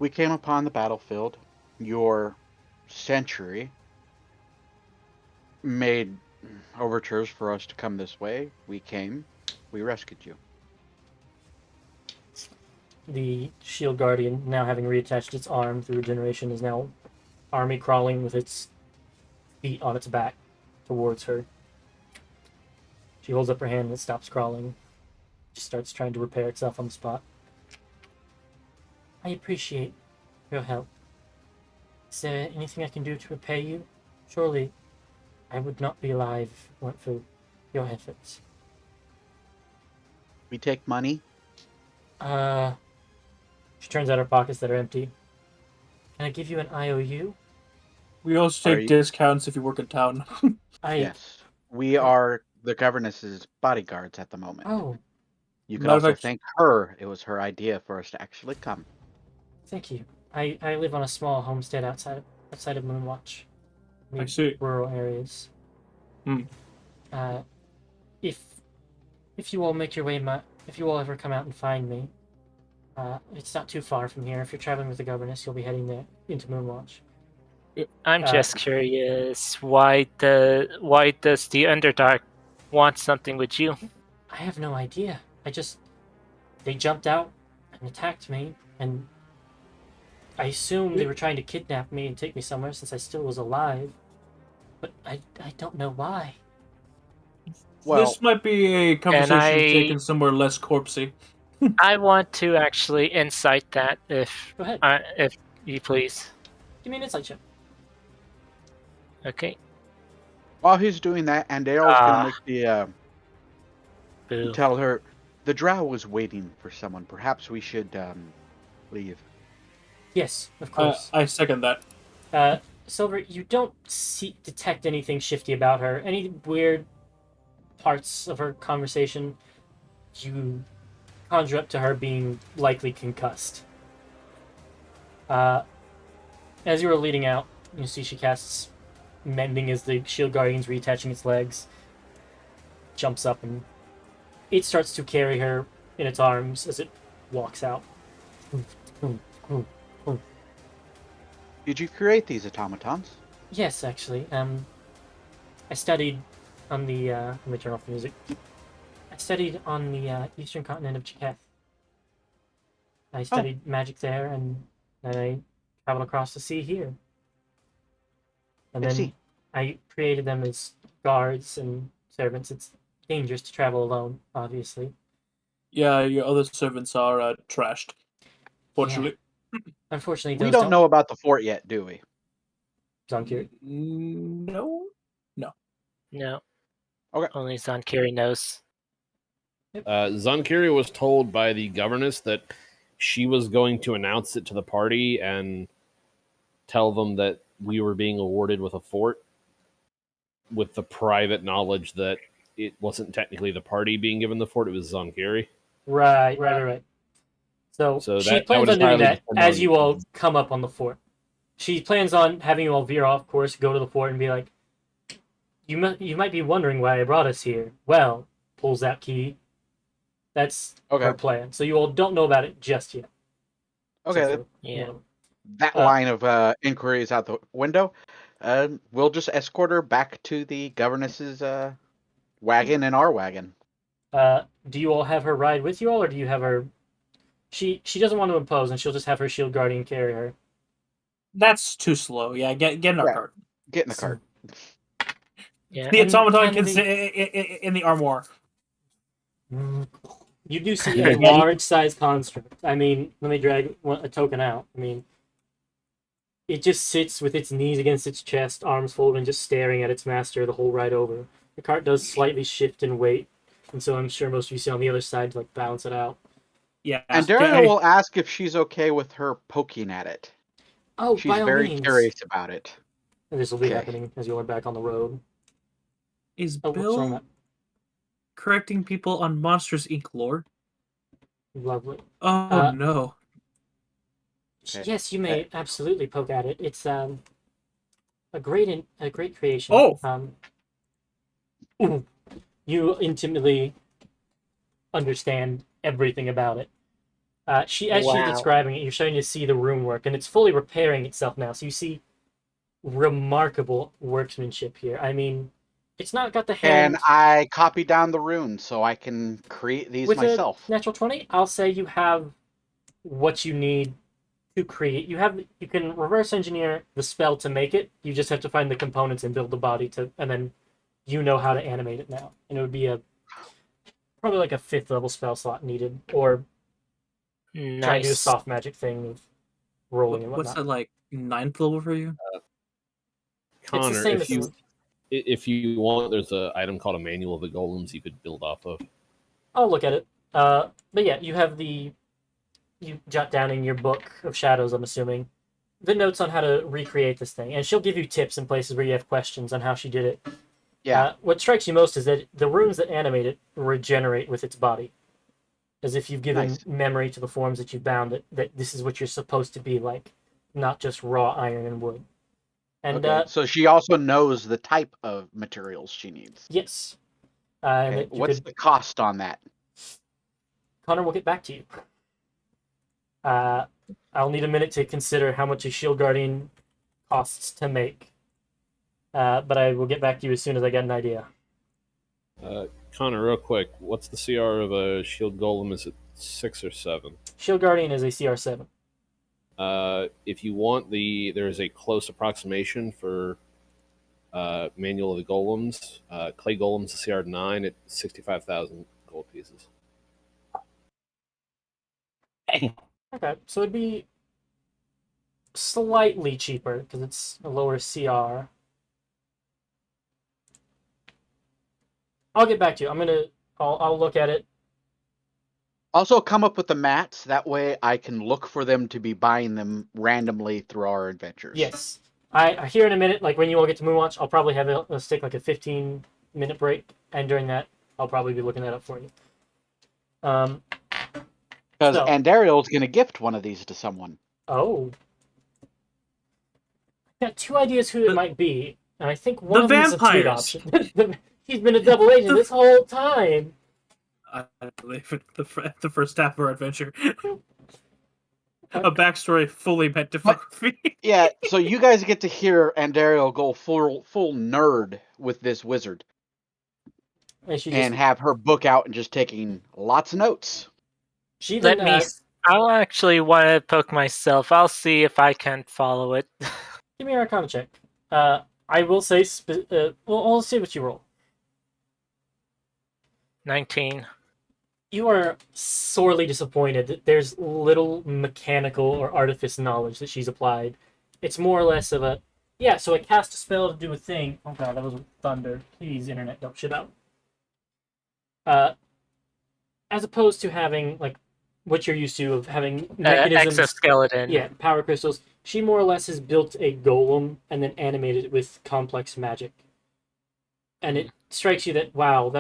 We came upon the battlefield. Your century made overtures for us to come this way. We came. We rescued you. The shield guardian, now having reattached its arm through regeneration, is now army crawling with its feet on its back towards her. She holds up her hand and it stops crawling. She starts trying to repair itself on the spot. I appreciate your help. Is there anything I can do to repay you? Surely I would not be alive if it weren't for your efforts. We take money. She turns out her pockets that are empty. Can I give you an IOU? We also Are take you- discounts if you work in town. Yes. We are the governess's bodyguards at the moment. Oh, You can Matter of also fact- thank her. It was her idea for us to actually come. thank you. I live on a small homestead outside of Moonwatch. I see. Rural areas. Hmm. If you all make your way, if you all ever come out and find me, it's not too far from here. If you're traveling with the governess, you'll be heading there into Moonwatch. I'm just curious, why does the Underdark want something with you? I have no idea. They jumped out and attacked me, and I assume they were trying to kidnap me and take me somewhere since I still was alive. But I don't know why. Well, This might be a conversation I- taken somewhere less corpsey. I want to actually insight that, if Go ahead. if you please. Give me an insight check. Okay. while he's doing that, and Dale's Ah. gonna make the Boo. tell her the drow was waiting for someone. Perhaps we should leave. Yes, of course. I second that. Silver, you don't detect anything shifty about her. Any weird parts of her conversation, you conjure up to her being likely concussed. As you are leading out, you see she casts Mending as the shield guardian's reattaching its legs. Jumps up and it starts to carry her in its arms as it walks out. Did you create these automatons? Yes, actually. I studied on the. Let me turn off the music. I studied on the eastern continent of Chiketh. I studied magic there, and then I traveled across the sea here. And I then see. I created them as guards and servants. It's dangerous to travel alone, obviously. Yeah, your other servants are trashed. Fortunately. Unfortunately, We those don't know about the fort yet, do we? Zonkir. No. No. Okay. Only Zonkiri knows. Zonkiri was told by the governess that she was going to announce it to the party and tell them that we were being awarded with a fort, with the private knowledge that it wasn't technically the party being given the fort, it was Zonkiri. Right. So So she that plans would on doing entirely that depend as on- you all come up on the fort. She plans on having you all veer off course, go to the fort, and be like, you might be wondering why I brought us here. Well, pulls that key. That's Okay. her plan. So you all don't know about it just yet. Okay, Except for, Yeah. that Uh, line of inquiry is out the window. We'll just escort her back to the governess's wagon and our wagon. do you all have her ride with you all, or do you have her? She doesn't want to impose, and she'll just have her shield guardian carry her. That's too slow. Yeah, get in our Yeah. cart. Get in the cart. Yeah. The And automaton can can they- sit in the armoire. You do see Yeah. a large-sized construct. I mean, let me drag a token out. I mean, it just sits with its knees against its chest, arms folded, and just staring at its master the whole ride over. The cart does slightly shift in weight, and so I'm sure most of you see on the other side to like balance it out. Yeah. And Dario will ask if she's okay with her poking at it. Oh, She's by all very means. curious about it. And this will be Okay. happening as you are back on the road. Is Oh, what's wrong Bill with correcting people on Monsters Inc. lore? that? Lovely. Oh no. Okay. Yes, you may absolutely poke at it. It's a great creation. Oh! You intimately understand everything about it. As she's describing it, you're starting to see the room work, and it's fully repairing itself now. So you see remarkable workmanship here. I mean, it's not got the hand. And I copy down the runes so I can create these With myself. a natural 20, I'll say you have what you need to create. You can reverse engineer the spell to make it. You just have to find the components and build the body and then you know how to animate it now. And it would be probably like a 5th level spell slot needed, or try and do a Nice. soft magic thing of rolling and What's whatnot. that, like 9th level for you? Connor, same if as you if you want, there's an item called a manual of the golems you could build off of. I'll look at it. But yeah, you jot down in your book of shadows, I'm assuming, the notes on how to recreate this thing, and she'll give you tips in places where you have questions on how she did it. Yeah. What strikes you most is that the runes that animate it regenerate with its body, as if you've given Nice. memory to the forms that you bound it. That this is what you're supposed to be like, not just raw iron and wood. And Okay. So she also knows the type of materials she needs. yes, and Okay. that you What's could. the cost on that? Connor will get back to you. I'll need a minute to consider how much a shield guardian costs to make. But I will get back to you as soon as I get an idea. Connor, real quick, what's the CR of a shield golem? Is it 6 or 7? Shield guardian is a CR7. If you want there is a close approximation for manual of the golems. Clay golems, CR9 at 65,000 gold pieces. Okay, so it'd be slightly cheaper because it's a lower CR. I'll get back to you. I'll look at it. Also, come up with the mats. That way, I can look for them to be buying them randomly through our adventures. Yes. I hear in a minute, like when you all get to Moonwatch, I'll probably have a stick like a 15-minute break, and during that, I'll probably be looking that up for you. Because So- Andariel's going to gift one of these to someone. Oh. Got 2 ideas who it might be, and I think one The of them is a tweet vampires. option. He's been a double agent this whole time. I believe the first half of our adventure. A backstory fully meant to fuck with me. Yeah, so you guys get to hear Andariel go full nerd with this wizard. And she And have her book out and just taking lots of notes. She Let then, me. I'll actually want to poke myself. I'll see if I can follow it. give me an Arcana check. I will say, we'll see what you roll. 19. You are sorely disappointed that there's little mechanical or artifice knowledge that she's applied. It's more or less of so I cast a spell to do a thing. Oh god, that was thunder. Please, internet, don't shit out. As opposed to having, like, what you're used to of having mechanisms. Exoskeleton. Yeah, power crystals. She more or less has built a golem and then animated it with complex magic. And it strikes you that, wow,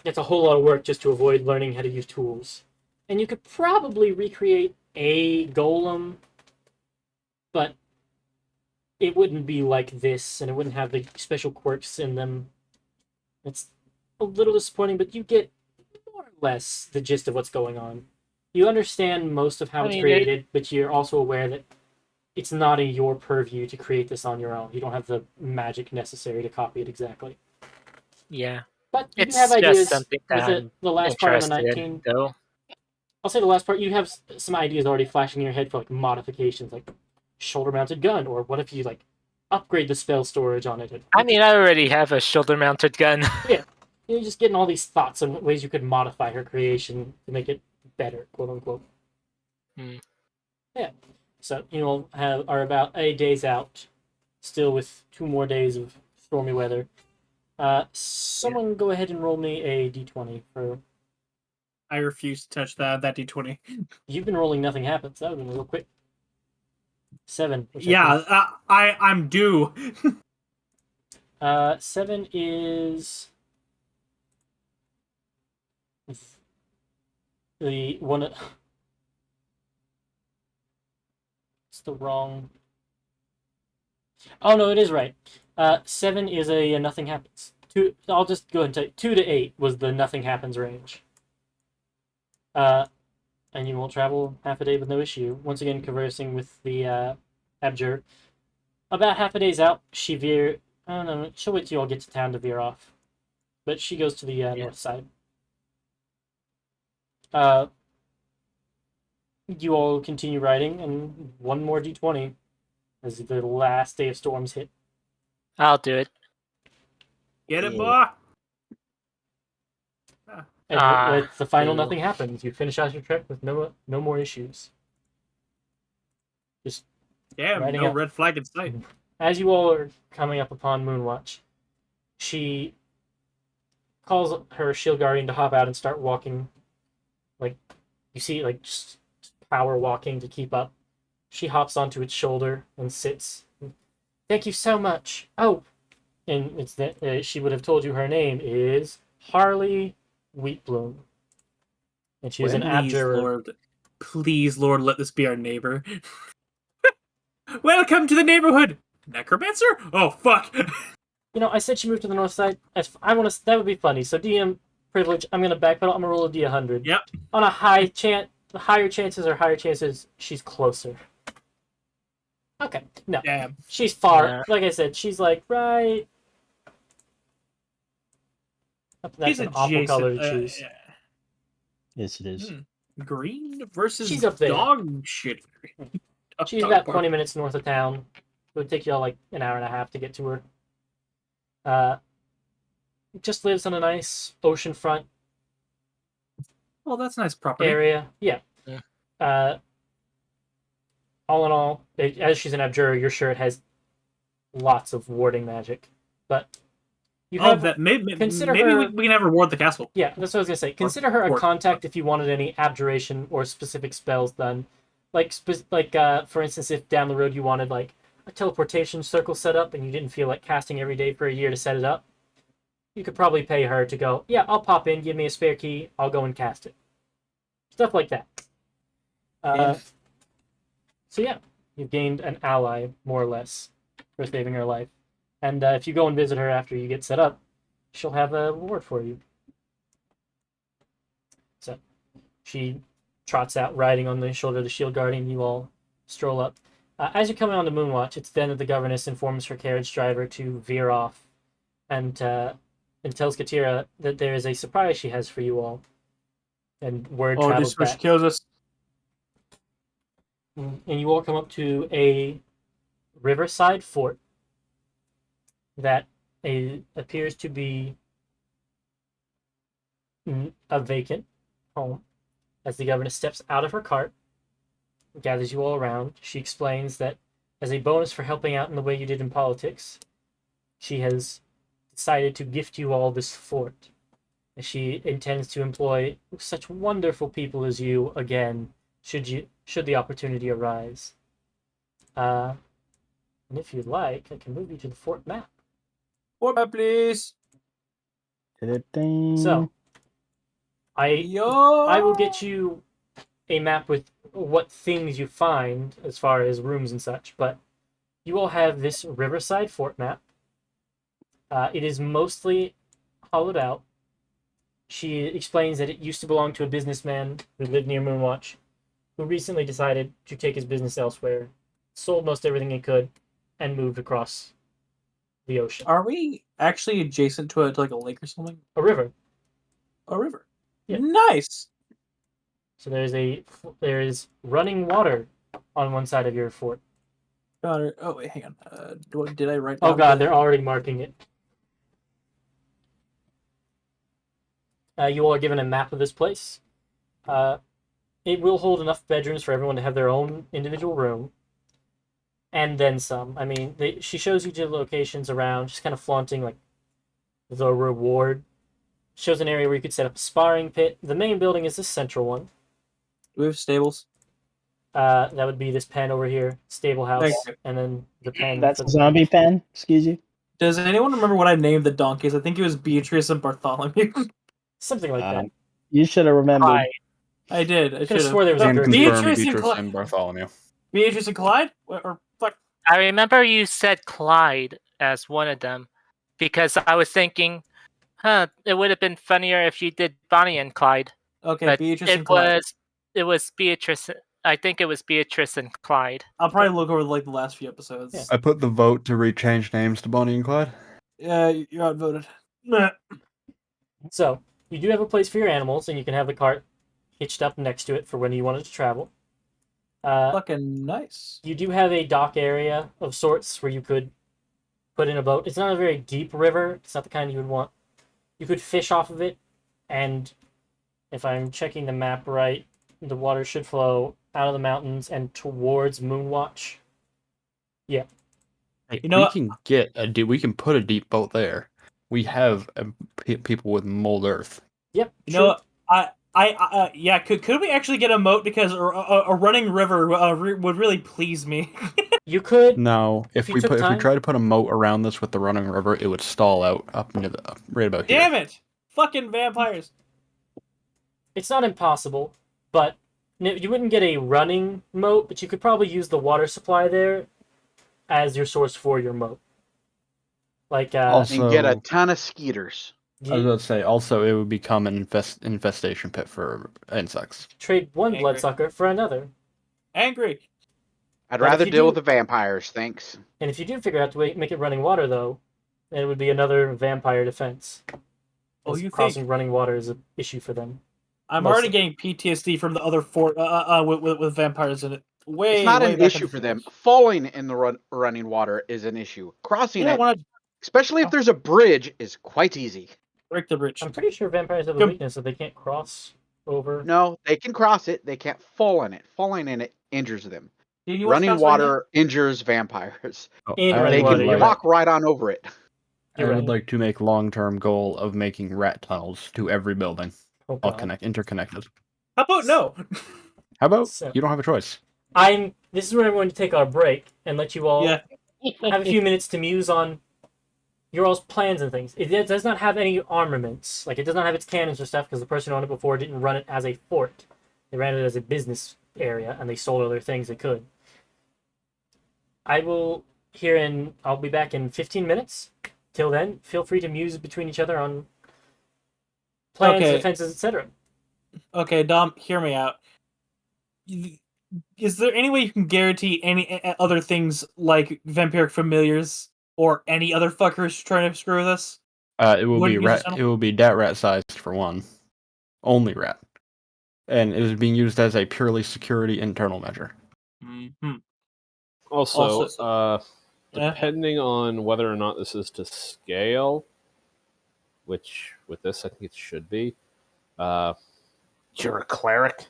that's a whole lot of work just to avoid learning how to use tools. And you could probably recreate a golem, but it wouldn't be like this, and it wouldn't have the special quirks in them. It's a little disappointing, but you get more or less the gist of what's going on. You understand most of how it's created, but you're also aware that it's not in your purview to create this on your own. You don't have the magic necessary to copy it exactly. Yeah. But you It's have ideas just something that with the last part on the interested 19. in, though. I'll say the last part, you have some ideas already flashing in your head for like modifications, like shoulder-mounted gun, or what if you like upgrade the spell storage on it? I mean, I already have a shoulder-mounted gun. Yeah. you're just getting all these thoughts on ways you could modify her creation to make it better, quote unquote. Hmm. Yeah. So you all are about 8 days out, still with 2 more days of stormy weather. Someone go ahead and roll me a d20 for. I refuse to touch that d20. You've been rolling, nothing happens. That would have been real quick. 7. Which Yeah, I'm due. 7 is the one. It's the wrong. Oh no, it is right. 7 is a nothing happens. 2. I'll just go ahead and tell you. 2 to 8 was the nothing happens range. And you will travel half a day with no issue. Once again, conversing with the abjure. About half a day's out, she veer. I don't know. She'll wait till you all get to town to veer off, but she goes to the north side. You all continue riding, and one more d20 as the last day of storms hit. I'll do it. Get it, boy. And with the final Cool. nothing happens. You finish out your trek with no more issues. Just Damn, riding no out. red flag in sight. As you all are coming up upon Moonwatch, she calls her shield guardian to hop out and start walking. Like, you see, like, just power walking to keep up. She hops onto its shoulder and sits. Thank you so much. Oh, and it's that she would have told you her name is Harley Wheatbloom, and she is an abjurer. Lord, please, Lord, let this be our neighbor. Welcome to the neighborhood, necromancer. Oh fuck! You know, I said she moved to the north side. I want to. That would be funny. So DM privilege. I'm gonna backpedal. I'm gonna roll a d100. Yep. On a higher chances she's closer. Okay. No. Damn. She's far. Yeah. Like I said, she's like right. That's He's an awful adjacent. color to choose. Yeah. Yes, it is. Green versus She's up there. dog shit. She's about 20 minutes north of town. It would take you all like an hour and a half to get to her. Just lives on a nice oceanfront Well, that's nice property. area. Yeah. All in all, as she's an abjurer, you're sure it has lots of warding magic. But you have that maybe consider maybe her- we can have her ward the castle. Yeah, that's what I was gonna say. Consider her a or- contact if you wanted any abjuration or specific spells done. Like for instance, if down the road you wanted like a teleportation circle set up and you didn't feel like casting every day for a year to set it up, you could probably pay her to go, yeah, I'll pop in, give me a spare key, I'll go and cast it. Stuff like that. So yeah, you've gained an ally, more or less, for saving her life. And if you go and visit her after you get set up, she'll have a reward for you. So she trots out riding on the shoulder of the shield guardian. You all stroll up. As you're coming on to Moonwatch, it's then that the governess informs her carriage driver to veer off and tells Katira that there is a surprise she has for you all. And word Oh, travels this where she back. kills us. And you all come up to a riverside fort that appears to be a vacant home. As the governess steps out of her cart, gathers you all around, she explains that as a bonus for helping out in the way you did in politics, she has decided to gift you all this fort. And she intends to employ such wonderful people as you again, should the opportunity arise. And if you'd like, I can move you to the fort map. Fort map, please. So, I will get you a map with what things you find as far as rooms and such, but you all have this riverside fort map. It is mostly hollowed out. She explains that it used to belong to a businessman who lived near Moonwatch, who recently decided to take his business elsewhere, sold most everything he could, and moved across the ocean. Are we actually adjacent to like a lake or something? A river. A river. Yeah. Nice. So there is running water on one side of your fort. Got it. Oh wait, hang on. Did I write? Oh down god, the- they're already marking it. You all are given a map of this place. It will hold enough bedrooms for everyone to have their own individual room, and then some. I mean, she shows you the locations around, just kind of flaunting like the reward. Shows an area where you could set up a sparring pit. The main building is this central one. Do we have stables? That would be this pen over here, stable house, Thank you. and then the pen. That's for a zombie pen. Excuse you. Does anyone remember what I named the donkeys? I think it was Beatrice and Bartholomew. something like that. You should have remembered. Hi. I did. I Could should have swore there was have. a And Gertrude. confirm Beatrice and Beatrice Clyde. and Bartholomew. Beatrice and Clyde? Or fuck. I remember you said Clyde as one of them, because I was thinking, it would have been funnier if you did Bonnie and Clyde. Okay, But Beatrice and Clyde. it was Beatrice. I think it was Beatrice and Clyde. I'll probably look over like the last few episodes. Yeah. I put the vote to rechange names to Bonnie and Clyde. Yeah, you're outvoted. So you do have a place for your animals, and you can have the cart hitched up next to it for when you wanted to travel. Fucking nice. You do have a dock area of sorts where you could put in a boat. It's not a very deep river. It's not the kind you would want. You could fish off of it, and if I'm checking the map right, the water should flow out of the mountains and towards Moonwatch. Yeah. Hey, You know we what? can get we can put a deep boat there. We have people with mold earth. Yep. You know what? Yeah. Could we actually get a moat, because a running river would really please me. You could. No, If if you we took put if we time- try to put a moat around this with the running river, it would stall out up into the right about here. Damn it! Fucking vampires. It's not impossible, but you wouldn't get a running moat, but you could probably use the water supply there as your source for your moat. Like, Also, And get a ton of skeeters. I was about to say, also it would become an infestation pit for insects. trade one Angry. bloodsucker for another. Angry. I'd But if rather you deal do- with the vampires, thanks. And if you do figure out to make it running water, though, then it would be another vampire defense. Oh, As you crossing think? running water is an issue for them. I'm Mostly. already getting PTSD from the other fort with vampires in it. It's not way an back in issue the for them. forest. Falling in the running water is an issue. Crossing Yeah, it, when I especially if there's a bridge, is quite easy. break the bridge. I'm pretty sure vampires have a Come- weakness that they can't cross over. No, they can cross it. They can't fall in it. Falling in it injures them. Did you watch Running Castlevania? water injures vampires. In I running They would water, can you're like, walk right on over it. I You're would right. like to make long-term goal of making rat tunnels to every building, Oh, all God. interconnected. How about no? How about So- you don't have a choice? This is where I'm going to take our break and let you all Yeah. have a few minutes to muse on your all's plans and things. It does not have any armaments. Like, it does not have its cannons or stuff, because the person who owned it before didn't run it as a fort. They ran it as a business area, and they sold other things they could. I'll be back in 15 minutes. Till then, feel free to muse between each other on plans, Okay. defenses, etc. Okay, Dom, hear me out. Is there any way you can guarantee any other things like vampiric familiars or any other fuckers trying to screw with us? It will Wouldn't be use rat. the tunnel? It will be dat rat sized for one, only rat, and it is being used as a purely security internal measure. Mm-hmm. Also, Yeah. depending on whether or not this is to scale, which with this I think it should be. You're a cleric.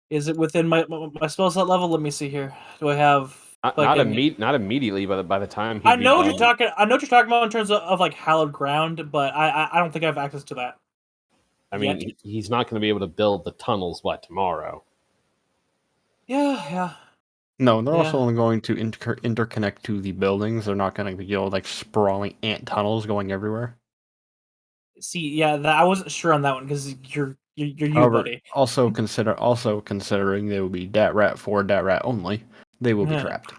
Is it within my spell slot level? Let me see here. Do I have? Not fucking- not immediately, but by the time I know what you're talking. I know what you're talking about in terms of like hallowed ground, but I don't think I have access to that. I mean, he's not going to be able to build the tunnels by tomorrow. Yeah. No, they're Yeah. also only going to interconnect to the buildings. They're not going to be like sprawling ant tunnels going everywhere. See, yeah, I wasn't sure on that one because you're you, However, buddy. also considering they will be dat rat for dat rat only, they will be Yeah. trapped.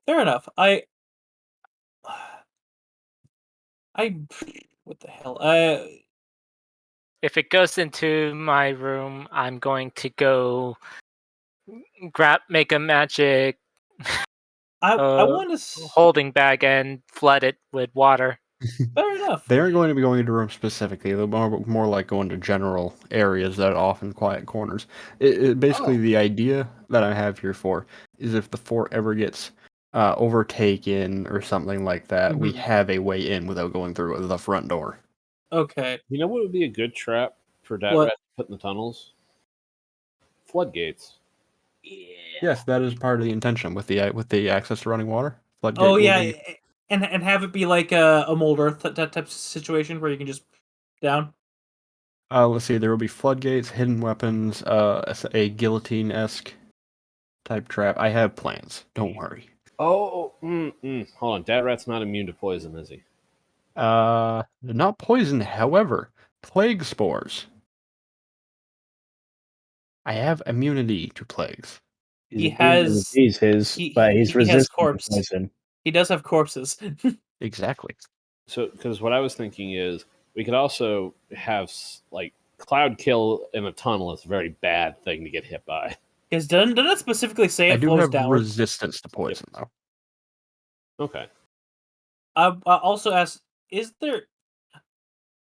Fair enough. What the hell? If it goes into my room, I'm going to go make a magic I Uh, want to. holding bag and flood it with water. Fair enough. They aren't going to be going into rooms specifically. They're more like going to general areas that are often quiet corners. Basically, the idea that I have here for is if the fort ever gets overtaken or something like that, we Mhm. have a way in without going through the front door. Okay. You know what would be a good trap for Dat What? Rat to put in the tunnels? Floodgates. Yes, that is part of the intention with the access to running water. Floodgate Oh will yeah, be- and have it be like a mold earth type of situation where you can just down. let's see. There will be floodgates, hidden weapons, a guillotine-esque type trap. I have plans. Don't worry. Oh, hold on. Dat Rat's not immune to poison, is he? Not poison. However, plague spores. I have immunity to plagues. He He's immune to has diseases, but he's he has resistant to corpse. poison. He does have corpses. Exactly. So, because what I was thinking is we could also have like cloud kill in a tunnel is a very bad thing to get hit by. Because doesn't it specifically say I it do flows have downward? resistance to poison, though. Okay. I also asked, is there?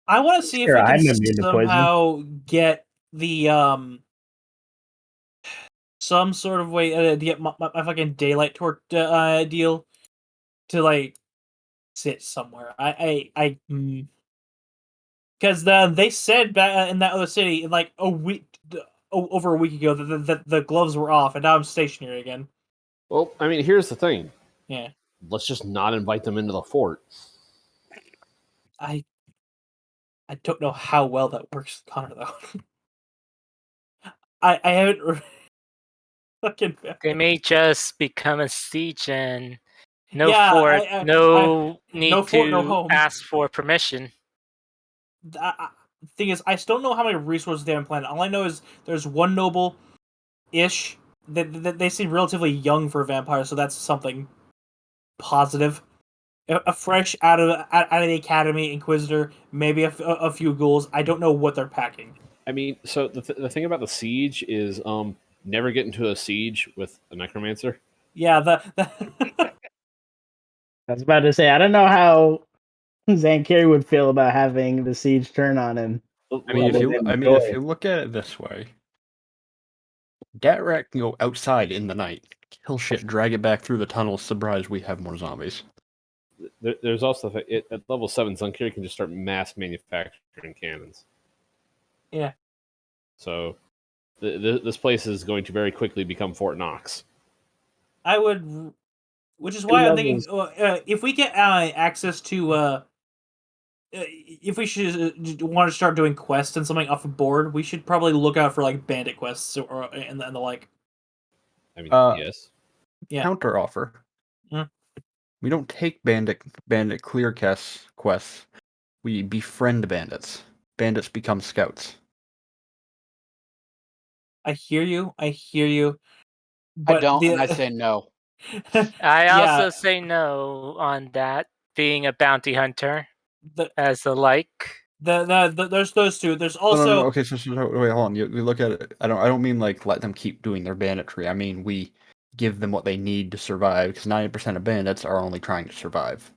I want to see if Sure, we can I'm immune to poison. somehow get the some sort of way to get my fucking daylight torch deal to like sit somewhere. Because they said back in that other city in like a week over a week ago that the gloves were off, and now I'm stationary again. Well, I mean, here's the thing. Yeah, Let's just not invite them into the fort. I don't know how well that works, Connor. Though I haven't fucking They may just become a siege and no yeah. fort, no no need fort, no to home. ask for permission. Thing is, I still don't know how many resources they have on planet. All I know is there's one noble ish. They seem relatively young for vampires, so that's something positive. A fresh out of the academy inquisitor, maybe a few ghouls. I don't know what they're packing. I mean, so the thing about the siege is never get into a siege with a necromancer. Yeah, I was about to say, I don't know how Zankiri would feel about having the siege turn on him. I mean, Other than if joy. you look at it this way, Gatrak can go outside in the night, kill shit, drag it back through the tunnels. Surprise, we have more zombies. There's also at level 7, Zunkiri can just start mass manufacturing cannons. Yeah. So this place is going to very quickly become Fort Knox. I would, which is why I'm thinking if we get access to if we should want to start doing quests and something off the board, we should probably look out for like bandit quests or and the like. I mean, yes. Yeah. Counter offer. Hmm. We don't take bandit clear quests. We befriend bandits. Bandits become scouts. I hear you. I But don't, and I say no. I yeah, also say no on that, being a bounty hunter the, as the like. there's those two. There's No, also no. Okay, so wait, hold on. You look at it. I don't mean like let them keep doing their banditry. I mean we give them what they need to survive because 90% of bandits are only trying to survive.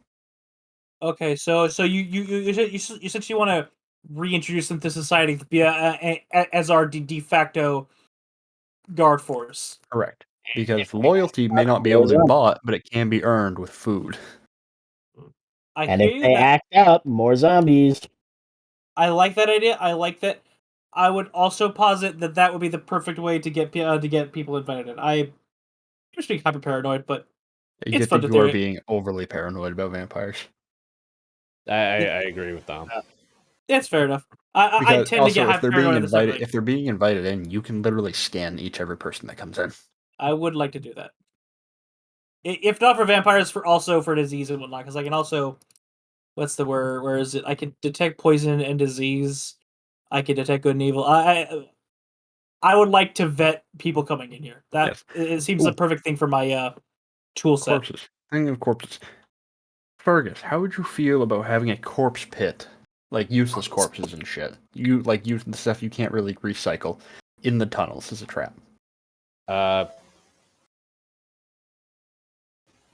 okay. So you said you want to reintroduce them to society to be as our de facto guard force. Correct. Because loyalty may not be able to be bought, but it can be earned with food. I And hear if you. they act up, more zombies. I like that idea. I like that. I would also posit that would be the perfect way to get people invited. I'm just being hyper paranoid, but You it's get fun that to you are do it. being overly paranoid about vampires. I agree with Dom. That's fair enough. I Because tend to get also, hyper paranoid this type of thing. if they're being invited in, you can literally scan every person that comes in. I would like to do that. If not for vampires, for disease and whatnot, because I can also, what's the word? Where is it? I can detect poison and disease. I can detect good and evil. I would like to vet people coming in here. That Yes. it seems Ooh. the perfect thing for my tool set. Corpses. Thing of corpses. Fergus, how would you feel about having a corpse pit, like useless corpses and shit? You like use the stuff you can't really recycle in the tunnels as a trap.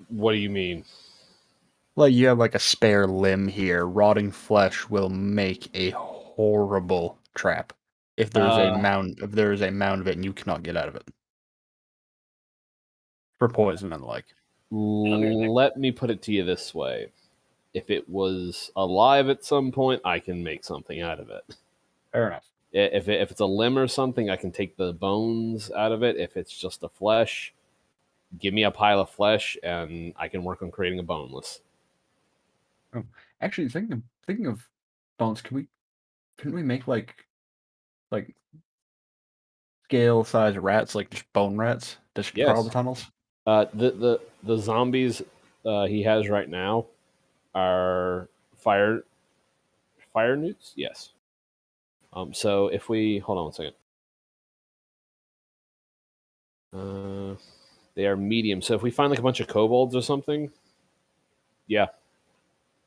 What do you mean? Like you have like a spare limb here. Rotting flesh will make a horrible trap if there is a mound of it and you cannot get out of it for poison and the like. Let me put it to you this way. If it was alive at some point, I can make something out of it. Fair enough. If it's a limb or something, I can take the bones out of it. If it's just the flesh, give me a pile of flesh, and I can work on creating a boneless. Oh, actually, thinking of bones, couldn't we make like scale size rats, like just bone rats, just crawl Yes. the tunnels? The zombies he has right now are fire newts. Yes. So if we hold on one second. They are medium. So if we find like a bunch of kobolds or something, yeah,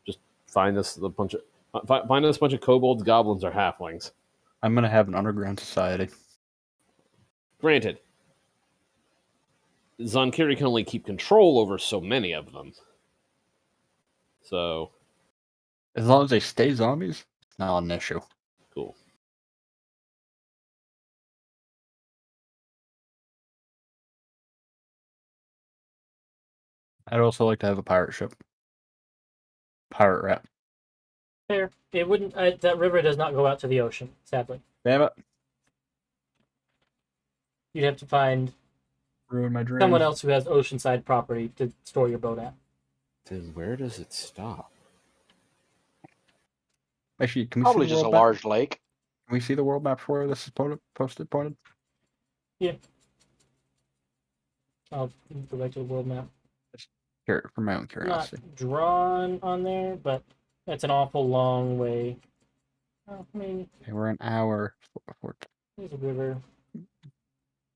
just find us a bunch of find us a bunch of kobolds, goblins, or halflings. I'm gonna have an underground society. Granted, Zonkiri can only keep control over so many of them. So As long as they stay zombies, it's not an issue. cool. I'd also like to have a pirate ship. Pirate rat. Fair. It wouldn't. That river does not go out to the ocean, sadly. Damn it. You'd have to find Ruin my dream. someone else who has oceanside property to store your boat at. Then where does it stop? Actually, can we Probably see the just a world map? large lake. Can we see the world map before this is posted? Yeah. I'll go back to the world map. Here, for my own Not curiosity. drawn on there, but that's an awful long way. Oh, maybe Okay, we're an hour. there's a river.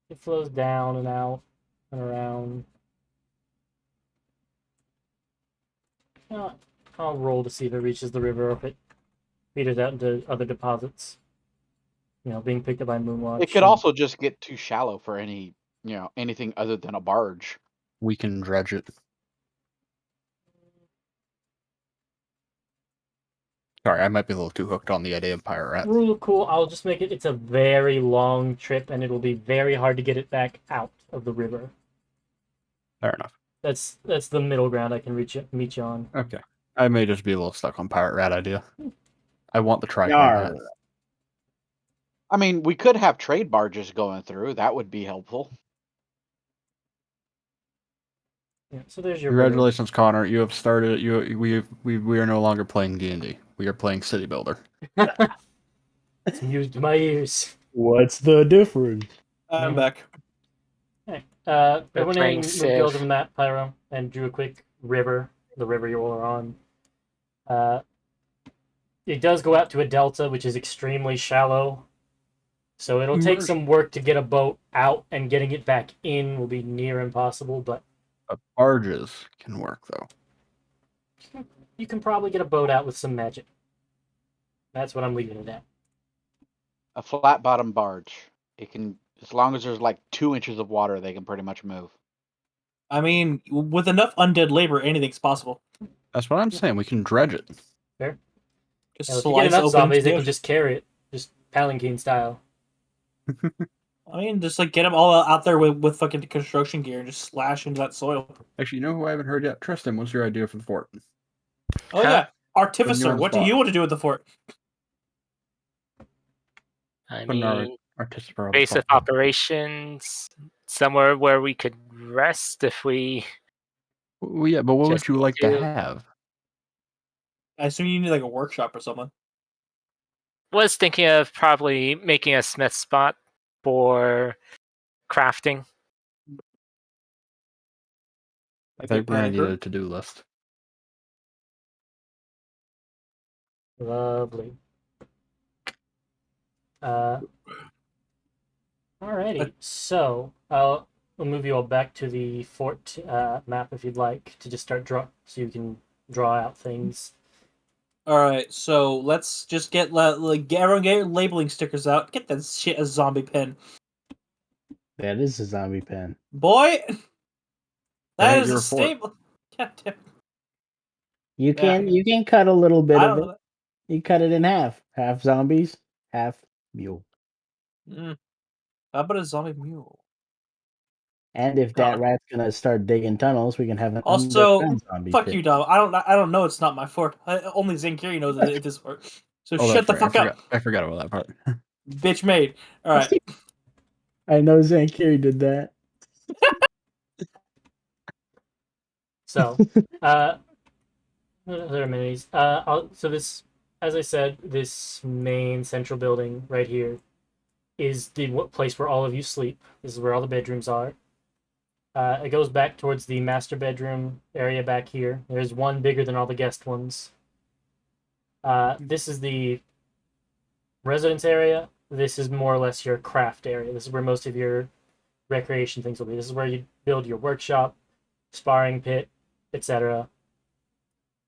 It flows down and out and around. I'll roll to see if it reaches the river or if it peters out into other deposits. Being picked up by Moonwatch. It could also just get too shallow for anything other than a barge. We can dredge it. Sorry, I might be a little too hooked on the idea of pirate rat. Rule of cool. I'll just make it. It's a very long trip, and it'll be very hard to get it back out of the river. Fair enough. That's the middle ground I can meet you on. Okay. I may just be a little stuck on pirate rat idea. I want the tricorn Yarr. hat. I mean, we could have trade barges going through. That would be helpful. Yeah, so there's your river. Congratulations, Connor. You have started. We are no longer playing D&D. We are playing City Builder. It's music to my ears. What's the difference? I'm back. Hey, We're everyone playing moved Civ. over to the map, Pyro, and drew a quick river. The river you all are on. It does go out to a delta, which is extremely shallow. So it'll take some work to get a boat out, and getting it back in will be near impossible, but Barges can work, though. you can probably get a boat out with some magic. That's what I'm leaving it at. A flat bottom barge. It can, as long as there's like 2 inches of water, they can pretty much move. I mean, with enough undead labor, anything's possible. That's what I'm saying. We can dredge it. Fair. Just Now, if you get slice enough open zombies, into they the can ocean. just carry it, just palanquin style. I mean, just like get them all out there with fucking construction gear and just slash into that soil. Actually, you know who I haven't heard yet? Tristan, what's your idea for the fort? Oh yeah, Artificer. Putting you on the What do spot. you want to do with the fort? I Putting our mean, artistic on the base of spot. operations, somewhere where we could rest if we. Well, yeah, but what would Just you like to do- have? I assume you need like a workshop or something. Was thinking of probably making a smith spot for crafting. I think we're gonna need a to-do list. Lovely. Alrighty, so we'll move you all back to the fort map if you'd like to just start so you can draw out things. All right, so let's just get everyone get your labeling stickers out. Get that shit a zombie pen, That is a zombie pen. boy. That Right, is you're a a fort. stable. God damn. You Yeah. can cut a little bit I of don't it. You cut it in half. Half zombies, half mule. How about a zombie mule? And if that rat's gonna start digging tunnels, we can have an Also, underground zombie fuck pit. you, Dom. I don't know. It's not my fort. Only Zankiri knows it this fort. So Oh, shut that's the right. fuck up, I forgot about that part. bitch. Made. All right. I know Zankiri did that. So, what other amenities? So this, as I said, this main central building right here is the place where all of you sleep. This is where all the bedrooms are. It goes back towards the master bedroom area back here. There's one bigger than all the guest ones. This is the residence area. This is more or less your craft area. This is where most of your recreation things will be. This is where you build your workshop, sparring pit, etc.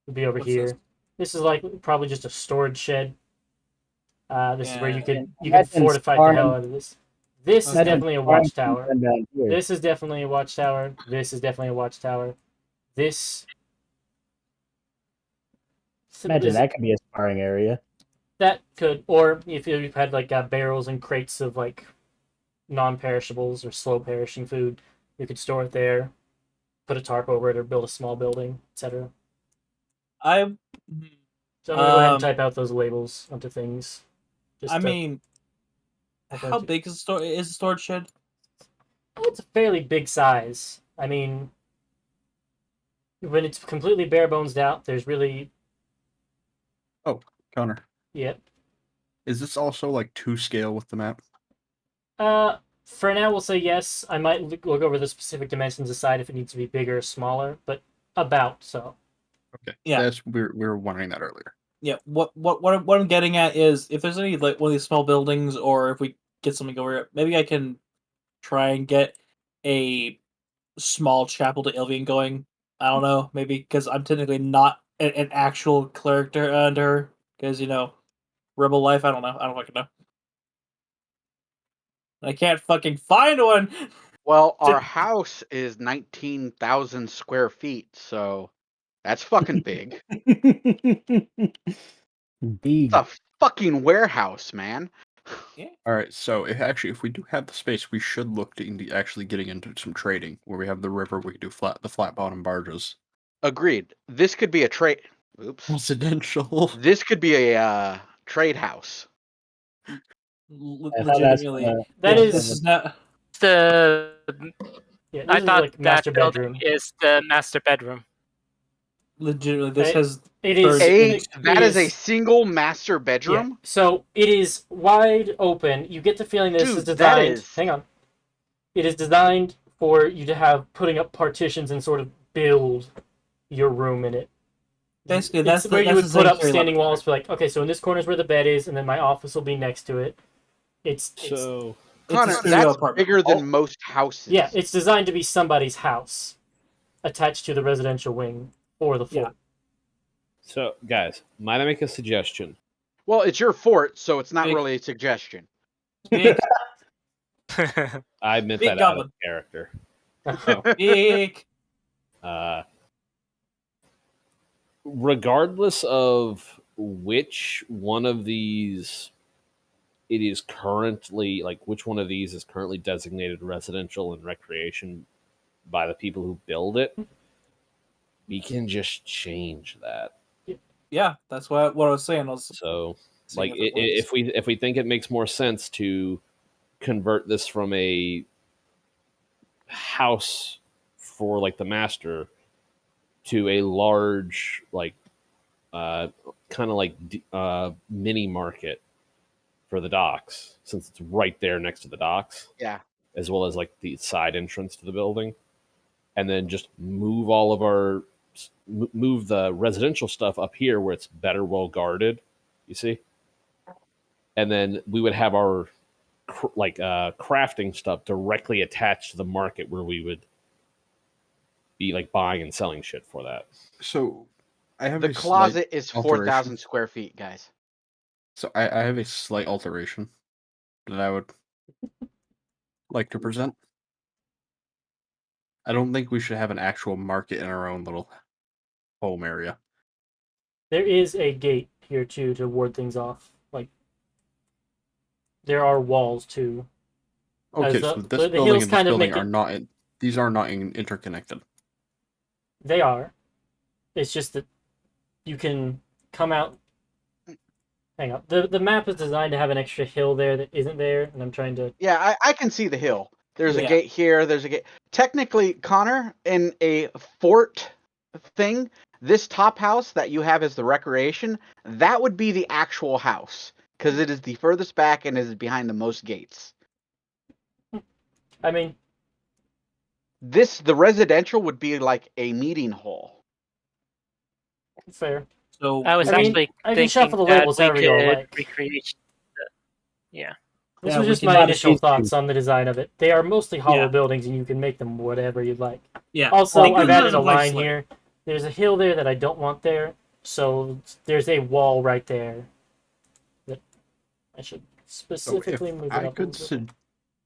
Will be over What's here. this? This is like probably just a storage shed. This is where you could Imagine fortify the hell out of this. This is Okay. definitely a Sparring watchtower. can come down here. This is definitely a watchtower. This is definitely a watchtower. This Imagine is, that could be a sparring area. that could, or if you've had like barrels and crates of like non-perishables or slow-perishing food, you could store it there, put a tarp over it, or build a small building, etc. I. So I'm gonna go ahead and Um, type out those labels onto things. I to- mean, I'm how going to- big is the storage shed? It's a fairly big size. I mean, when it's completely bare bones out, there's really Connor, yep. is this also like to scale with the map? For now, we'll say yes. I might look over the specific dimensions, decide if it needs to be bigger or smaller, but about so. Okay. Yeah. That's we were wondering that earlier. Yeah. What I'm getting at is if there's any like one of these small buildings, or if we get something over here, maybe I can try and get a small chapel to Ilvian going. I don't know, maybe because I'm technically not an actual character under her, because rebel life. I don't know. I don't fucking know. I can't fucking find one. Well, our house is 19,000 square feet, so that's fucking big. Big. It's a fucking warehouse, man. All right. So if we do have the space, we should look to actually getting into some trading where we have the river. We could do the flat bottom barges. Agreed. This could be a trade. Oops. Residential. This could be a trade house. I thought that's Legitimately, That yeah, is- this is not. The Yeah, this I is thought like that master building bedroom. is the master bedroom. Legitimately, this It- has It is. That is a is- single master Yeah. bedroom? So it is wide open. You get the feeling this is Dude, designed. that is- Hang on. It is designed for you to have putting up partitions and sort of build your room in it. Basically, It's that's where you would the put up Zankiri standing level. walls for like, okay, so in this corner is where the bed is, and then my office will be next to it. It's So It's a Connor, studio that's apartment. bigger than most houses. yeah, it's designed to be somebody's house attached to the residential wing or the fort. So, guys, might I make a suggestion? Well, it's your fort, so it's not Big- really a suggestion. Big, I meant Big that out goblin. of character. big. Regardless of which one of these it is currently, like, which one of these is currently designated residential and recreation by the people who build it, we can just change that. Yeah, that's what I was saying. I was So, seeing like, if it works. if we think it makes more sense to convert this from a house for like the master to a large kind of like mini market for the docks, since it's right there next to the docks, Yeah. as well as like the side entrance to the building, and then just move all of our move the residential stuff up here where it's better well guarded, you see, and then we would have our crafting stuff directly attached to the market where we would be like buying and selling shit for that. So I have The a slight closet is alteration. 4,000 square feet, guys. So I have a slight alteration that I would like to present. I don't think we should have an actual market in our own little home area. There is a gate here too to ward things off. Like there are walls too. Okay, As so this the building hills and this kind of building make are it- not in. these are not interconnected. They are. It's just that you can come out. Hang on. The map is designed to have an extra hill there that isn't there, and I'm trying to. Yeah, I can see the hill. There's a Yeah. gate here. There's a gate. Technically, Connor, in a fort thing, this top house that you have as the recreation, that would be the actual house because it is the furthest back and is behind the most gates. I mean, The residential would be like a meeting hall. fair. So I was I mean, actually I can thinking shuffle the that labels we however you all could like. recreate. Yeah. This Yeah, was we just can my modify initial these thoughts too. on the design of it. They are mostly hollow Yeah. buildings, and you can make them whatever you'd like. yeah. Also, Think of I've this added as a blank line slate. here. There's a hill there that I don't want there, so there's a wall right there that I should So specifically if move it I up a could little bit.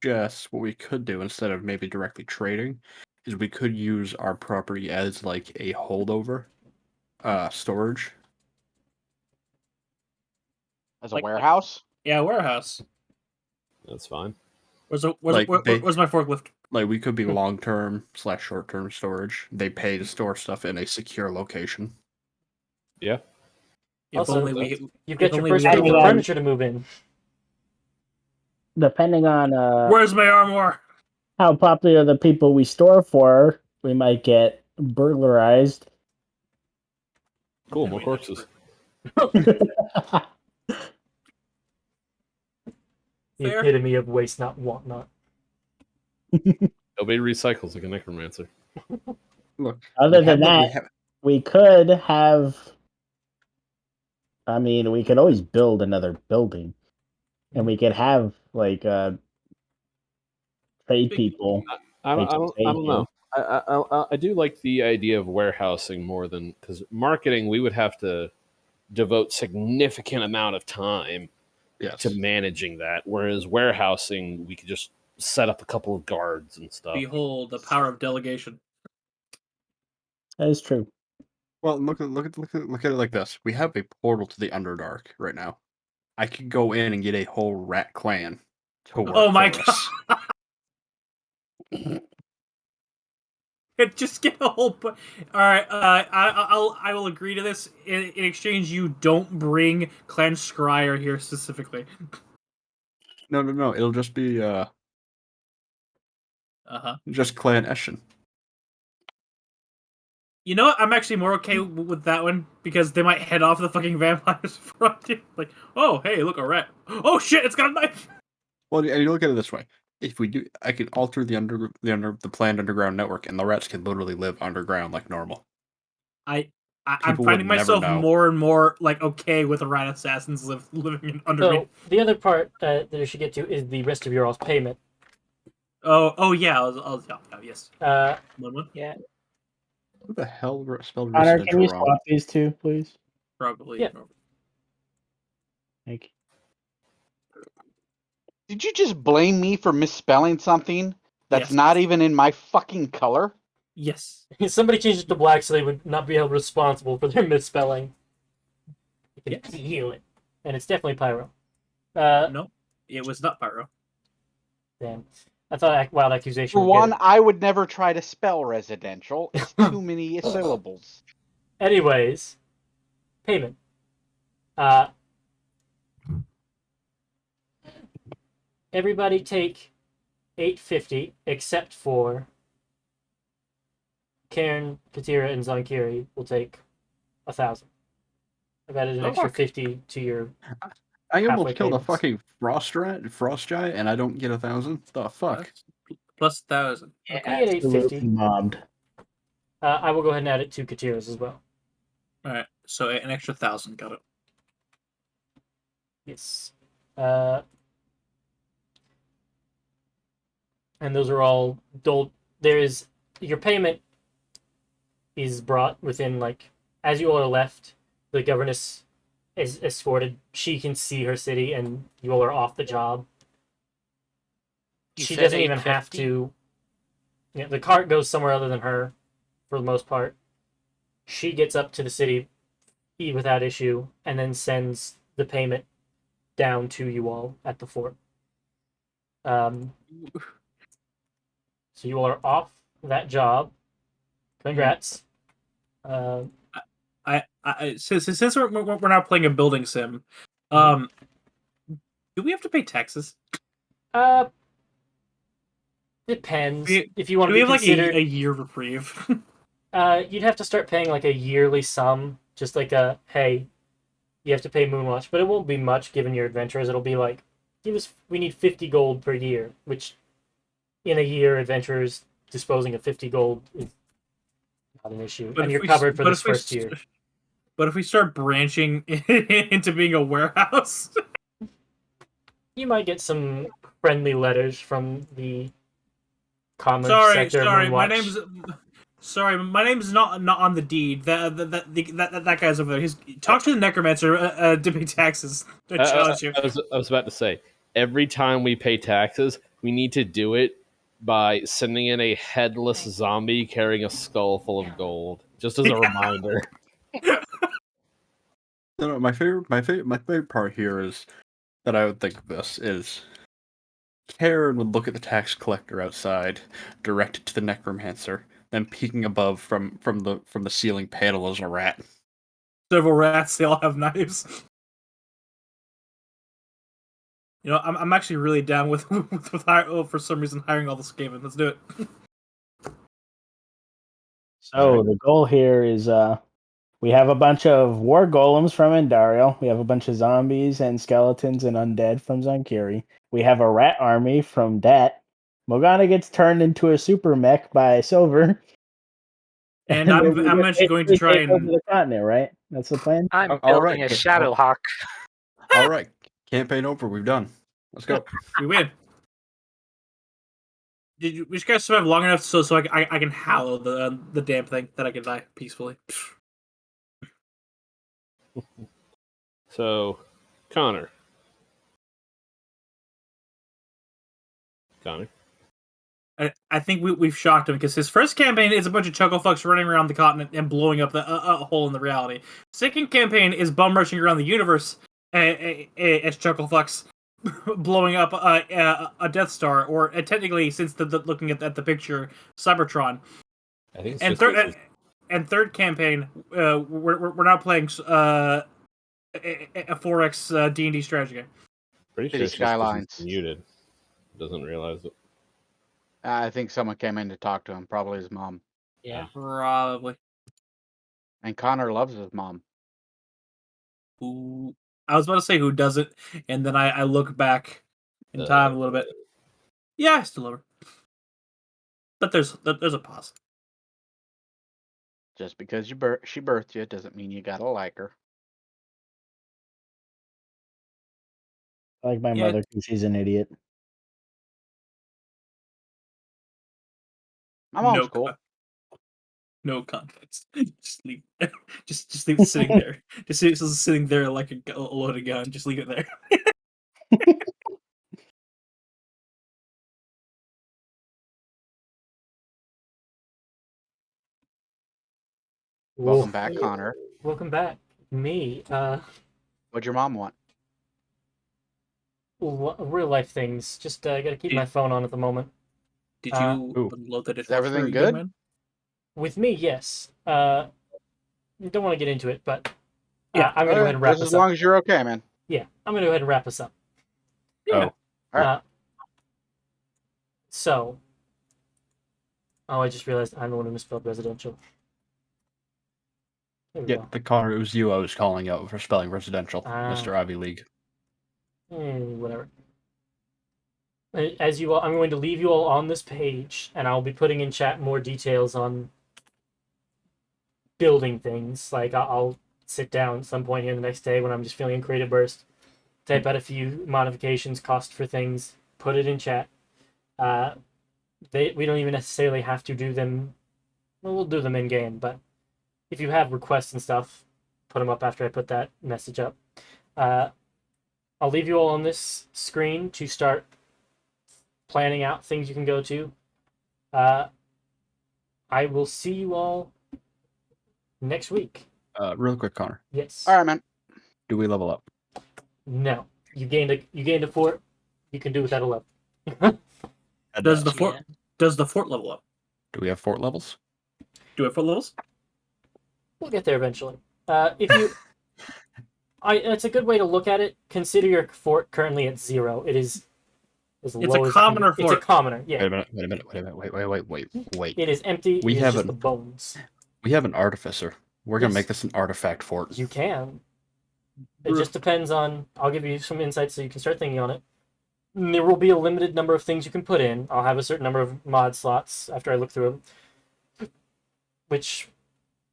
suggest what we could do instead of maybe directly trading, is we could use our property as like a holdover storage. As a Like- warehouse? Yeah, warehouse. That's fine. Where's Like, they- where's my forklift? Like we could be long-term / short-term storage. They pay to store stuff in a secure location. Yeah. If Also, only we. You've if got your only first we had group of a- furniture to move in. Depending on Where's my armor? how popular the people we store for, we might get burglarized. Cool, more corpses. The Fair. epitome of waste not, want not. Nobody recycles like a necromancer. Look, Other we than have the- that, we could have. I mean, we could always build another building, and we could have like trade Big- people. I Like don't trade know. I do like the idea of warehousing more than because marketing we would have to devote significant amount of time yes. to managing that, whereas warehousing we could just set up a couple of guards and stuff. Behold the power of delegation. That is true. Well, look at it like this. We have a portal to the Underdark right now. I could go in and get a whole rat clan to work Oh my for us. Just get a whole. All right, I will agree to this. In exchange, you don't bring Clan Scryer here specifically. No. It'll just be just Clan Eshin. You know what? I'm actually more okay with that one because they might head off the fucking vampires for us. Like, oh hey, look a rat. Oh shit, it's got a knife. Well, and you look at it this way: if we do, I could alter the planned underground network, and the rats can literally live underground like normal. I'm People finding would never myself know. more and more like okay with the rat assassins living in under me. So the other part that you should get to is the rest of your all's payment. Oh yeah, yes. One. Yeah. Who the hell spelled Connor, residential can you wrong? swap these two, please? Probably. Yeah. Thank you. Did you just blame me for misspelling something that's Yes. not even in my fucking color? Yes. Somebody changed it to black so they would not be held responsible for their misspelling. You can heal it. And it's definitely pyro. No, it was not pyro. Damn. I thought Wild Accusation For would get one, it. I would never try to spell residential. It's too many syllables. Anyways, payment. Everybody take $850 except for Karen, Katira, and Zonkiri will take 1,000. I've added an Oh, extra fuck. 50 to your. I halfway almost killed a payments. fucking frost giant, and I don't get 1,000. The fuck? Plus 1,000. We get 850. Mobbed. I will go ahead and add it to Katira's as well. All right, so an extra 1,000. Got it. Yes. And those are all doled. There is your payment is brought within like as you all are left. The governess is escorted. She can see her city, and you all are off the job. You She said doesn't even have 850? to. Yeah, the cart goes somewhere other than her, for the most part. She gets up to the city without issue, and then sends the payment down to you all at the fort. So you all are off that job. Congrats. Since we're not playing a building sim, do we have to pay taxes? Depends. Do If you want we to be have considered, like a year reprieve? you'd have to start paying like a yearly sum, just like a hey, you have to pay Moonwatch, but it won't be much given your adventures. It'll be like, we need 50 gold per year, which in a year, adventurers disposing of 50 gold is not an issue, and you're covered for this first year. But if we start branching into being a warehouse, You might get some friendly letters from the commerce sector of Moonwatch. my name's not on the deed. That guy's over there. Talk to the necromancer to pay taxes. I challenge you. I was about to say, every time we pay taxes, we need to do it by sending in a headless zombie carrying a skull full of gold, just as a reminder. No, my favorite part here is that I would think of this is Karen would look at the tax collector outside, direct it to the necromancer, then peeking above from the ceiling panel as a rat. Several rats. They all have knives. You know, I'm actually really down with for some reason hiring all the Skaven. Let's do it. So the goal here is we have a bunch of war golems from Andariel. We have a bunch of zombies and skeletons and undead from Zankiri. We have a rat army from Dat. Morgana gets turned into a super mech by Silver. And I'm actually going to try over and the continent, right? That's the plan. I'm All building right. a Shadowhawk. All right, campaign over. We've done. Let's go. we win. We just gotta survive long enough so I can hallow the damn thing that I can die peacefully. So, Connor. I think we've shocked him because his first campaign is a bunch of chucklefucks running around the continent and blowing up a hole in the reality. Second campaign is bum rushing around the universe as chucklefucks blowing up a Death Star, or technically, since looking at the picture, Cybertron. I think it's And third campaign, we're now playing a 4X D&D strategy game. Pretty City sure it's just 'cause Skylines. he's muted. Doesn't realize it. I think someone came in to talk to him, probably his mom. Yeah. Probably. And Connor loves his mom. Who I was about to say who doesn't, and then I look back in time a little bit. Yeah, I still love her. But there's a pause. Just because she birthed you doesn't mean you gotta like her. I like my Yeah. mother because she's an idiot. My mom's cool. No context. Just leave. Just leave it sitting there. Just leave it sitting there like a loaded gun. Just leave it there. Welcome back, Connor. Welcome back. Me. What'd your mom want? Real life things. Just gotta keep my phone on at the moment. Did you load the dishwasher? everything good? Man? With me, yes. Don't want to get into it, but Yeah, I'm gonna go ahead and wrap Just this as up. long as you're okay, man. Yeah, I'm gonna go ahead and wrap this up. Yeah. Alright. So, I just realized I'm the one who misspelled residential. There we Yeah, go. the Connor, it was you I was calling out for spelling residential, Ah. Mr. Ivy League. Whatever. As you all, I'm going to leave you all on this page, and I'll be putting in chat more details on building things. Like I'll sit down at some point here the next day when I'm just feeling a creative burst, type out a few modifications, cost for things, put it in chat. We don't even necessarily have to do them. Well, we'll do them in game, but if you have requests and stuff, put them up after I put that message up. I'll leave you all on this screen to start planning out things you can go to. I will see you all next week. Real quick, Connor. Yes. All right, man. Do we level up? No. You gained a fort. You can do without a level. Does the fort level up? Do we have fort levels? Do it for levels. We'll get there eventually. If you, it's a good way to look at it. Consider your fort currently at 0. It is as It's low a as it can commoner be. It's a fort. commoner. Yeah. Wait a minute. Wait. It is empty. We it is have just an- the bones. We have an artificer. We're gonna Yes. make this an artifact fort. You can. It just depends on. I'll give you some insights so you can start thinking on it. There will be a limited number of things you can put in. I'll have a certain number of mod slots after I look through them, which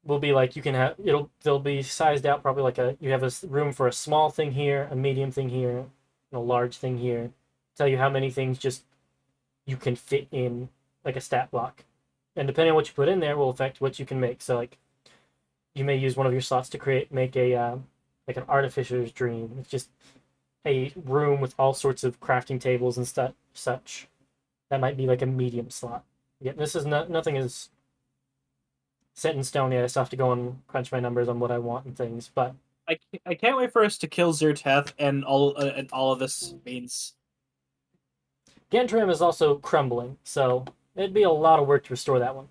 will be like you can have. They'll be sized out probably like you have room for a small thing here, a medium thing here, and a large thing here. Tell you how many things just you can fit in like a stat block, and depending on what you put in there will affect what you can make. So like, you may use one of your slots to make a like an artificer's dream. It's just a room with all sorts of crafting tables and such. That might be like a medium slot. Yeah, this is nothing is set in stone yet. I still have to go and crunch my numbers on what I want and things. But I can't wait for us to kill Zyrteth and all of this means. Gantrim is also crumbling, so it'd be a lot of work to restore that one.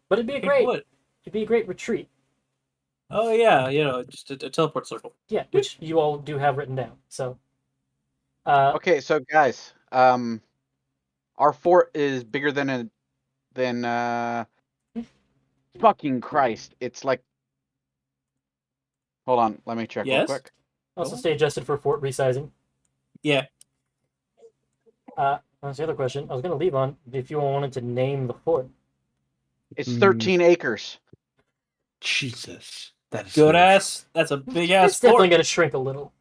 But it'd be a great retreat. Oh yeah, just a teleport circle. Yeah, which you all do have written down. So Okay, so guys, our fort is bigger than fucking Christ. It's like, hold on, let me check real Yes? quick. also stay adjusted for fort resizing. Yeah. That's the other question. I was going to leave on if you all wanted to name the fort. It's 13 acres. Jesus, that is Good huge. ass. That's a big ass It's definitely fort. going to shrink a little.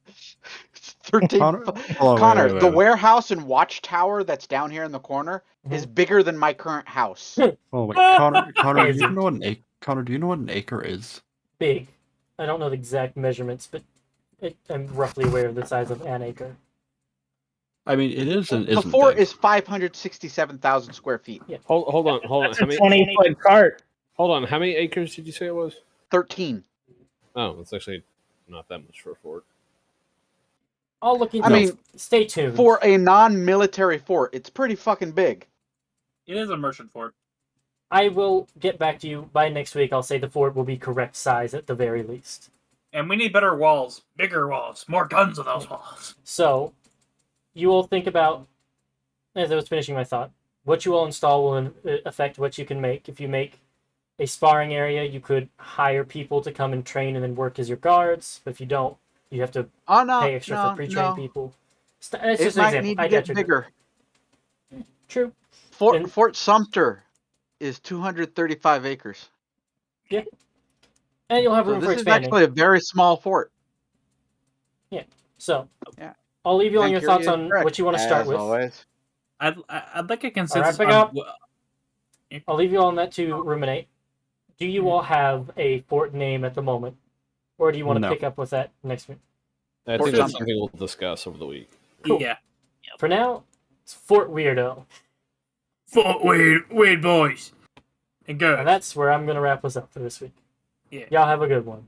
It's 13. Connor, hold on, Connor, wait. the warehouse and watchtower that's down here in the corner is bigger than my current house. Oh wait, Connor, do Crazy. you know what an acre is? Big. I don't know the exact measurements, but I'm roughly aware of the size of an acre. I mean, it is and The isn't fort big. is 567,000 square feet. Hold on. That's a 20-foot cart. Hold on. How many acres did you say it was? 13. Oh, it's actually not that much for a fort. I'll look into I mean, stay tuned. For a non-military fort, it's pretty fucking big. It is a merchant fort. I will get back to you by next week. I'll say the fort will be correct size at the very least. And we need better walls, bigger walls, more guns on those walls. So, you will think about, as I was finishing my thought, what you will install will affect what you can make. If you make a sparring area, you could hire people to come and train and then work as your guards. But if you don't, you have to pay extra for pre-trained people. It's It just an might example. need I to get got you. bigger. True. Fort Sumter is 235 acres. Yeah. And you'll have So room for this is expanding. actually a very small fort. So, Yeah. I'll leave you on your thoughts Vancouver on is correct, what you want to start as with. always. I'd like a consensus wrapping up. on I'll leave you on that to ruminate. Do you all have a fort name at the moment? Or do you want to No. pick up with that next week? I Fort think that's Sumter. something we'll discuss over the week. Cool. Yeah. For now, it's Fort Weirdo. Fort weird boys and girls. And that's where I'm going to wrap us up for this week. Yeah. Y'all have a good one.